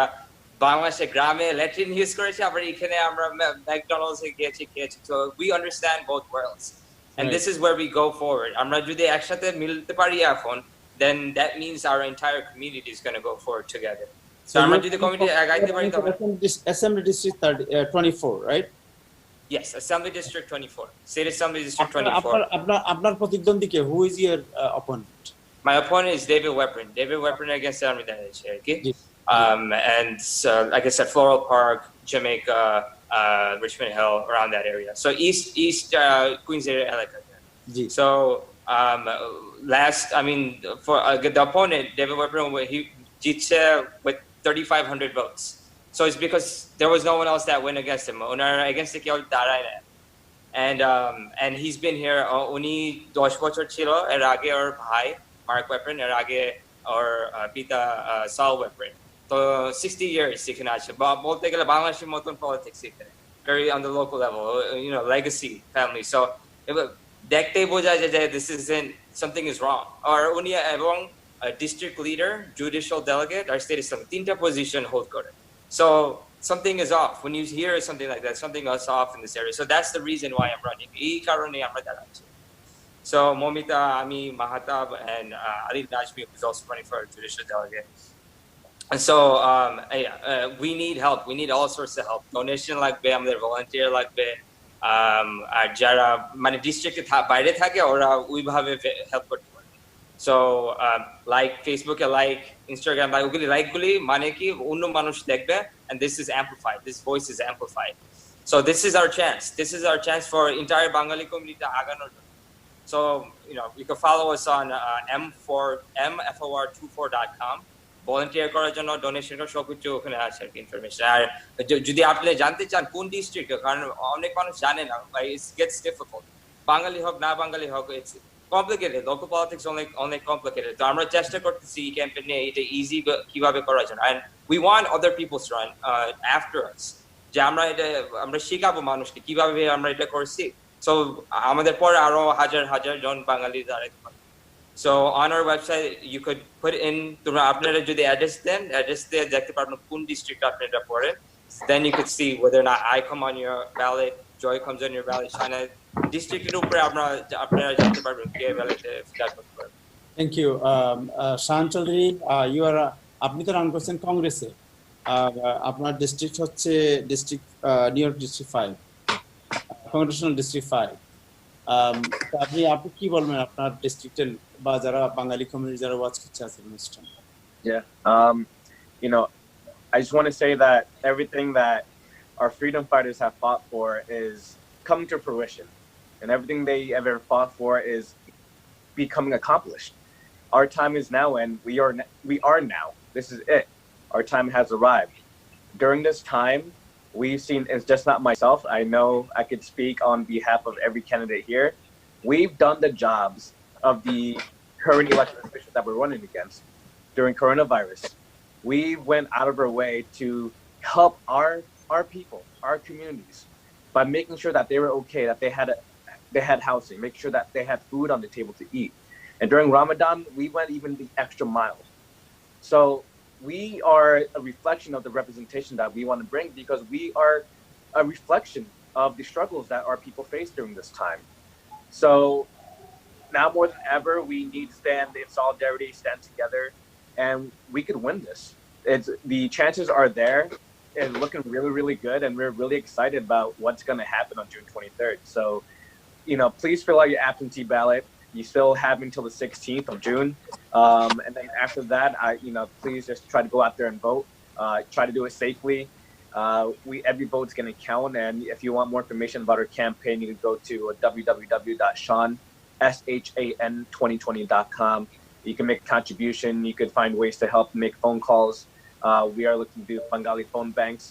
S6: বাংলাদেশে গ্রামে ল্যাট্রিন ইউজ করেছি, আবার এখানে আমরা ম্যাকডোনাল্ডসে গিয়েছি, খেয়েছি। So we understand both worlds. And this is where we go forward. আমরা যদি একসাথে মিলতে পারি এখন, then that means our entire community is going to go forward together. So আমরা যদি কমিটি আগাইতে পারি তবে
S1: Assembly District 24, right?
S6: Yes, Assembly District 24. State Assembly District 24.
S1: আপনার প্রতিদ্বন্দ্বী কে? Who is your opponent?
S6: My opponent is David Weprin. David Weprin against Army Damage. Okay. And like I said, Floral Park, Jamaica, Richmond Hill, around that area. So East Queens area, like that. So for the opponent, David Weprin, he beat with 3,500 votes. So it's because there was no one else that went against him. Against the and he's been here. Uni 10 বছর ছিল এর আগে ওর ভাই Mark Weprin, এর আগে ওর পিতা Saul Weprin. So 60 years এখানে আছে। বলতে গেলে বাংলাদেশের মতন politics এখানে, very on the local level, legacy family. So দেখতে বোঝা যায় যে this isn't, something is wrong. Or উনি এবং district leader, judicial delegate, আর state assembly, তিনটা position hold করে। So something is off. When you hear something like that, something is off in this area. So that's the reason why I'm running. এই কারণে আমরা দাঁড়াচ্ছি। So Momita, Ami, Mahatab, and Ali Najmi, who's also running for judicial delegate. And so we need help. We need all sorts of help. Donation লাগবে, আমাদের volunteer লাগবে, আর যারা মানে ডিস্ট্রিক্টে বাইরে থাকে ওরা ওইভাবে হেল্প করতে পারে। So like Facebook, like Instagram, like ওগুলি লাইকগুলি মানে কি অন্য মানুষ দেখবে, and this is amplified. This voice is amplified. So this is our chance. This is our chance for entire Bengali community আগানোর জন্য। So you can follow us on mfor24.com. Volunteer করার জন্য, ডোনেশন করার সব কিছু ওখানে আছে আর কি ইনফরমেশন। আর যদি আপনি জানতে চান কোন ডিস্ট্রিক্ট, কারণ অনেক মানুষ জানে না, ইটস গেটস ডিফিকাল্ট, বাঙালি হোক না বাঙালি হোক, ইটস কমপ্লিকেটেড, লোকাল পলিটিক্স অনেক কমপ্লিকেটেড। তো আমরা চেষ্টা করতেছি এই ক্যাম্পেইনে এটা ইজি কিভাবে করার জন্য। And we want other peoples run after us, যে আমরা শেখাবো মানুষকে কিভাবে আমরা এটা করছি। সো আমাদের পরে আরো হাজার হাজার জন বাঙালি দাঁড়াতে পারে। So on our website, you could put in আপনারা যদি অ্যাড্রেস দেন, অ্যাড্রেস দিয়ে দেখতে পারবেন কোন ডিস্ট্রিক্ট আপনারা পড়েন। Then you could see whether or not I come on your ballot, Joy comes on your ballot, China ডিস্ট্রিক্টের উপরে আপনারা জানতে পারবেন কে ব্যালটে ফিল করতে পারবেন।
S1: Thank you. শাহান চৌধুরী, আপনি তো রান করছেন কংগ্রেসে, আপনার ডিস্ট্রিক্ট হচ্ছে district new York district 5, Congressional district 5। আপনি কি বলবেন আপনার ডিস্ট্রিক্টের বা যারা বাঙালি কমিউনিটি যারা ওয়াচ করছে আজকের অনুষ্ঠান?
S5: Yeah, I just want to say that everything that our freedom fighters have fought for is coming to fruition, and everything they ever fought for is becoming accomplished. Our time is now, and we are now. This is it. Our time has arrived. During this time, we've seen, it's just not myself, I know I could speak on behalf of every candidate here. We've done the jobs of the current elected officials that we're running against during coronavirus. We went out of our way to help our people, our communities, by making sure that they were okay, that they had housing, make sure that they had food on the table to eat. And during Ramadan, we went even the extra mile. So we are a reflection of the representation that we want to bring, because we are a reflection of the struggles that our people face during this time. So now more than ever, we need to stand in solidarity, stand together, and we could win this. The chances are there. It's looking really, really good, and we're really excited about what's going to happen on June 23rd. So, please fill out your absentee ballot. You still have until the 16th of June. And then after that, please just try to go out there and vote. Try to do it safely. Every vote's going to count. And if you want more information about our campaign, you can go to www.shan2020.com. You can make a contribution. You could find ways to help make phone calls. We are looking to do Bengali phone banks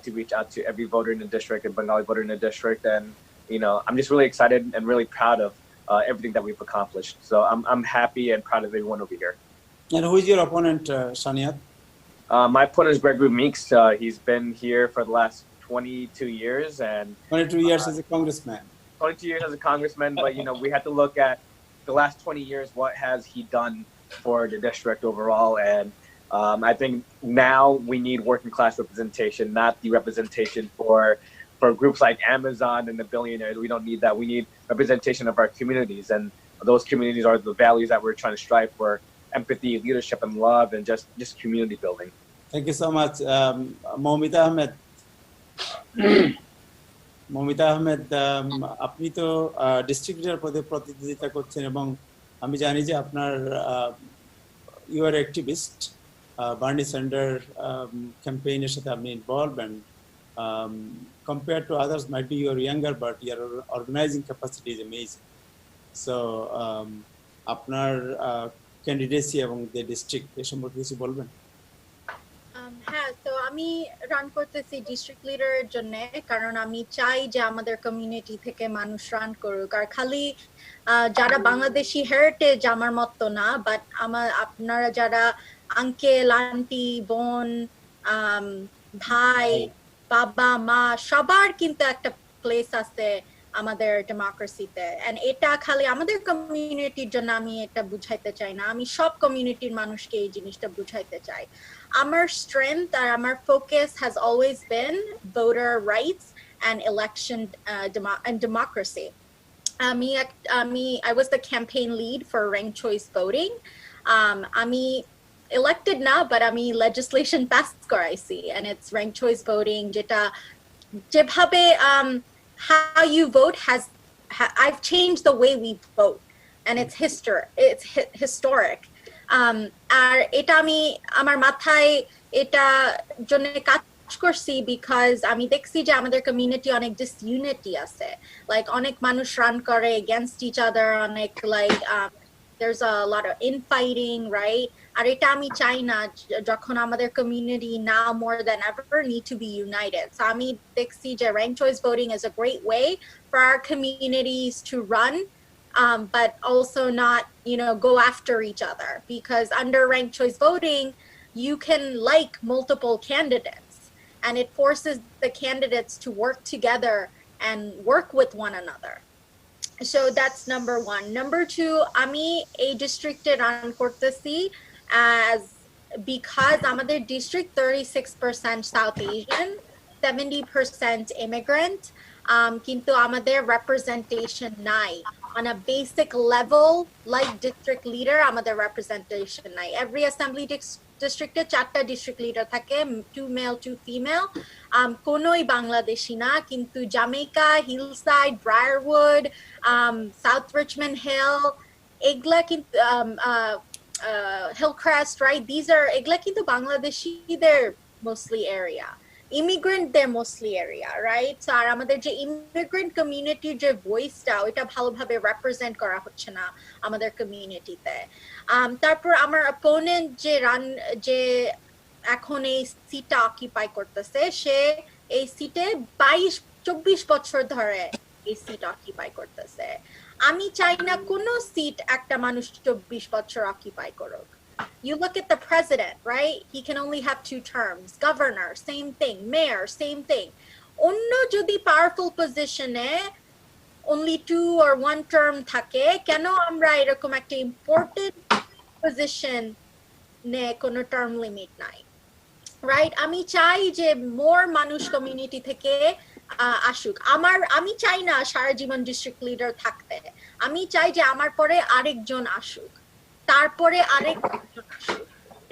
S5: to reach out to every voter in the district and Bengali voter in the district. And, I'm just really excited and really proud of everything that we've accomplished. So I'm happy and proud of everyone over here.
S1: And who is your opponent, Shaniat?
S5: My opponent is Gregory Meeks. He's been here for the last 22 years. And
S1: 22 years as a congressman.
S5: 22 years as a congressman, but we had to look at the last 20 years, what has he done for the district overall? And I think now we need working class representation, not the representation for groups like Amazon and the billionaires. We don't need that. We need representation of our communities, and those communities are the values that we're trying to strive for: empathy, leadership, and love, and just community building.
S1: Thank you so much, Moumita Ahmed. Momita Ahmed, আপনি তো district leader পদে প্রতিদ্বন্দ্বিতা করছেন এবং আমি জানি যে আপনার ইউ আর অ্যাক্টিভিস্ট, বার্নি স্যান্ডার ক্যাম্পেইনের সাথে আপনি involve, and compared to others might be you're younger, but your organizing capacity is amazing. So আপনার ক্যান্ডিডেসি এবং দ্য ডিস্ট্রিক্ট এ সম্পর্কে কিছু বলবেন?
S8: হ্যাঁ, তো আমি রান করতেছি ডিস্ট্রিক্ট লিডারের জন্য, কারণ আমি চাই যে আমাদের কমিউনিটি থেকে মানুষ রান করুক। আর খালি যারা বাংলাদেশি হেরিটেজ আমার মতো না, বাট আপনারা যারা আঙ্কেল, আন্টি, বোন, ভাই, বাবা, মা, সবার কিন্তু একটা প্লেস আছে আমাদের ডেমোক্রেসিতে। এন্ড এটা খালি আমাদের কমিউনিটির জন্য আমি এটা বুঝাইতে চাই না, আমি সব কমিউনিটির মানুষকে এই জিনিসটা বুঝাইতে চাই। আমার স্ট্রেংথ আর আমার focus has always been voter rights and election and democracy. I was the campaign lead for ranked choice voting. আমি elected now, but আমি legislation pass করাইছি, and it's ranked choice voting, যেটা যেভাবে how you vote I've changed the way we vote, and it's historic. আর এটা আমি আমার মাথায় এটা জন্য কাজ করছি, because আমি দেখছি যে আমাদের কমিউনিটি অনেক disunity আছে, like অনেক মানুষ রান করে against each other, অনেক like there's a lot of infighting, right? আর এটা আমি চাই না, যখন আমাদের community now more than ever need to be united. So আমি দেখছি যে ranked choice voting is a great way for our communities to run, but also not, go after each other, because under ranked choice voting, you can like multiple candidates, and it forces the candidates to work together and work with one another. So that's number one. Number two, আমি এই ডিস্ট্রিক্টে run করতেছি because আমাদের district 36% South Asian, 70% immigrant, কিন্তু আমাদের representation নাই on a basic level, like district leader আমাদের representation নাই. Every assembly district এ 4টা district leader থাকে, 2 male 2 female, কোনোই বাংলাদেশি না, কিন্তু Jamaica, Hillside, Briarwood, South Richmond Hill, এগুলা কিন্তু Hillcrest, right? এগুলা কিন্তু বাংলাদেশিদের mostly area. Immigrant, they're mostly area, right? So আর আমাদের যে immigrant community যে ভয়েসটা, ওইটা ভালোভাবে represent করা হচ্ছে না আমাদের কমিউনিটিতে। তারপর আমার opponent যে এখন এই সিটটা অকুপাই করতেছে, সে এই সিটে 22-24 বছর ধরে এই সিট অকুপাই করতেছে। আমি চাই না কোনো সিট একটা মানুষ 24 বছর অকুপাই করুক। You look at the president, right? He can only have 2 terms. Governor, same thing. Mayor, same thing. অন্য যদি powerful position-এ only 2 or 1 term থাকে, কেন আমরা এরকম একটা important position-এ কোনো term limit নাই? Right? আমি চাই যে more মানুষ community থেকে আসুক। আমি চাই না সারা জীবন ডিস্ট্রিক্ট লিডার থাকতে, আমি চাই যে আমার পরে আরেকজন আসুক, তারপরে আরেকজন আসুক।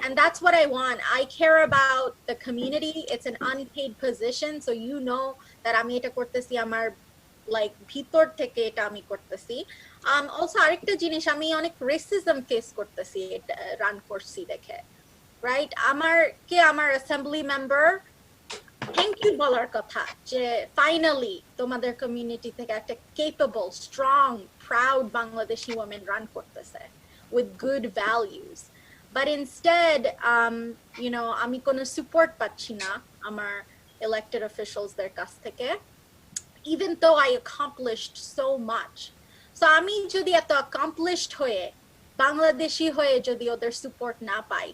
S8: And that's what I want. I care about the community. It's an unpaid position, so that আমি এটা করতেছি আমার লাইক ভিতর থেকে এটা আমি করতেছি। অলসো আরেকটা জিনিস, আমি অনেক রেসিজম ফেস করতেছি রান করছি দেখে, রাইট? আমার অ্যাসেম্বলি মেম্বার থ্যাংক ইউ বলার কথা যে ফাইনালি তোমাদের কমিউনিটি থেকে একটা capable, strong, proud Bangladeshi women run করতেছে with good values. But instead, আমি কোনো support পাচ্ছি না আমার elected officials দের কাছ থেকে, even though I accomplished so much. So আমি যদি এত accomplished হয়ে বাংলাদেশি হয়ে যদি ওদের support না পাই,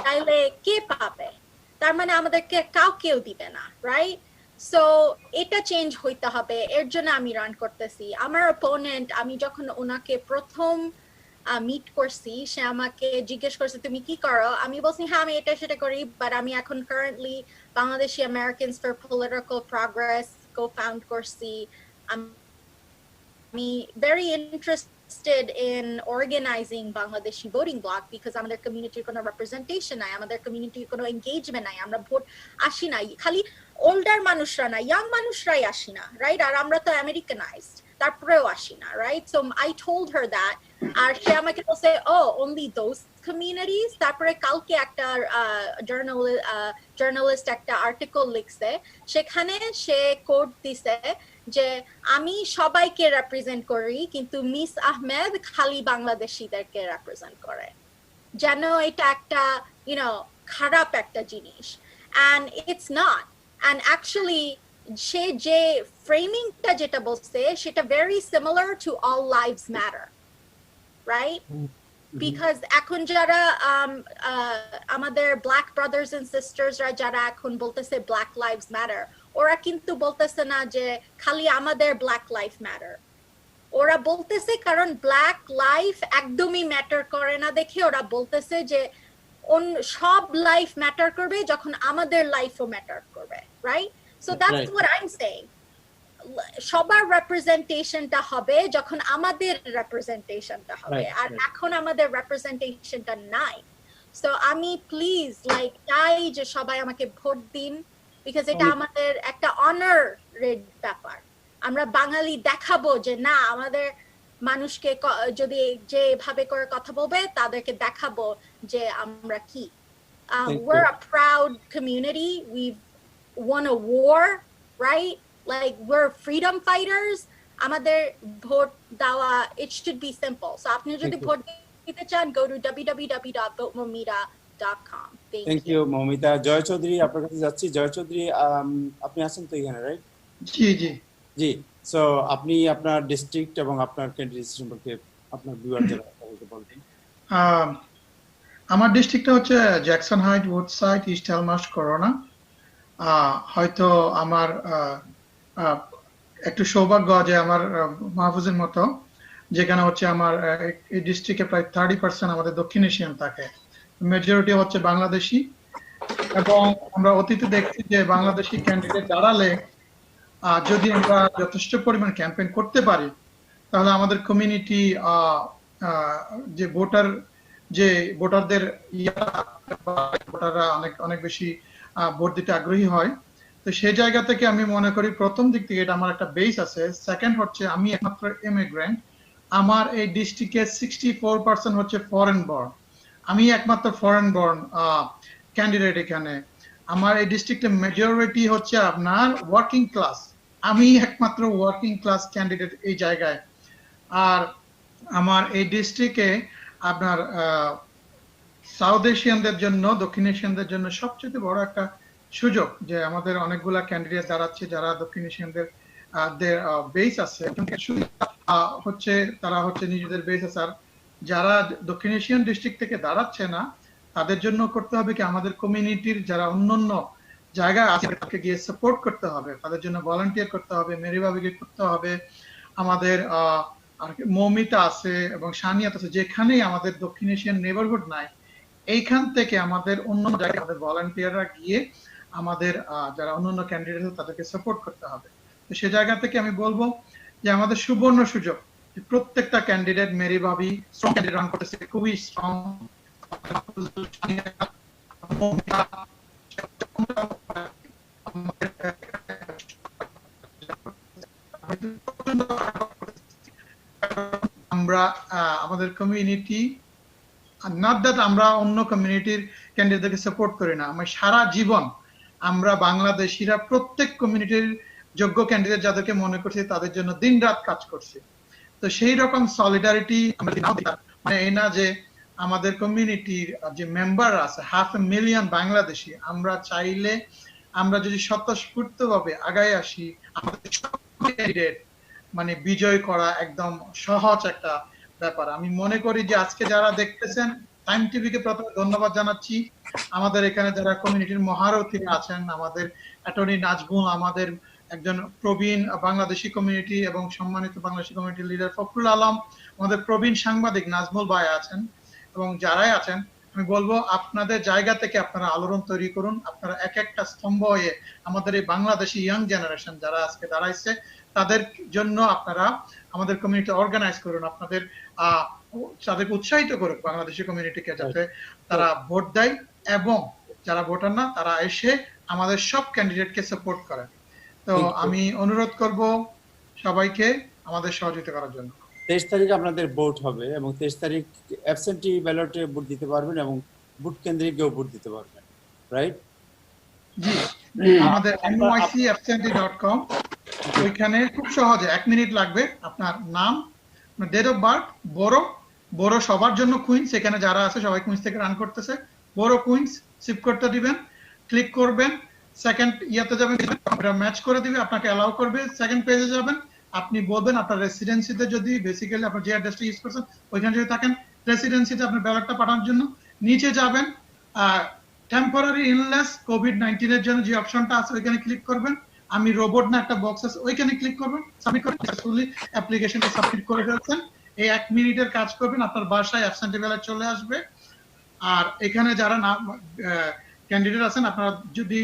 S8: তাহলে কে পাবে? তার মানে আমাদেরকে কেউ দিবে না, রাইট? সো এটা চেঞ্জ হইতে হবে, এর জন্য আমি রান করতেছি। আমার অপোনেন্ট, আমি যখন ওনাকে প্রথম মিট করছি, সে আমাকে জিজ্ঞেস করছে তুমি কি করো, আমি বলছি হ্যাঁ আমি এটা সেটা করি, বাট আমি এখন currently Bangladeshi Americans for political progress co-found করছি। আমি very interested in organizing Bangladeshi voting bloc because আমাদের কমিউনিটির কোনো representation নাই, আমাদের কমিউনিটির কোনো engagement নাই, আমরা ভোট আসি না, খালি older মানুষরা না, young মানুষরাই আসি না, রাইট? আর আমরা তো Americanized, তারপরেও আসি না, right? So I told her that, আর সে আমাকে বলছে only those communities। তারপরে কালকে একটা জার্নালিস্ট একটা আর্টিকেল লিখছে, সেখানে সে কোট দিছে যে আমি সবাইকে রিপ্রেজেন্ট করি কিন্তু মিস আহমেদ খালি বাংলাদেশিদেরকে রিপ্রেজেন্ট করে, যেন এটা একটা খারাপ একটা জিনিস। and it's not, and actually সে যে ফ্রেমিংটা যেটা বলছে সেটা very similar to all lives matter, right? Because এখন যারা আমাদের black brothers and sisters রা যারা এখন বলতেছে black lives matter, ওরা কিন্তু বলতেছে না যে খালি আমাদের black life matter, ওরা বলতেছে কারণ black life একদমই ম্যাটার করে না দেখে ওরা বলতেছে যে সব লাইফ ম্যাটার করবে যখন আমাদের লাইফও ম্যাটার করবে, right? So that's what I am saying. সবার রিপ্রেজেন্টেশনটা হবে যখন আমাদের রিপ্রেজেন্টেশনটা হবে, আর এখন আমাদের রিপ্রেজেন্টেশনটা নাই। সো আমি প্লিজ চাই যে সবাই আমাকে ভোট দিন, বিকজ এটা আমাদের একটা অনারের ব্যাপার। আমরা বাঙালি দেখাবো যে না, আমাদের মানুষকে যদি যেভাবে করে কথা বলবে তাদেরকে দেখাবো যে আমরা কি। We're a proud community. We've won a war, right? We're freedom fighters. আমাদের ভোট দেওয়া, it should be simple. So আপনি যদি ভোট দিতে চান, go to www.votemomita.com.
S1: Thank you, Moumita. জয় চৌধুরী আপনার কাছে যাচ্ছি। জয় চৌধুরী, আপনি আছেন তো এখানে, রাইট?
S7: জি জি
S1: জি। সো আপনি আপনার ডিস্ট্রিক্ট এবং আপনার ক্যান্ডিডেট সম্পর্কে আপনার ভিউয়ারদের বলবেন।
S7: আমার ডিস্ট্রিক্টটা হচ্ছে Jackson Height, Woodside, East Elmhurst, Corona. হয়তো আমার একটু সৌভাগ্য যে আমার মাহফুজের মতো, যেখানে হচ্ছে আমার এই ডিস্ট্রিক্টে প্রায় 30% আমাদের দক্ষিণ এশিয়ান থাকে, মেজরিটি হচ্ছে বাংলাদেশি। এবং আমরা অতীতে দেখছি যে বাংলাদেশি ক্যান্ডিডেট দাঁড়ালে যদি আমরা যথেষ্ট পরিমাণ ক্যাম্পেইন করতে পারি, তাহলে আমাদের কমিউনিটি যে ভোটারদের ভোটাররা অনেক বেশি ভোট দিতে আগ্রহী হয়। তো সেই জায়গা থেকে আমি মনে করি প্রথম দিক থেকে এটা আমার একটা বেস আছে। সেকেন্ড হচ্ছে আমি একমাত্র ইমিগ্রেন্ট, আমার এই ডিস্ট্রিক্টে 64% হচ্ছে ফরেন বর্ন, আমি একমাত্র ফরেন বর্ন ক্যান্ডিডেট এখানে। আমার এই ডিস্ট্রিক্টে মেজরিটি হচ্ছে আপনার ওয়ার্কিং ক্লাস, আমি একমাত্র ওয়ার্কিং ক্লাস ক্যান্ডিডেট এই জায়গায়। আর আমার এই ডিস্ট্রিক্টে আপনার সাউথ এশিয়ানদের জন্য, দক্ষিণ এশিয়ানদের জন্য সবচেয়ে বড় একটা সুযোগ যে আমাদের অনেকগুলা ক্যান্ডিডেট দাঁড়াচ্ছে যারা দক্ষিণ এশিয়ানদের বেস আছে, হচ্ছে তারা হচ্ছে নিজেদের বেস আছে। আর যারা দক্ষিণ এশিয়ান ডিস্ট্রিক্ট থেকে দাঁড়াচ্ছে না, তাদের জন্য করতে হবে কি, আমাদের কমিউনিটির যারা অন্যান্য জায়গায় আছে তাকে গিয়ে সাপোর্ট করতে হবে, তাদের জন্য ভলান্টিয়ার করতে হবে, মেরিভাবে করতে হবে। আমাদের মৌমিতা আছে এবং সানিয়াত আছে, যেখানেই আমাদের দক্ষিণ এশিয়ান নেবারহুড নাই, এইখান থেকে আমাদের অন্য জায়গায় আমাদের ভলান্টিয়াররা গিয়ে আমাদের যারা অন্যান্য ক্যান্ডিডেট আছে তাদেরকে সাপোর্ট করতে হবে। তো সে জায়গা থেকে আমি বলবো যে আমাদের সুবর্ণ সুযোগ, প্রত্যেকটা ক্যান্ডিডেট মেরি ভাবি স্ট্রং ক্যান্ডিডেট রান করতেছে, খুবই স্ট্রং। আমাদের কমিউনিটি, নট দ্যাট আমরা অন্য কমিউনিটির ক্যান্ডিডেটদেরকে সাপোর্ট করি না, আমরা সারা জীবন আমরা বাংলাদেশিরা প্রত্যেক কমিউনিটির যোগ্য ক্যান্ডিডেট যাদেরকে মনে করছি তাদের জন্য দিন রাত কাজ করছি। তো সেই রকম সলিডারিটি আমরা মানে এই না যে আমাদের কমিউনিটির যে মেম্বার আছে 500,000 বাংলাদেশি, আমরা চাইলে আমরা যদি স্বতঃস্ফূর্তভাবে আগায় আসি আমাদের সব ক্যান্ডিডেট মানে বিজয় করা একদম সহজ একটা ব্যাপার। আমি মনে করি যে আজকে যারা দেখতেছেন টাইম টিভিকে প্রথমে ধন্যবাদ জানাচ্ছি। আমাদের এখানে যারা কমিউনিটির মহারথীরা আছেন, আমাদের অ্যাটর্নি নাজমুল, আমাদের একজন প্রবীণ বাংলাদেশি কমিউনিটি এবং সম্মানিত বাংলাদেশি কমিউনিটির লিডার ফখরুল আলম, আমাদের প্রবীণ সাংবাদিক নাজমুল ভাই আছেন, এবং যারাই আছেন আমি বলবো আপনাদের জায়গা থেকে আপনারা আলোড়ন তৈরি করুন। আপনারা এক একটা স্তম্ভ হয়ে আমাদের এই বাংলাদেশি ইয়াং জেনারেশন যারা আজকে দাঁড়াইছে তাদের জন্য আপনারা আমাদের কমিউনিটি অর্গানাইজ করুন, আপনাদের তাদেরকে উৎসাহিত করুন বাংলাদেশি কমিউনিটিকে যাতে তারা ভোট দেয়, এবং যারা ভোটার না তারা এসে আমাদের সব ক্যান্ডিডেটকে সাপোর্ট করেন। তো আমি অনুরোধ করব সবাইকে আমাদের সহযোগিতা করার জন্য।
S1: 23 তারিখে আপনাদের ভোট হবে এবং 23 তারিখ অ্যাবসেন্টি ব্যালটে ভোট দিতে পারবেন এবং ভোট কেন্দ্রে গিয়েও ভোট দিতে পারবেন, রাইট?
S7: জি, আমাদের nycabsentee.com, ওইখানে খুব সহজে 1 মিনিট লাগবে। আপনার নাম, ডেট অফ বার্থ, বড় সবার জন্য কুইন্স, এখানে যারা আছে সবাই কুইন্স থেকে রান করতেছে, বড় কুইন্স সিপ করতে দিবেন, ক্লিক করবেন, সেকেন্ড ইয়াতে যাবেন, ম্যাচ করে দিবে, আপনাকে অ্যালাউ করবে, সেকেন্ড পেজে যাবেন, আপনি বলবেন আপনার রেসিডেন্সিতে যদি বেসিক্যালি আপনার যে অ্যাড্রেসটা ইউজ করছেন ওইখানে যদি থাকেন রেসিডেন্সিতে আপনার ব্যালটটা পাঠানোর জন্য নিচে যাবেন, টেম্পোরারি ইলনেস কোভিড-19 এর জন্য যে অপশনটা আছে ওইখানে ক্লিক করবেন, আমি রোবট না একটা বক্স আছে ওইখানে ক্লিক করবেন, সাবমিট করবেন, সাকসেসফুলি অ্যাপ্লিকেশনটা সাবমিট করে ফেলছেন। এই 1 মিনিটের কাজ করবেন, আপনার বাসায় অ্যাবসেন্টি ব্যালট চলে আসবে। আর এখানে যারা না ক্যান্ডিডেট আছেন আপনারা যদি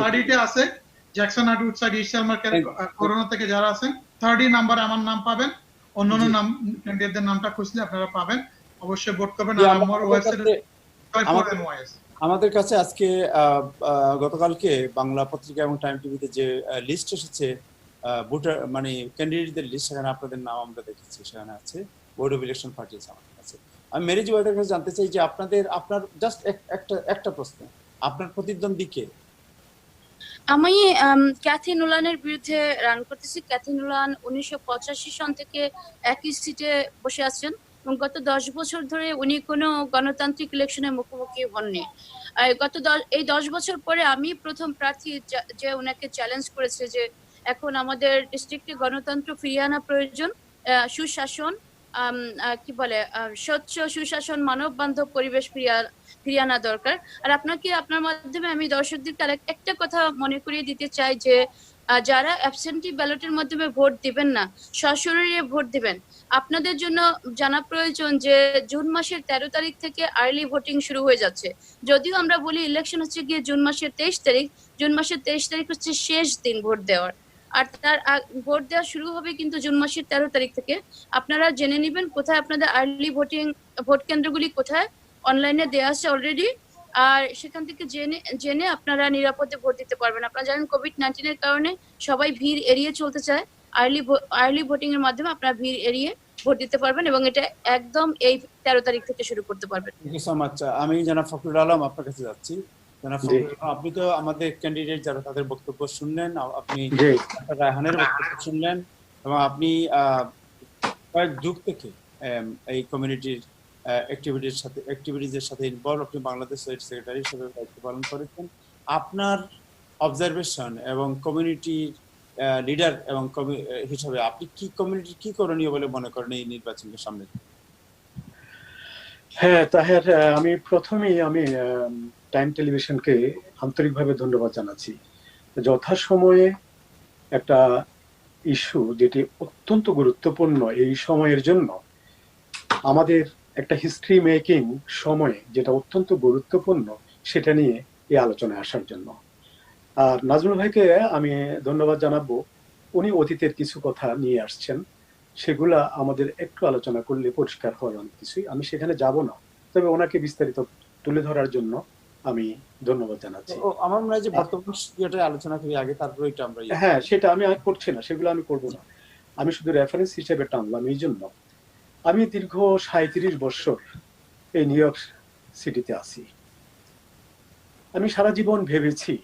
S7: থার্ডিতে আছে জ্যাকসন হাট উডসাইড ইস্টার মার্কেট করোনা থেকে যারা আছেন 30 নাম্বারে আমার নাম পাবেন, অন্যান্য নাম ক্যান্ডিডেটদের নামটা খুঁজলে আপনারা পাবেন, অবশ্যই ভোট করবেন। আর আমার ওয়েবসাইটে
S1: আমাদের কাছে আজকে গতকালকে বাংলা পত্রিকা এবং টাইম টিভিতে যে লিস্ট এসেছে ভোটার মানে ক্যান্ডিডেটদের লিস্ট, সেখানে আপনাদের নাম আমরা দেখেছি, সেখানে আছে বোর্ড অফ ইলেকশন পাঠিয়েছে আমাদের কাছে। আমি মেরি জুবাইদের কাছে জানতে চাই যে আপনার জাস্ট একটা প্রশ্ন, আপনার প্রতিদ্বন্দ্বী কে?
S2: আমি ক্যাথি নুলানের বিরুদ্ধে রান করতেছি। ক্যাথি নুলান 1985 সন থেকে একই সিটে বসে আছেন এবং গত 10 বছর ধরে উনি কোনো গণতান্ত্রিক ইলেকশনে মুখোমুখি হননি। এই 10 বছর পরে আমি প্রথম প্রার্থী যে ওনাকে চ্যালেঞ্জ করেছে যে এখন আমাদের ডিস্ট্রিক্টে গণতন্ত্র ফিরিয়ে আনা প্রয়োজন, সুশাসন কি বলে স্বচ্ছ সুশাসন মানব বান্ধব পরিবেশ ফিরিয়ে আনা দরকার। আর আপনার মাধ্যমে আমি দর্শকদেরকে একটা কথা মনে করিয়ে দিতে চাই যে যারা অ্যাবসেন্টি ব্যালটের মাধ্যমে ভোট দিবেন না, সশরীরে ভোট দিবেন। আপনাদের জন্য জানা প্রয়োজন যে জুন মাসের 13 তারিখ থেকে আর্লি ভোটিং শুরু হয়ে যাচ্ছে। যদিও আমরা বলি ইলেকশন হচ্ছে গিয়ে জুন মাসের 23 তারিখ, জুন মাসের 23 তারিখ হচ্ছে শেষ দিন ভোট দেওয়ার, আর তার ভোট দেওয়া শুরু হবে কিন্তু জুন মাসের 13 তারিখ থেকে। আপনারা জেনে নেবেন কোথায় আপনাদের আর্লি ভোট কেন্দ্রগুলি কোথায়, অনলাইনে দেওয়া আছে অলরেডি, আর সেখান থেকে জেনে আপনারা নিরাপদে ভোট দিতে পারবেন। আপনারা জানেন কোভিড-19 এর কারণে সবাই ভিড় এড়িয়ে চলতে চায়, আর্লি ভোটিং এর মাধ্যমে আপনারা ভিড় এড়িয়ে ভোট দিতে পারবেন এবং এটা একদম এই 13 তারিখ থেকে শুরু করতে পারবেন।
S1: Thank you so much. আমি জনাব ফখরুল আলম আপনার কাছে যাচ্ছি। জনাব ফখরুল আলম, আপনি তো আমাদের ক্যান্ডিডেট যারা তাদের বক্তব্য শুনলেন, আপনি রায়হানের বক্তব্য শুনলেন এবং আপনি কয়েক যুগ থেকে এই কমিউনিটির অ্যাক্টিভিটিজের সাথে ইনভলভ, আপনি বাংলাদেশ সেক্রেটারি হিসেবে দায়িত্ব পালন করেছেন। আপনার অবজারভেশন এবং কমিউনিটির লিডার এবং হিসাবে আপনি কমিউনিটির কি করণীয় বলে মনে করেন এই নির্বাচনের সামনে?
S9: হ্যাঁ তাহের, আমি প্রথমেই টাইম টেলিভিশনকে আন্তরিকভাবে ধন্যবাদ জানাচ্ছি। যথাসময়ে একটা ইস্যু যেটি অত্যন্ত গুরুত্বপূর্ণ এই সময়ের জন্য, আমাদের একটা হিস্ট্রি মেকিং সময়ে যেটা অত্যন্ত গুরুত্বপূর্ণ সেটা নিয়ে এই আলোচনায় আসার জন্য। আর নাজমুল ভাইকে আমি ধন্যবাদ জানাবো, উনি অতীতের কিছু কথা নিয়ে আসছেন, সেগুলা আমাদের একটু আলোচনা করলে পরিষ্কার হয় অনেক কিছুই। আমি সেখানে যাব না, তবে ওনাকে বিস্তারিত তুলে ধরার জন্য আমি ধন্যবাদ জানাচ্ছি।
S1: আমার মনে হয় যে বর্তমান ইয়েটা আলোচনা করি আগে, তারপরে এটা আমরা
S9: হ্যাঁ, সেটা আমি আর করছি না, সেগুলো আমি করব না। আমি শুধু রেফারেন্স হিসেবে টানলাম এই জন্য। আমি দীর্ঘ 37 বছর এই নিউ ইয়র্ক সিটিতে আছি। আমি সারা জীবন ভেবেছি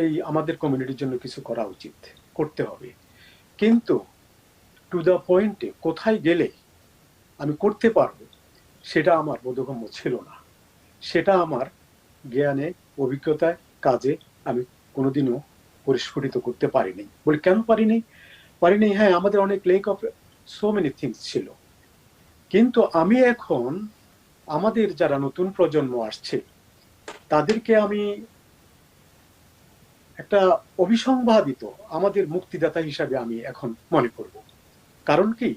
S9: এই আমাদের কমিউনিটির জন্য কিছু করা উচিত, করতে হবে, কিন্তু টু দ্য পয়েন্টে কোথায় গেলে আমি করতে পারবো সেটা আমার বোধগম্য ছিল না। সেটা আমার জ্ঞানে, অভিজ্ঞতায়, কাজে আমি কোনোদিনও পরিস্ফুটিত করতে পারিনি। বলি কেন পারিনি? হ্যাঁ, আমাদের অনেক lake of so many things ছিল, কিন্তু আমি এখন আমাদের যারা নতুন প্রজন্ম আসছে তাদেরকে আমি একটা অবিসংবাদিত আমাদের মুক্তিদাতা হিসাবে আমি এখন মনে করব। কারণ কি?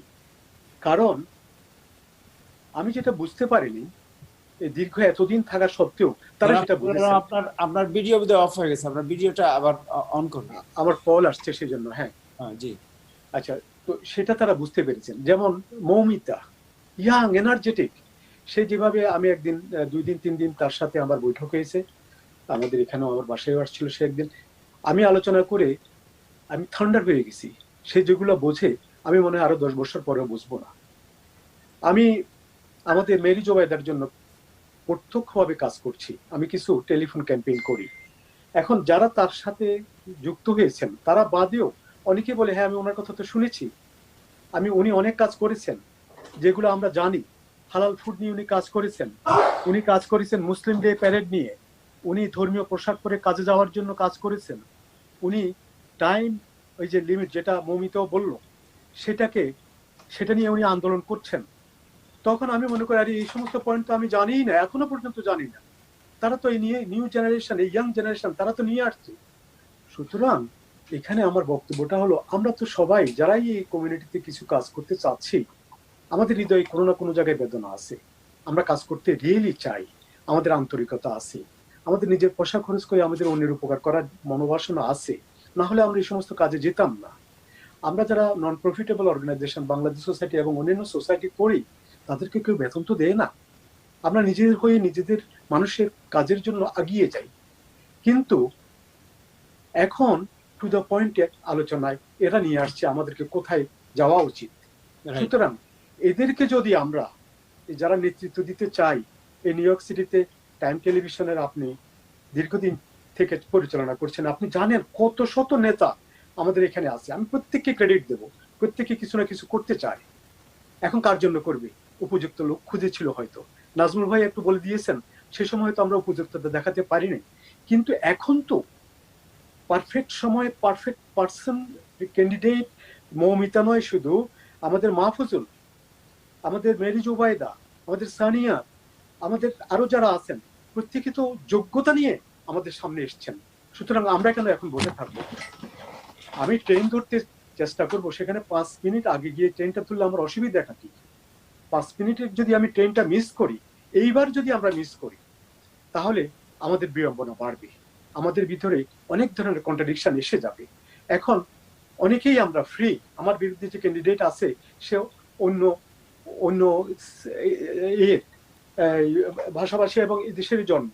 S9: কারণ আমি যেটা বুঝতে পারিনি এই দীর্ঘ এতদিন থাকা সত্ত্বেও তারা সেটা বুঝেছে।
S1: আপনার ভিডিও বোধহয় অফ হয়ে গেছে, আপনার ভিডিওটা আবার অন করুন।
S9: আমার কল আসছে সেজন্য। হ্যাঁ
S1: জি,
S9: আচ্ছা, তো সেটা তারা বুঝতে পেরেছেন। যেমন মৌমিতা, ইয়াং, এনার্জেটিক, সে যেভাবে, আমি একদিন 2 দিন 3 দিন তার সাথে আমার বৈঠক হয়েছে, আমাদের এখানেও আমার বাসায় আসছিল সে একদিন। আমি আলোচনা করে আমি থান্ডার হয়ে গেছি। সে যেগুলো বোঝে আমি মনে হয় আরো 10 বছর পরেও বুঝবো না। আমি আমাদের মেরি জোবাইদার জন্য প্রত্যক্ষভাবে কাজ করছি, আমি কিছু টেলিফোন ক্যাম্পেইন করি। এখন যারা তার সাথে যুক্ত হয়েছেন তারা বাদেও অনেকে বলে হ্যাঁ আমি ওনার কথা তো শুনেছি, উনি অনেক কাজ করেছেন যেগুলো আমরা জানি। হালাল ফুড নিয়ে উনি কাজ করেছেন মুসলিম ডে প্যারেড নিয়ে, উনি ধর্মীয় পোশাক পরে কাজে যাওয়ার জন্য কাজ করেছেন, উনি টাইম ওই যে লিমিট যেটা মৌমিতাও বলল সেটা নিয়ে উনি আন্দোলন করছেন। তখন আমি মনে করি আরে এই সমস্ত পয়েন্ট তো আমি জানিই না, এখনো পর্যন্ত জানি না। তারা তো এই নিয়ে নিউ জেনারেশন, এই ইয়াং জেনারেশন, তারা তো নিয়ে আসছে। সুতরাং এখানে আমার বক্তব্যটা হলো, আমরা তো সবাই যারাই এই কমিউনিটিতে কিছু কাজ করতে চাচ্ছি, আমাদের হৃদয়ে কোনো না কোনো জায়গায় বেদনা আছে, আমরা কাজ করতে রিয়েলি চাই, আমাদের আন্তরিকতা আছে, আমাদের নিজের পয়সা খরচ করে আমাদের অন্যের উপকার করার মনোবাসনা আছে, না হলে আমরা এই সমস্ত কাজে যেতাম না। আমরা যারা non profitable organization, Bangladesh society এবং অন্যান্য সোসাইটি করি, তাদেরকে কেউ বেতন তো দেয় না। আমরা নিজেদের হয়ে নিজেদের মানুষের কাজের জন্য এগিয়ে যাই। কিন্তু এখন টু দ্য পয়েন্টে আলোচনায় এরা নিয়ে আসছে আমাদেরকে কোথায় যাওয়া উচিত। সুতরাং এদেরকে যদি আমরা, যারা নেতৃত্ব দিতে চাই, এই নিউ ইয়র্ক সিটিতে টাইম টেলিভিশনের আপনি দীর্ঘদিন থেকে পরিচালনা করছেন, আপনি জানেন কত শত নেতা আমাদের এখানে আছে। আমি প্রত্যেককে ক্রেডিট দেব, প্রত্যেককে কিছু না কিছু করতে চাই। এখন কার জন্য করবে? উপযুক্ত লোক খুঁজেছিল হয়তো, নাজমুল ভাই একটু বলে দিয়েছেন, সে সময় হয়তো আমরা উপযুক্ততা দেখাতে পারিনি, কিন্তু এখন তো পারফেক্ট সময়, পারফেক্ট পার্সন, ক্যান্ডিডেট মৌমিতা নয় শুধু, আমাদের মাহফুজুল, আমাদের মেরি জোবাইদা, আমাদের সানিয়া, আমাদের আরো যারা আছেন, প্রত্যেকে তো যোগ্যতা নিয়ে আমাদের সামনে এসছেন। সুতরাং আমরা কেন এখন বসে থাকবো? আমি ট্রেন ধরতে চেষ্টা করব, সেখানে 5 মিনিট আগে গিয়ে ট্রেনটা তুললে আমার অসুবিধাটা কি? 5 মিনিটের যদি আমি ট্রেনটা মিস করি, এইবার যদি আমরা মিস করি, তাহলে আমাদের বিড়ম্বনা বাড়বে, আমাদের ভিতরে অনেক ধরনের কন্ট্রাডিকশন এসে যাবে। এখন অনেকেই আমরা ফ্রি, আমার বিরুদ্ধে যে ক্যান্ডিডেট আছে সে অন্য ভাষাভাষী এবং এই দেশেরই জন্ম,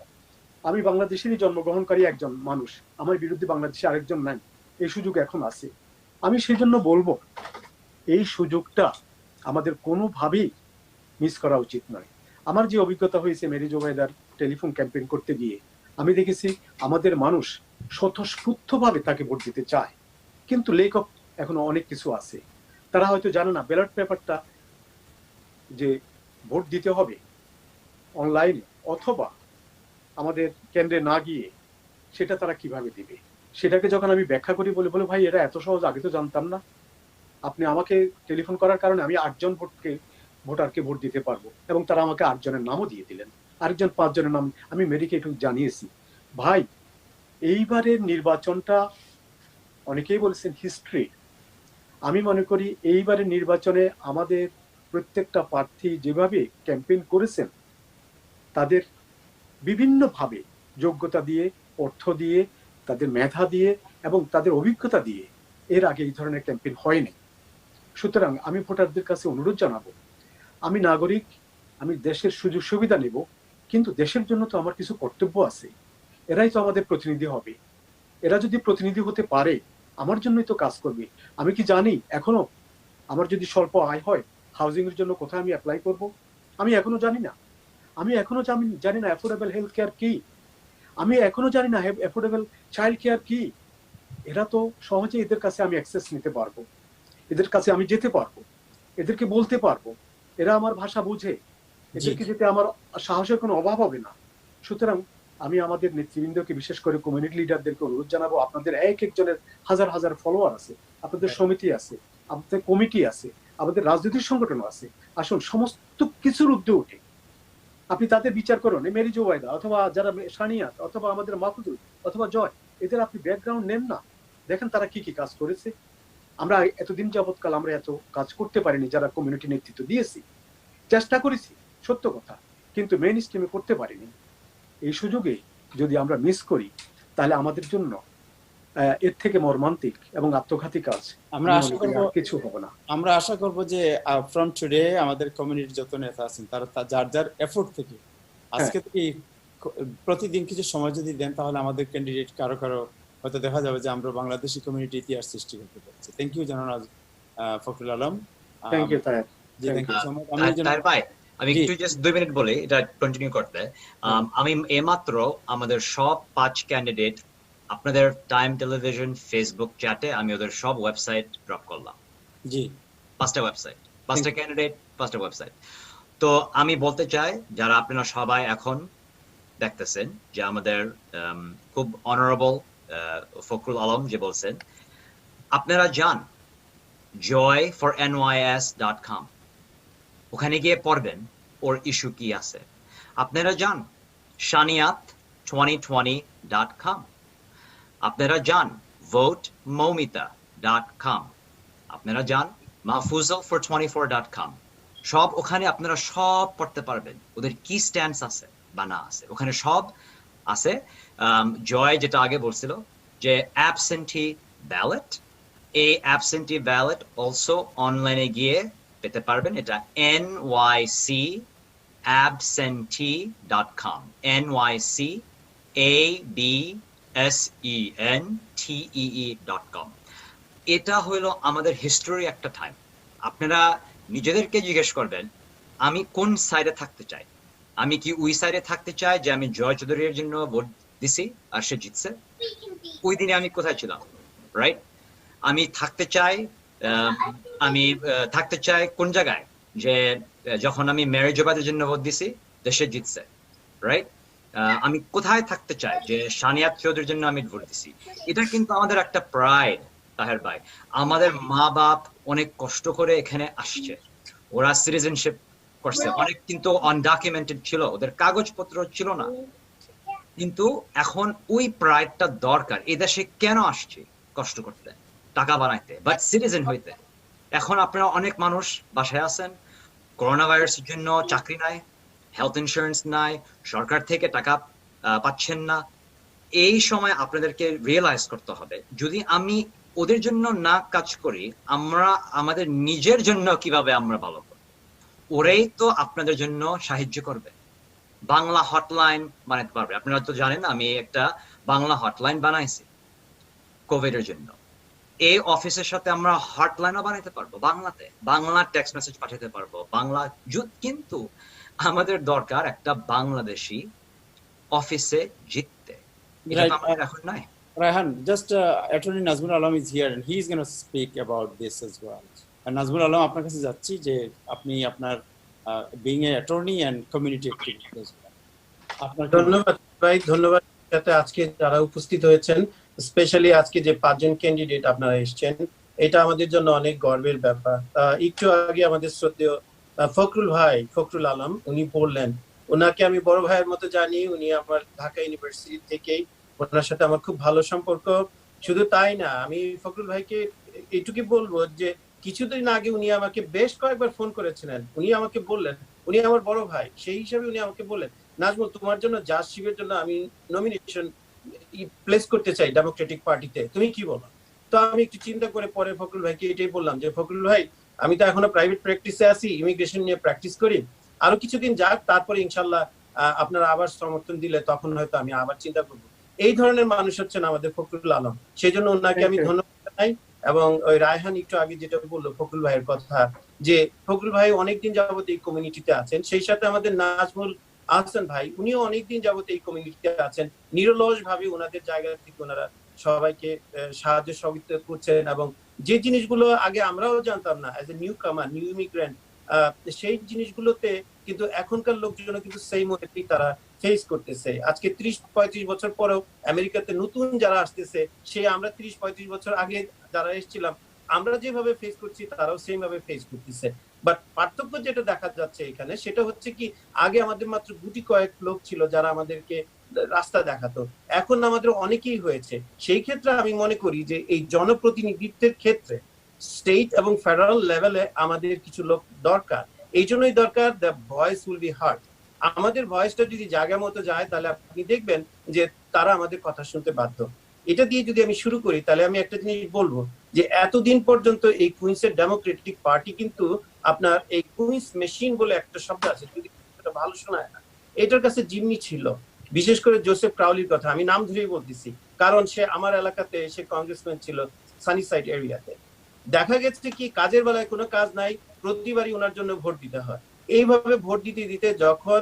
S9: আমি বাংলাদেশেরই জন্মগ্রহণকারী একজন মানুষ, আমার বিরুদ্ধে বাংলাদেশে আরেকজন নাই, এই সুযোগ এখন আছে। আমি সেই জন্য বলবো এই সুযোগটা আমাদের কোনোভাবেই মিস করা উচিত নয়। আমার যে অভিজ্ঞতা হয়েছে মেরি জোবাইদার টেলিফোন ক্যাম্পেইন করতে গিয়ে, আমি দেখেছি আমাদের মানুষ স্বতঃস্ফূর্তভাবে তাকে ভোট দিতে চায়, কিন্তু লেক অফ এখনো অনেক কিছু আছে। তারা হয়তো জানে না ব্যালট পেপারটা যে ভোট দিতে হবে অনলাইনে অথবা আমাদের কেন্দ্রে না গিয়ে সেটা তারা কিভাবে দিবে। সেটাকে যখন আমি ব্যাখ্যা করি, বলে ভাই এটা এত সহজ, আগে তো জানতাম না, আপনি আমাকে টেলিফোন করার কারণে আমি 8 জন ভোটারকে ভোট দিতে পারবো, এবং তারা আমাকে 8 জনের নামও দিয়ে দিলেন, আরেকজন 5 জনের নাম আমি মেরিকে একটু জানিয়েছি। ভাই এইবারের নির্বাচনটা অনেকেই বলেছেন হিস্ট্রি, আমি মনে করি এইবারের নির্বাচনে আমাদের প্রত্যেকটা প্রার্থী যেভাবে ক্যাম্পেইন করেছেন, তাদের বিভিন্নভাবে যোগ্যতা দিয়ে, অর্থ দিয়ে, তাদের মেধা দিয়ে এবং তাদের অভিজ্ঞতা দিয়ে এর আগে এই ধরনের ক্যাম্পেইন হয়নি। সুতরাং আমি ভোটারদের কাছে অনুরোধ জানাবো, আমি নাগরিক, আমি দেশের সুযোগ সুবিধা নেব, কিন্তু দেশের জন্য তো আমার কিছু কর্তব্য আছে। এরাই তো আমাদের প্রতিনিধি হবে। এরা যদি প্রতিনিধি হতে পারে আমার জন্যই তো কাজ করবে। আমি কি জানি এখনো আমার যদি স্বল্প আয় হয় হাউজিং এর জন্য কোথায় আমি অ্যাপ্লাই করব? আমি এখনো জানি না। আমি এখনো জানি না অ্যাফোর্ডেবল হেলথ কেয়ার কি। আমি এখনো জানি না অ্যাফোর্ডেবল চাইল্ড কেয়ার কি। এরা তো সহজে এদের কাছে আমি অ্যাক্সেস নিতে পারবো, এদের কাছে আমি যেতে পারবো, এদেরকে বলতে পারবো। এরা আমার ভাষা বুঝে, এদেরকে যেতে আমার সাহসের কোনো অভাব হবে না। সুতরাং আমি আমাদের নেতৃবৃন্দকে বিশেষ করে কমিউনিটি লিডারদেরকে অনুরোধ জানাবো, আপনাদের এক একজনের হাজার হাজার ফলোয়ার আছে, আপনাদের সমিতি আছে, আপনাদের কমিটি আছে, আমাদের রাজনৈতিক সংগঠন আছে। আসুন সমস্ত কিছুর ঊর্ধ্বে উঠে আপনি তাদের বিচার করুন। মেরি জোবাইদা অথবা যারা সানিয়া অথবা আমাদের মাহফুজুল অথবা জয়, এদের আপনি ব্যাকগ্রাউন্ড নেন না, দেখেন তারা কি কি কাজ করেছে। আমরা এতদিন যাবৎকাল আমরা এত কাজ করতে পারিনি যারা কমিউনিটি নেতৃত্ব দিয়েছি। চেষ্টা করেছি সত্য কথা, কিন্তু মেইন স্ট্রিমে করতে পারিনি। এই সুযোগে যদি আমরা মিস করি তাহলে আমাদের জন্য এর থেকে মর্মান্তিক এবং আত্মঘাতী কাজ
S1: আমরা আশা করব
S9: কিছু হবে না।
S1: আমরা আশা করব যে ফ্রম টুডে আমাদের কমিউনিটির যত নেতা আছেন তারা যার যার এফোর্ট থেকে আজকে থেকে প্রতিদিন কিছু সময় যদি দেন তাহলে আমাদের ক্যান্ডিডেট কারো কারো হয়তো দেখা যাবে যে আমরা বাংলাদেশি কমিউনিটি ইতিহাস সৃষ্টি করতে পারছি। থ্যাংক ইউ জনাব ফখরুল আলম।
S9: Thank you Taher.
S1: জি থ্যাংক ইউ সো মাচ।
S3: আমি একটু জাস্ট 2 মিনিট বলে এটা কন্টিনিউ করতে। আমি এইমাত্র আমাদের সব 5 ক্যান্ডিডেট আপনাদের টাইম টেলিভিশন ফেসবুক চ্যাটে আমি ওদের সব ওয়েবসাইট ড্রপ করলাম।
S1: জি
S3: 5টা ওয়েবসাইট, 5টা ক্যান্ডিডেট, 5টা ওয়েবসাইট। তো আমি বলতে চাই যারা আপনারা সবাই এখন দেখতেছেন যে আমাদের খুব অনারেবল ফখরুল আলম যে বলছেন, আপনারা যান joyfornys.com, ওখানে গিয়ে পড়বেন ওর ইস্যু কি আছে। আপনারা যান shaniyat2020.com, আপনারা যান votemomita.com, আপনারা যান mahfuzal424.com। সব ওখানে আপনারা সব পড়তে পারবেন ওদের কি স্ট্যান্স আছে বা না আছে, ওখানে সব আছে। জয় যেটা আগে বলছিল যে অ্যাবসেন্টি ব্যালট, এই অ্যাবসেন্টি ব্যালট অলসো অনলাইনে গিয়ে পেতে পারবেন। এটা nycabsentee.com, nycabsentee.com। এটা হলো আমাদের হিস্টোরি একটা টাইম। আপনারা নিজেদেরকে জিজ্ঞেস করবেন আমি কোন সাইডে থাকতে চাই। আমি কি ওই সাইডে থাকতে চাই যে আমি জয় চৌধুরীর জন্য ভোট দিছি আর সে জিতছে? ওই দিনে আমি কোথায় ছিলাম, রাইট? আমি থাকতে চাই কোন জায়গায় যে যখন আমি মেরি জোবাইদার জন্য ভোট দিছি দেশে জিতছে, রাইট? আমি কোথায় থাকতে চাই যে সানিয়াত চৌধুরীর জন্য আমি ভোট দিছি? এটা কিন্তু আমাদের একটা প্রাইড তাহের ভাই। আমাদের মা বাপ অনেক কষ্ট করে এখানে আসছে, ওরা সিটিজেনশিপ করছে, অনেক কিন্তু আনডকুমেন্টেড ছিল, ওদের কাগজপত্র ছিল না, কিন্তু এখন ওই প্রাইডটা দরকার। এই দেশে কেন আসছে? কষ্ট করতে, টাকা বানাইতে, বাট সিটিজেন হইতে। এখন আপনারা অনেক মানুষ বাসায় আছেন, করোনা ভাইরাসের জন্য চাকরি নাই, হেলথ ইন্স্যুরেন্স নাই, সরকার থেকে টাকা পাচ্ছেন না। এই সময় আপনাদেরকে রিয়েলাইজ করতে হবে যদি আমি ওদের জন্য না কাজ করি আমরা আমাদের নিজের জন্য কিভাবে আমরা ভালো করব? ওরাই তো আপনাদের জন্য সাহায্য করবে। বাংলা হটলাইন বানাতে পারবে। আপনারা তো জানেন আমি একটা বাংলা হটলাইন বানাইছি কোভিড এর জন্য। এই অফিসের সাথে আমরা হটলাইনও বানাতে পারবো বাংলাতে, বাংলা টেক্সট মেসেজ পাঠাতে পারবো বাংলা। কিন্তু আমাদের দরকার একটা বাংলাদেশি অফিসে জিততে। এখন নাই।
S1: Raihan, just Attorney Nazmul Alam is here and he is going to speak about this as well. And Nazmul Alam, আপনার কাছে যাচ্ছি যে আপনি আপনার being an attorney and community activist as well. আপনার
S10: ধন্যবাদ ভাই, ধন্যবাদ সাথে আজকে যারা উপস্থিত হয়েছেন, স্পেশালি আজকে যে 5 জন ক্যান্ডিডেট আপনারা এসেছেন, এটা আমাদের জন্য অনেক গর্বের ব্যাপার। একটু আগে আমাদের শ্রদ্ধেয় ফখরুল ভাই, ফখরুল আলম, উনি বললেন, ওনাকে আমি বড় ভাইয়ের মতো জানি, উনি আমার ঢাকা ইউনিভার্সিটি থেকেই, ওনার সাথে আমার খুব ভালো সম্পর্ক। শুধু তাই না, আমি ফখরুল ভাইকে এইটুকু বলবো যে কিছুদিন আগে উনি আমাকে বেশ কয়েকবার ফোন করেছিলেন। উনি আমাকে বললেন, উনি আমার বড় ভাই, সেই হিসাবে উনি আমাকে বললেন, নাজমুল তোমার জন্য জাজ শিবের জন্য আমি নমিনেশন প্লেস করতে চাই ডেমোক্রেটিক পার্টিতে, তুমি কি বলো? তো আমি একটু চিন্তা করে পরে ফখরুল ভাইকে এটাই বললাম যে ফখরুল ভাই আমি তো এখনো প্রাইভেট প্র্যাকটিসে আছি, ইমিগ্রেশন নিয়ে প্র্যাকটিস করি, আরো কিছুদিন যাক, তারপরে ইনশাল্লাহ আপনারা আবার সমর্থন দিলে তখন হয়তো আমি আবার চিন্তা করবো। এই ধরনের মানুষ হচ্ছেন আমাদের ফখরুল আলম, সেই জন্য ওনাকে আমি ধন্যবাদ জানাই। এবং ওই রায়হান একটু আগে যেটা বললো ফখরুল ভাইয়ের কথা, যে ফখরুল ভাই অনেকদিন যাবত এই কমিউনিটিতে আছেন, সেই সাথে আমাদের নাজমুল আহসান ভাই উনিও অনেকদিন যাবত এই কমিউনিটিতে আছেন, নিরলস ভাবে ওনাদের জায়গা থেকে ওনারা সবাইকে সাহায্য সহযোগিতা করছেন। এবং যে জিনিসগুলো আগে আমরাও জানতাম না অ্যাজ এ নিউ কামার, নিউ ইমিগ্রেন্ট, সেই জিনিসগুলোতে কিন্তু এখনকার লোকজন কিন্তু সেই মতেই তারা ফেস করতেছে। আজকে 30-35 বছর পরেও আমেরিকাতে নতুন যারা আসতেছে, সে আমরা 30-35 বছর আগে যারা এসেছিলাম আমরা যেভাবে ফেস করছি তারাও সেইভাবে ফেস করতেছে। বাট পার্থক্য যেটা দেখা যাচ্ছে এখানে সেটা হচ্ছে কি, আগে আমাদের মাত্র গুটি কয়েক লোক ছিল যারা আমাদেরকে রাস্তা দেখাতো, এখন আমাদের অনেকেই হয়েছে। সেই ক্ষেত্রে আমি মনে করি যে এই জনপ্রতিনিধিত্বের ক্ষেত্রে স্টেট এবং ফেডারেল লেভেলে আমাদের কিছু লোক দরকার। এই জন্যই দরকার the voice will be hard. আমাদের ভয়েসটা যদি জায়গা মতো যায় তাহলে আপনি দেখবেন যে তারা আমাদের কথা শুনতে বাধ্য। এটা দিয়ে যদি আমি শুরু করি তাহলে আমি একটা জিনিস বলবো যে এতদিন পর্যন্ত এই কুইন্সের ডেমোক্রেটিক পার্টি কিন্তু আপনার এই কুইন্স মেশিন বলে একটা শব্দ আছে, যদি ভালো শোনায় না, এটার কাছে জিম্মি ছিল। বিশেষ করে জোসেফ ক্রাউলির কথা আমি নাম ধরেই বলতেছি, কারণ সে আমার এলাকাতে সে কংগ্রেসম্যান ছিল সানিসাইড এরিয়াতে। দেখা গেছে কি কাজের বেলায় কোনো কাজ নাই, প্রতিবারই ওনার জন্য ভোট দিতে হয়। এইভাবে ভোট দিতে দিতে যখন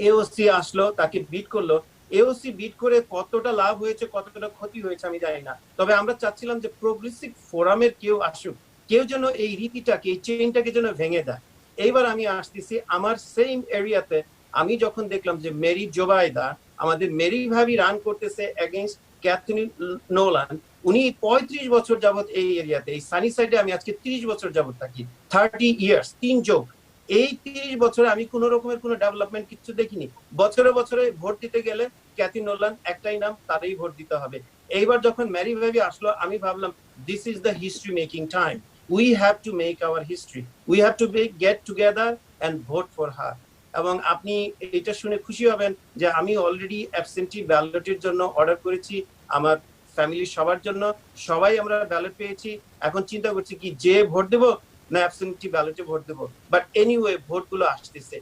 S10: এওসি আসলো তাকে বিট করলো, এওসি বিট করে কতটা লাভ হয়েছে কতটা ক্ষতি হয়েছে আমি জানি না, তবে আমরা চাচ্ছিলাম যে প্রোগ্রেসিভ ফোরামের কেউ আসুক, কেউ যেন এই রীতিটাকে এই চেইনটাকে যেন ভেঙে দেয়। এইবার আমি আসতেছি আমার সেম এরিয়াতে, আমি যখন দেখলাম যে মেরি জোবাইদা আমাদের মেরি ভাবি রান করতেছে এগেইনস্ট ক্যাথরিন নোলান, উনি 35 বছর যাবত এই এরিয়াতে, এই সানি সাইডে আমি আজকে 30 বছর যাবত থাকি, 30 ইয়ার্স 3 যোগ। এই 30 বছরে আমি কোন রকমের কোনো ডেভেলপমেন্ট কিছু দেখিনি। বছরে বছরে ভোট দিতে গেলে ক্যাথি নোলান একটাই নাম, তারই ভোট দিতে হবে। এইবার যখন মেরি ভাবি আসলো আমি ভাবলাম this is the history making time, we have to make our history, we have to get together and vote for her. এবং আপনি এটা শুনে খুশি হবেন যে আমি অলরেডি অ্যাবসেন্টি ব্যালটের জন্য অর্ডার করেছি আমার ফ্যামিলির সবার জন্য, সবাই আমরা ব্যালট পেয়েছি। এখন চিন্তা করছি কি যে ভোট দেবো না অ্যাবসেন্টি ব্যালটে ভোট দেবো, বাট এনিওয়ে ভোটগুলো আসতেছে।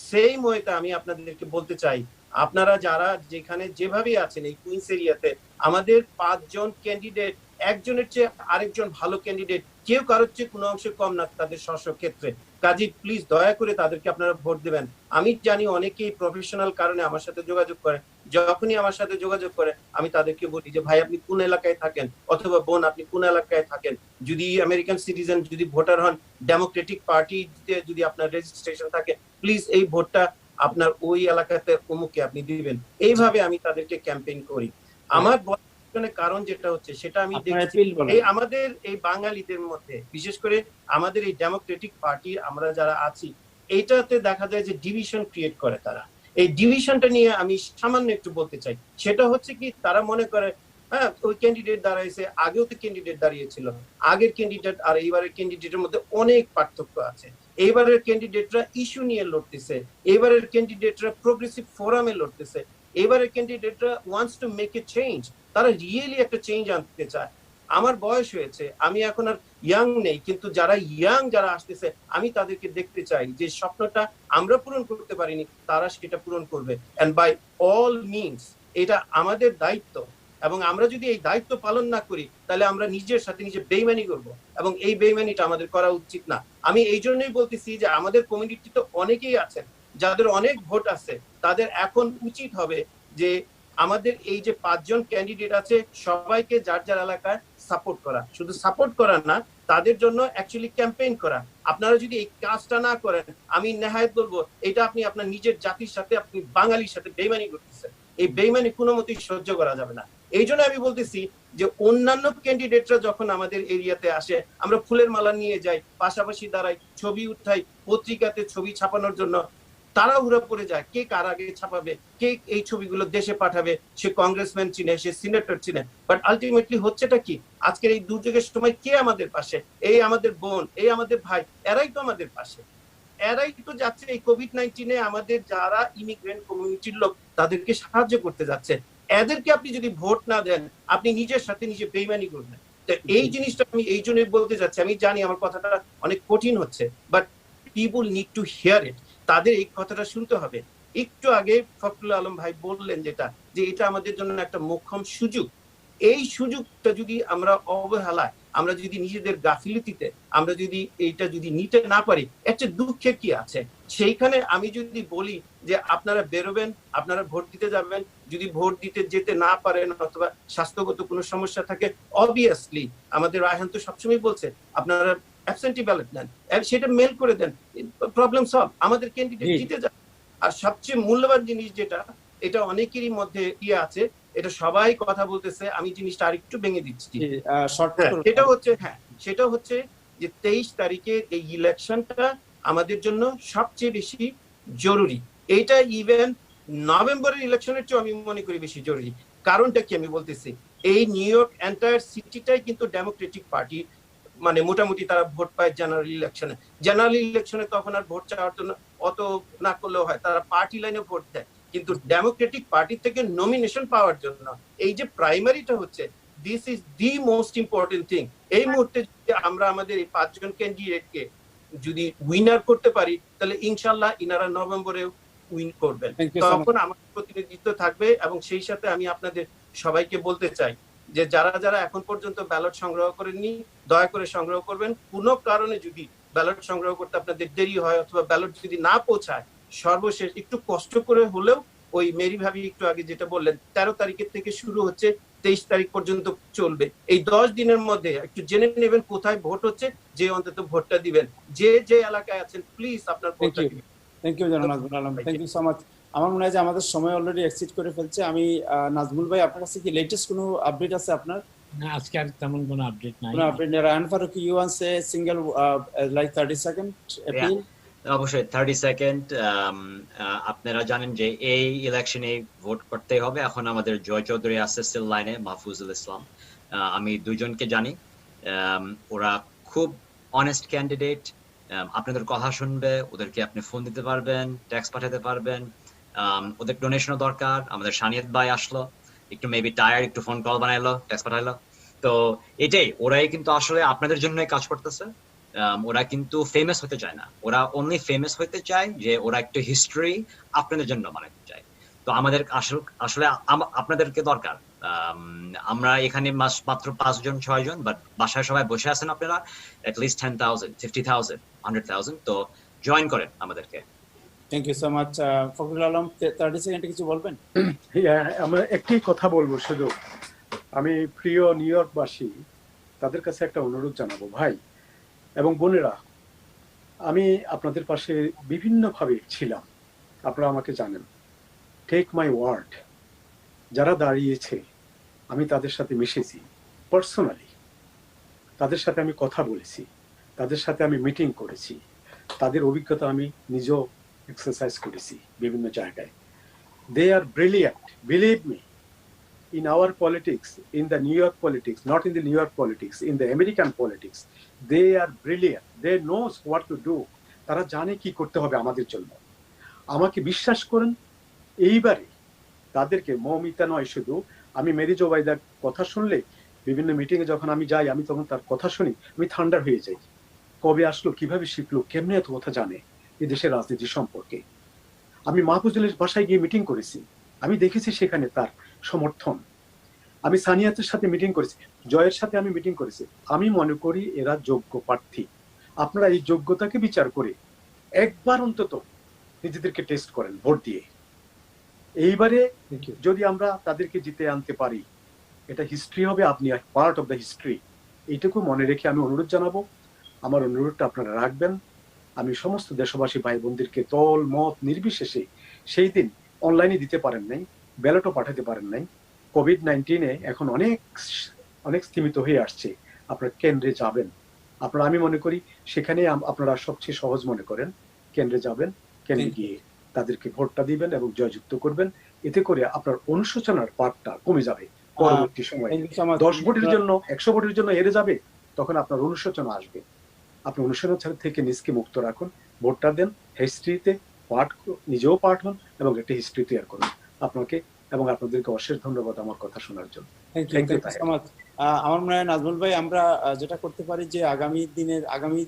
S10: সেই ওয়েতে আমি আপনাদেরকে বলতে চাই আপনারা যারা যেখানে যেভাবেই আছেন এই কুইন্স এরিয়াতে, আমাদের 5 জন ক্যান্ডিডেট, একজনের চেয়ে আরেকজন ভালো ক্যান্ডিডেট, কেউ কারোর চেয়ে কোনো অংশে কম না তাদের স্ব ক্ষেত্রে। কাজী প্লিজ দয়া করে তাদেরকে আপনারা ভোট দেবেন। আমি জানি অনেকেই প্রফেশনাল কারণে আমার সাথে যোগাযোগ করে, যখনই আমার সাথে যোগাযোগ করে আমি তাদেরকে বলি যে ভাই আপনি কোন এলাকায় থাকেন, অথবা বোন আপনি কোন এলাকায় থাকেন, যদি আমেরিকান সিটিজেন যদি ভোটার হন, ডেমোক্রেটিক পার্টিতে যদি আপনার রেজিস্ট্রেশন থাকে, প্লিজ এই ভোটটা আপনার ওই এলাকাতে অমুকে আপনি দিবেন। এইভাবে আমি তাদেরকে ক্যাম্পেইন করি। আমার কারণ যেটা হচ্ছে সেটা আমি দেখছি এই আমাদের এই বাঙালিদের মধ্যে, বিশেষ করে আমাদের এই ডেমোক্রেটিক পার্টি আমরা যারা আছি, এইটাতে দেখা যায় যে ডিভিশন ক্রিয়েট করে তারা। এই ডিভিশনটা নিয়ে আমি সামান্য একটু বলতে চাই। সেটা হচ্ছে কি তারা মনে করে হ্যাঁ ওই ক্যান্ডিডেট দাঁড়াইছে, আগেও তো ক্যান্ডিডেট দাঁড়িয়েছিল, আগের ক্যান্ডিডেট আর এইবারের ক্যান্ডিডেটের মধ্যে অনেক পার্থক্য আছে। এইবারের ক্যান্ডিডেটরা ইস্যু নিয়ে লড়তেছে, এইবারের ক্যান্ডিডেটরা প্রোগ্রেসিভ ফোরামে লড়তেছে, এবারের ক্যান্ডিডেটরা wants to make a change, তারা রিয়েলি একটা চেঞ্জ আনতে চায়। আমার বয়স হয়েছে, আমি এখন আর ইয়াং নেই, কিন্তু যারা ইয়াং যারা আসতেছে আমি তাদেরকে দেখতে চাই যে স্বপ্নটা আমরা পূরণ করতে পারিনি তারা সেটা পূরণ করবে। এন্ড বাই অল মিনস এটা আমাদের দায়িত্ব, এবং আমরা যদি এই দায়িত্ব পালন না করি তাহলে আমরা নিজের সাথে নিজে বেইমানি করব, এবং এই বেইমানিটা আমাদের করা উচিত না। আমি এই জন্যই বলতেছি যে আমাদের কমিউনিটিতে অনেকেই আছেন যাদের অনেক ভোট আছে, তাদের এখন উচিত হবে যে আমাদের এই যে 5 জন ক্যান্ডিডেট আছে সবাইকে যার যার এলাকায় সাপোর্ট করা, শুধু সাপোর্ট করা না, তাদের জন্য অ্যাকচুয়ালি ক্যাম্পেইন করা। আপনারা যদি এই কাজটা না করেন আমি নেহায়েত বলবো এটা আপনি আপনার নিজের জাতির সাথে, আপনি বাঙালির সাথে বেইমানি করতেছেন। এই বেইমানি কোনো মতেই সহ্য করা যাবে না। এই জন্য আমি বলতেছি যে অন্যান্য ক্যান্ডিডেটরা যখন আমাদের এরিয়াতে আসে আমরা ফুলের মালা নিয়ে যাই, পাশাপাশি দাঁড়াই, ছবি উঠাই, পত্রিকাতে ছবি ছাপানোর জন্য তারা উড়ে পড়ে যায় কে কার আগে ছাপাবে, কে এই ছবিগুলো দেশে পাঠাবে, সে কংগ্রেসম্যান চিনে, সে সিনেটর চিনে। বাট আলটিমেটলি হচ্ছেটা কি, আজকের এই দুর্যোগের সময় কে আমাদের পাশে? এই আমাদের বোন, এই আমাদের ভাই, এরাই তো আমাদের পাশে, এরাই তো যাচ্ছে এই কোভিড-19 আমাদের যারা ইমিগ্রেন্ট কমিউনিটির লোক তাদেরকে সাহায্য করতে যাচ্ছে। এদেরকে আপনি যদি ভোট না দেন আপনি নিজের সাথে নিজে বেইমানি করবেন। তো এই জিনিসটা আমি এই জন্যই বলতে যাচ্ছি। আমি জানি আমার কথাটা অনেক কঠিন হচ্ছে, but people need to hear it. তাদের এই কথাটা শুনতে হবে। একটু আগে ফখরুল আলম ভাই বললেন যেটা, যে এটা আমাদের জন্য একটা মোক্ষম সুযোগ। এই সুযোগটা যদি আমরা অবহেলায়, আমরা যদি নিজেদের গাফিলতিতে আমরা যদি এইটা যদি নিতে না পারি, একটা দুঃখের কি আছে? সেইখানে আমি যদি বলি যে আপনারা বেরোবেন, আপনারা ভোট দিতে যাবেন, যদি ভোট দিতে যেতে না পারেন অথবা স্বাস্থ্যগত কোনো সমস্যা থাকে, অবভিয়াসলি আমাদের রায়হান তো সবসময় বলছে আপনারা অ্যাবসেন্টি ব্যালট নেন, সেটা মেল করে দেন, প্রবলেম সলভ, আমাদের ক্যান্ডিডেট জিতে যাবে। আর সবচেয়ে মূল্যবান জিনিস যেটা, এটা অনেকেরই মধ্যে আছে, এটা সবাই কথা বলতেছে, আমি জিনিসটা আরেকটু ভেঙে দিচ্ছি। সেটা হচ্ছে যে 23 তারিখের এই ইলেকশনটা আমাদের জন্য সবচেয়ে বেশি জরুরি। এইটা ইভেন নভেম্বরের ইলেকশনের চেয়ে আমি মনে করি বেশি জরুরি। কারণটা কি আমি বলতেছি, এই নিউ ইয়র্ক এন্টায়ার সিটিটাই কিন্তু ডেমোক্রেটিক পার্টি, মানে মোটামুটি তারা ভোট পায় জেনারেল ইলেকশনে তখন আর ভোট চাওয়ার জন্য অত না করলেও হয়, তারা পার্টি লাইনে ভোট দেয়। কিন্তু ডেমোক্রেটিক পার্টি থেকে নমিনেশন পাওয়ার জন্য এই যে প্রাইমারিটা হচ্ছে, this is the most important thing. এই মুহূর্তে যদি আমরা আমাদের এই 5 জন ক্যান্ডিডেটকে যদি উইনার করতে পারি, তাহলে ইনশাল্লাহ ইনারা নভেম্বরে উইন করবেন, তখন আমাদের প্রতিনিধিত্ব থাকবে। এবং সেই সাথে আমি আপনাদের সবাইকে বলতে চাই যে যারা যারা এখন পর্যন্ত ব্যালট সংগ্রহ করেননি, দয়া করে সংগ্রহ করবেন। কোনো কারণে যদি ব্যালট সংগ্রহ করতে আপনাদের দেরি হয় অথবা ব্যালট যদি না পৌঁছায়, সর্বশেষ একটু কষ্ট করে হলেও ওই মেরি ভাবি একটু আগে যেটা বললেন, 13 তারিখের থেকে শুরু হচ্ছে, 23 তারিখ পর্যন্ত চলবে। এই 10 দিনের মধ্যে একটু জেনে নেবেন কোথায় ভোট হচ্ছে, যে অন্তত ভোটটা দিবেন। যে এলাকায় আছেন প্লিজ আপনার ভোটটা দিবেন।
S1: থ্যাংক ইউ জনাব Nazmul Alam, thank you so much. আমার মনে হয় যে আমাদের সময় অলরেডি এক্সিড করে ফেলছে। আমি নাজমুল ভাই, আপনার কাছে কি লেটেস্ট কোনো আপডেট আছে আপনার?
S4: না, আজকে আর তেমন কোনো আপডেট নাই।
S1: কোনো আপডেট নেই। Raihan Faruk, you want say single like 30 second appeal?
S3: অবশ্যই 30 সেকেন্ড। আপনারা জানেন যে এই ইলেকশনে ভোট করতে হবে। এখন আমাদের জয় চৌধুরী আছে স্টিল লাইনে, মাহফুজুল ইসলাম, আমি দুইজনকে জানি। ওরা খুব অনেস্ট ক্যান্ডিডেট, আপনাদের কথা শুনবে, ওদেরকে আপনি ফোন দিতে পারবেন, ট্যাক্স পাঠাতে পারবেন। ওদের ডোনেশনও দরকার। আমাদের শানিয়াত ভাই আসলো, একটু মেবি টায়ার্ড, একটু ফোন কল বানাইলো, ট্যাক্স পাঠাইলো। তো এটাই, ওরাই কিন্তু আসলে আপনাদের জন্যই কাজ করতেছে। ওরা কিন্তু ফেমাস হতে চায় না, ওরা অনলি ফেমাস হতে চায় যে ওরা একটু হিস্ট্রি আপনাদের জন্য বানাতে চায়। তো আমাদের আসলে আপনাদেরকে দরকার। আমরা এখানে মাত্র 5 জন 6 জন, বাট বাসায় সবাই বসে আছেন আপনারা, অ্যাটলিস্ট 10,000, 50,000, 100,000। তো জয়েন করেন আমাদেরকে।
S1: Thank you so much. Fakhrul Alam, 30 সেকেন্ডে কিছু বলবেন?
S9: আমরা একটি কথা বলবো শুধু, আমি প্রিয় নিউ ইয়র্কবাসী, তাদের কাছে একটা অনুরোধ জানাবো, ভাই এবং বোনেরা, আমি আপনাদের পাশে বিভিন্নভাবে ছিলাম, আপনারা আমাকে জানেন। টেক মাই ওয়ার্ড, যারা দাঁড়িয়েছে আমি তাদের সাথে মিশেছি পার্সোনালি, তাদের সাথে আমি কথা বলেছি, তাদের সাথে আমি মিটিং করেছি, তাদের অভিজ্ঞতা আমি নিজেও এক্সারসাইজ করেছি বিভিন্ন জায়গায়। They are brilliant, believe me. In our politics, in the New York politics, not in the New York politics, in the American politics, they are brilliant. They knows what to do. তারা জানে কি করতে হবে আমাদের জন্য। আমাকে বিশ্বাস করেন, এইবারে তাদেরকে মৌমিতা নয় শুধু, আমি মেরি জোবাইদার কথা শুনলে বিভিন্ন মিটিংয়ে যখন আমি যাই, আমি তখন তার কথা শুনি, আমি থান্ডার হয়ে যাই। কবে আসলো, কিভাবে শিখলো, কেমনে এত কথা জানে এই দেশের রাজনীতি সম্পর্কে। আমি মাহফুজুলের বাসায় গিয়ে মিটিং করেছি, আমি দেখেছি সেখানে তার সমর্থন। আমি সানিয়াতের সাথে মিটিং করেছি, জয়ের সাথে আমি মিটিং করেছি। আমি মনে করি এরা যোগ্য প্রার্থী। আপনারা এই যোগ্যতাকে বিচার করে একবার অন্তত নিজেদেরকে টেস্ট করেন ভোট দিয়ে। এইবারে যদি আমরা তাদেরকে জিতে আনতে পারি, এটা হিস্ট্রি হবে, আপনি পার্ট অফ দ্য হিস্ট্রি। এইটুকু মনে রেখে আমি অনুরোধ জানাবো, আমার অনুরোধটা আপনারা রাখবেন। আমি সমস্ত দেশবাসী ভাই বোনদেরকে দল মত নির্বিশেষে, সেই দিন অনলাইনে দিতে পারেন নাই, ব্যালটও পাঠাতে পারেন নাই, কোভিড-19 এখন অনেক স্থিমিত হয়ে আসছে, আপনারা কেন্দ্রে যাবেন। আপনারা, আমি মনে করি সেখানে আপনারা সবচেয়ে সহজ মনে করেন, কেন্দ্রে যাবেন, কেন্দ্রে গিয়ে তাদেরকে ভোটটা দিবেন এবং জয়যুক্ত করবেন। এতে করে আপনার অনুশোচনার পাঠটা কমে যাবে। পরবর্তী সময়ে 10 ভোটের জন্য 100 ভোটের জন্য হেরে যাবে, তখন আপনার অনুশোচনা আসবে। আপনি অনুশোচনা থেকে নিজকে মুক্ত রাখুন, ভোটটা দেন, হিস্ট্রিতে পাঠ, নিজেও পাঠ হন এবং একটা হিস্ট্রি তৈরি করুন। আপনাকে এবং আপনাদেরকে অশেষ ধন্যবাদ আমার কথা শোনার জন্য।
S1: Thank you so much. আমার মনে হয় নাজমুল ভাই, আমরা যেটা করতে পারি যে আগামী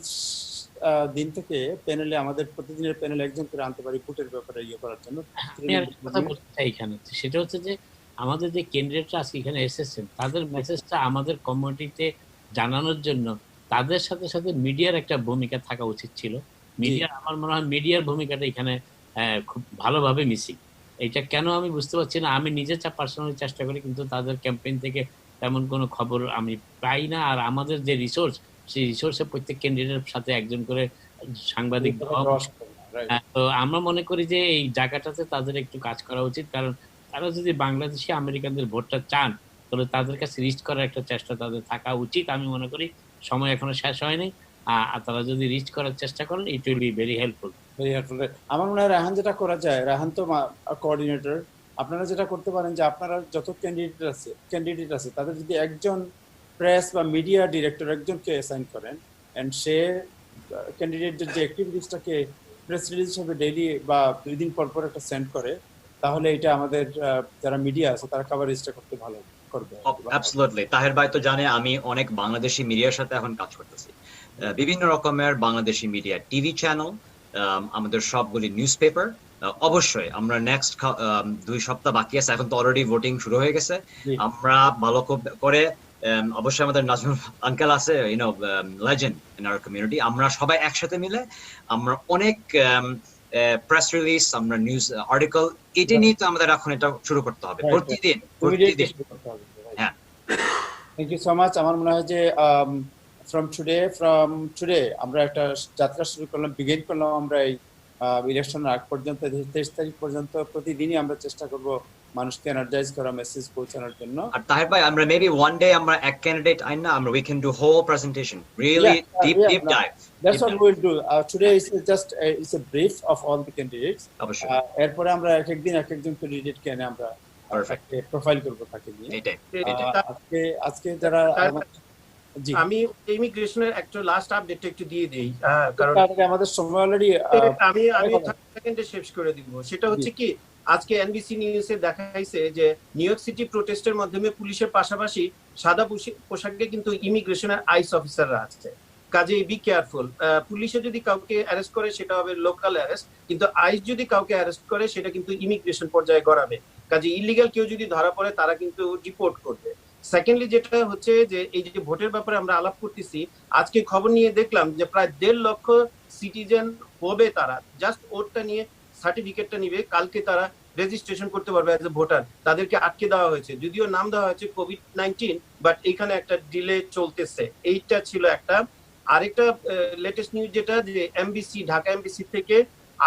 S1: দিন থেকে প্যানেলে আমাদের প্রতিদিনের প্যানেলে একজন করে আনতে পারি ভোটের ব্যাপারে ইয়ে করার জন্য।
S4: আমি আর একটা কথা বলতে চাই এখানে, সেটা হচ্ছে যে আমাদের যে ক্যান্ডিডেটরা আজকে এখানে এসেছেন তাদের মেসেজটা আমাদের কমিউনিটিতে জানানোর জন্য তাদের সাথে সাথে মিডিয়ার একটা ভূমিকা থাকা উচিত ছিল। মিডিয়ার, আমার মনে হয় মিডিয়ার ভূমিকাটা এখানে খুব ভালোভাবে মিসিং। এটা কেন আমি বুঝতে পারছি না। আমি নিজে পার্সোনালি চেষ্টা করি, কিন্তু তাদের ক্যাম্পেইন থেকে তেমন কোনো খবর আমি পাই না। আর আমাদের যে রিসোর্স, সেই রিসোর্সে প্রত্যেক ক্যান্ডিডেটের সাথে একজন করে সাংবাদিক। তো আমরা মনে করি যে এই জায়গাটাতে তাদের একটু কাজ করা উচিত, কারণ তারা যদি বাংলাদেশি আমেরিকানদের ভোটটা চান তাহলে তাদের কাছে রিচ করার একটা চেষ্টা তাদের থাকা উচিত। আমি মনে করি সময় এখনো শেষ হয়নি, আর তারা যদি রিচ করার চেষ্টা করেন it will be very helpful.
S1: আমার মনে হয় রায়হান যেটা করা যায়, রায়হান তো কোঅর্ডিনেটর, আপনারা যেটা করতে পারেন যে আপনারা যত ক্যান্ডিডেট আছে তাদের যদি একজন প্রেস বা মিডিয়া ডিরেক্টর একজনকে অ্যাসাইন করেন, এন্ড সে ক্যান্ডিডেটের যে অ্যাক্টিভিটিসটাকে প্রেস রিলিজ হিসেবে ডেইলি বা 2 দিন পর পর একটা সেন্ড করে, তাহলে এটা আমাদের যারা মিডিয়া আছে তারা কভারেজটা করতে ভালো করবে।
S3: অ্যাবসলিউটলি। তাহের ভাই তো জানে আমি অনেক বাংলাদেশি মিডিয়ার সাথে এখন কাজ করতেছি। বিভিন্ন রকমের বাংলাদেশি মিডিয়া, টিভি চ্যানেল, আমাদের সবগুলি নিউজ পেপার। অবশ্যই আমরা নেক্সট 2 সপ্তাহ বাকি আছে, এখন তো অলরেডি ভোটিং শুরু হয়ে গেছে। আমরা ভালো করে অবশ্যই আমাদের নাজমুল আঙ্কেল আছে, লেজেন্ড ইন আওয়ার কমিউনিটি। আমরা সবাই একসাথে মিলে আমরা অনেক প্রেস রিলিজ, আমরা নিউজ আর্টিকেল, এটা নিয়ে তো আমাদের এখন এটা শুরু করতে হবে প্রতিদিন। হ্যাঁ,
S1: থ্যাংক ইউ সো মাচ। আমার মনে হয় যে from today আমরা একটা যাত্রা শুরু করলাম, বিগিন করলাম আমরা এই ইলেকশন আগ পর্যন্ত 23 তারিখ পর্যন্ত প্রতিদিনই আমরা চেষ্টা করব মানুষকে এনার্জাইজ করা, মেসেজ পৌঁছানোর জন্য।
S3: আর তাহের ভাই আমরা মেবি ওয়ান ডে আমরা এক ক্যান্ডিডেট আইন না, আমরা we can do whole presentation, really deep dive.
S1: That's what we'll do. Today is just it's a brief of all the candidates.
S3: অবশ্যই।
S1: এরপরে আমরা একদিন একজন ক্যান্ডিডেট কে আমরা প্রোফাইল করব তাকে নিয়ে। আজকে যারা
S10: আমি ইমিগ্রেশনের একটা লাস্ট আপডেট একটু দিয়ে দেই, কারণ
S1: আমাদের সময় অলরেডি
S10: আমি 30 সেকেন্ডে শেষ করে দিব। সেটা হচ্ছে কি, আজকে এনবিসি নিউজে দেখাইছে যে নিউ ইয়র্ক সিটি প্রোটেস্টের মাধ্যমে পুলিশের পাশাপাশি সাদা পোশাকে কিন্তু ইমিগ্রেশনের আইস অফিসাররা আছে। কাজেই বি কেয়ারফুল। পুলিশে যদি কাউকে অ্যারেস্ট করে সেটা হবে লোকাল অ্যারেস্ট, কিন্তু আইস যদি কাউকে অ্যারেস্ট করে সেটা কিন্তু ইমিগ্রেশন পর্যায়ে গড়াবে। কাজে ইলিগাল কেউ যদি ধরা পড়ে তারা কিন্তু রিপোর্ট করবে। সেকেন্ডলি যেটা হচ্ছে যে এই যে ভোটের ব্যাপারে আমরা আলাপ করতেছি, আজকে খবর নিয়ে দেখলাম যে প্রায় 1.5 লক্ষ সিটিজেন হবে, তারা জাস্ট ওটটা নিয়ে সার্টিফিকেটটা নিবে, কালকে তারা রেজিস্ট্রেশন করতে পারবে অ্যাজ এ ভোটার। তাদেরকে আটকে দেওয়া হয়েছে, যদিও নাম দেওয়া হয়েছে কোভিড-19, বাট এখানে একটা ডিলে চলতেছে। এইটা ছিল একটা। আরেকটা লেটেস্ট নিউজ যেটা, যে এমবিসি, ঢাকা এমবিসি থেকে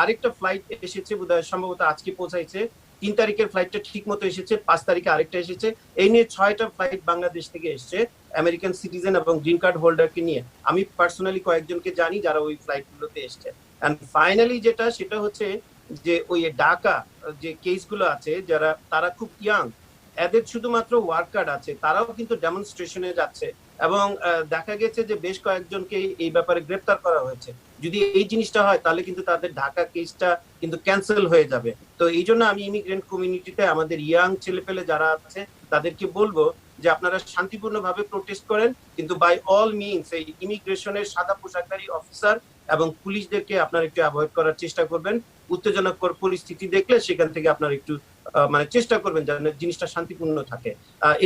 S10: আরেকটা ফ্লাইট এসেছে, বোধহয় সম্ভবত আজকে পৌঁছাইছে। 3 তারিখের ফ্লাইটটা ঠিক মতো এসেছে, 5 তারিখে আরেকটা এসেছে। এই নিয়ে 6টা ফ্লাইট বাংলাদেশ থেকে এসছে আমেরিকান সিটিজেন এবং গ্রিন কার্ড হোল্ডারকে নিয়ে। আমি পার্সোনালি কয়েকজনকে জানি যারা ওই ফ্লাইটগুলোতে এসছে। এন্ড ফাইনালি যেটা, সেটা হচ্ছে যে ওই ঢাকা যে কেসগুলো আছে, যারা তারা খুব ইয়াং, এদের শুধুমাত্র ওয়ার্ক কার্ড আছে, তারাও কিন্তু ডেমনস্ট্রেশনে যাচ্ছে এবং দেখা গেছে যে বেশ কয়েকজনকে এই ব্যাপারে গ্রেপ্তার করা হয়েছে। যদি এই জিনিসটা হয় তাহলে কিন্তু তাদের ঢাকা কেসটা কিন্তু ক্যান্সেল হয়ে যাবে। তো এই জন্য আমি ইমিগ্রেন্ট কমিউনিটিতে আমাদের ইয়াং ছেলেপেলে যারা আছে তাদেরকে বলবো যে আপনারা শান্তিপূর্ণভাবে প্রোটেস্ট করেন, কিন্তু বাই অল মিনস এই ইমিগ্রেশনের সাদা পোশাকধারী অফিসার এবং পুলিশদেরকে আপনারা একটু অ্যাভয়েড করার চেষ্টা করবেন। উত্তেজনাকর পরিস্থিতি দেখলে সেখান থেকে আপনারা একটু মানে চেষ্টা করবেন যেন জিনিসটা শান্তিপূর্ণ থাকে।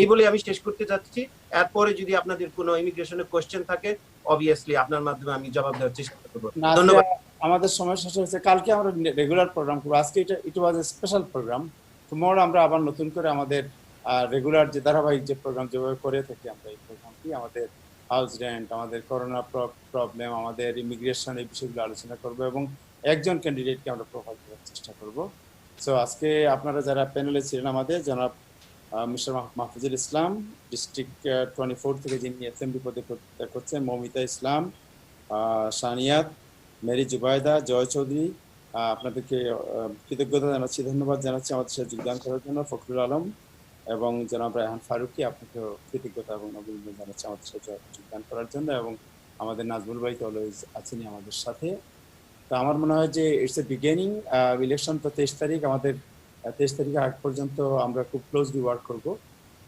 S10: এই বলে আমি শেষ করতে চাচ্ছি। এরপরে যদি আপনাদের কোনো ইমিগ্রেশনের কোশ্চেন থাকে, অবভিয়াসলি আপনার মাধ্যমে আমি জবাব দেওয়ার চেষ্টা করবো। ধন্যবাদ।
S1: আমাদের সময় শেষ হয়েছে, কালকে আমরা রেগুলার প্রোগ্রাম করবো। আজকে ইট ওয়াজ এ স্পেশাল প্রোগ্রাম। টুমরো আমরা আবার নতুন করে আমাদের রেগুলার যে ধারাবাহিক যে প্রোগ্রাম যেভাবে করে থাকি আমরা, এই প্রোগ্রামটি আমাদের হাউস রেন্ট, আমাদের করোনা প্রবলেম, আমাদের ইমিগ্রেশন, এই বিষয়গুলো আলোচনা করবো এবং একজন ক্যান্ডিডেটকে আমরা প্রোফাইল করার চেষ্টা করবো। সো আজকে আপনারা যারা প্যানেলে ছিলেন, আমাদের জনাব মিস্টার মাহফুজুল ইসলাম, ডিস্ট্রিক্ট 24 থেকে যিনি অ্যাসেম্বলি পদে করছেন, মৌমিতা ইসলাম, সানিয়াত, মেরি জুবাইদা, জয় চৌধুরী, আপনাদেরকে কৃতজ্ঞতা জানাচ্ছি, ধন্যবাদ জানাচ্ছি আমাদের সাথে যোগদান করার জন্য। ফখরুল আলম এবং জনাব রায়হান ফারুকি, আপনাকেও কৃতজ্ঞতা এবং অভিনন্দন জানাচ্ছি আমাদের সাথে যোগদান করার জন্য। এবং আমাদের নাজমুল ভাই তো অলওয়েজ আছেন আমাদের সাথে। তো আমার মনে হয় যে ইটস এ বিগিনিং। ইলেকশন তো 23 তারিখ, আমাদের 23 তারিখের আগ পর্যন্ত আমরা খুব ক্লোজলি ওয়ার্ক করব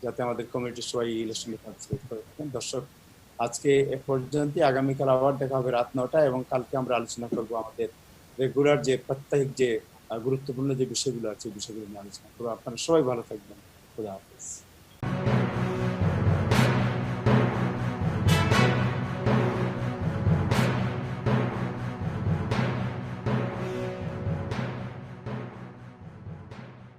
S1: যাতে আমাদের কমিউনিটির সবাই ইলেকশনে পার্টিসিপেট করে থাকেন। দর্শক, আজকে এ পর্যন্তই। আগামীকাল আবার দেখা হবে রাত 9টায়, এবং কালকে আমরা আলোচনা করব আমাদের রেগুলার যে প্রত্যেক যে গুরুত্বপূর্ণ যে বিষয়গুলো আছে বিষয়গুলো নিয়ে আলোচনা করবো। আপনারা সবাই ভালো থাকবেন। খুদা হাফেজ।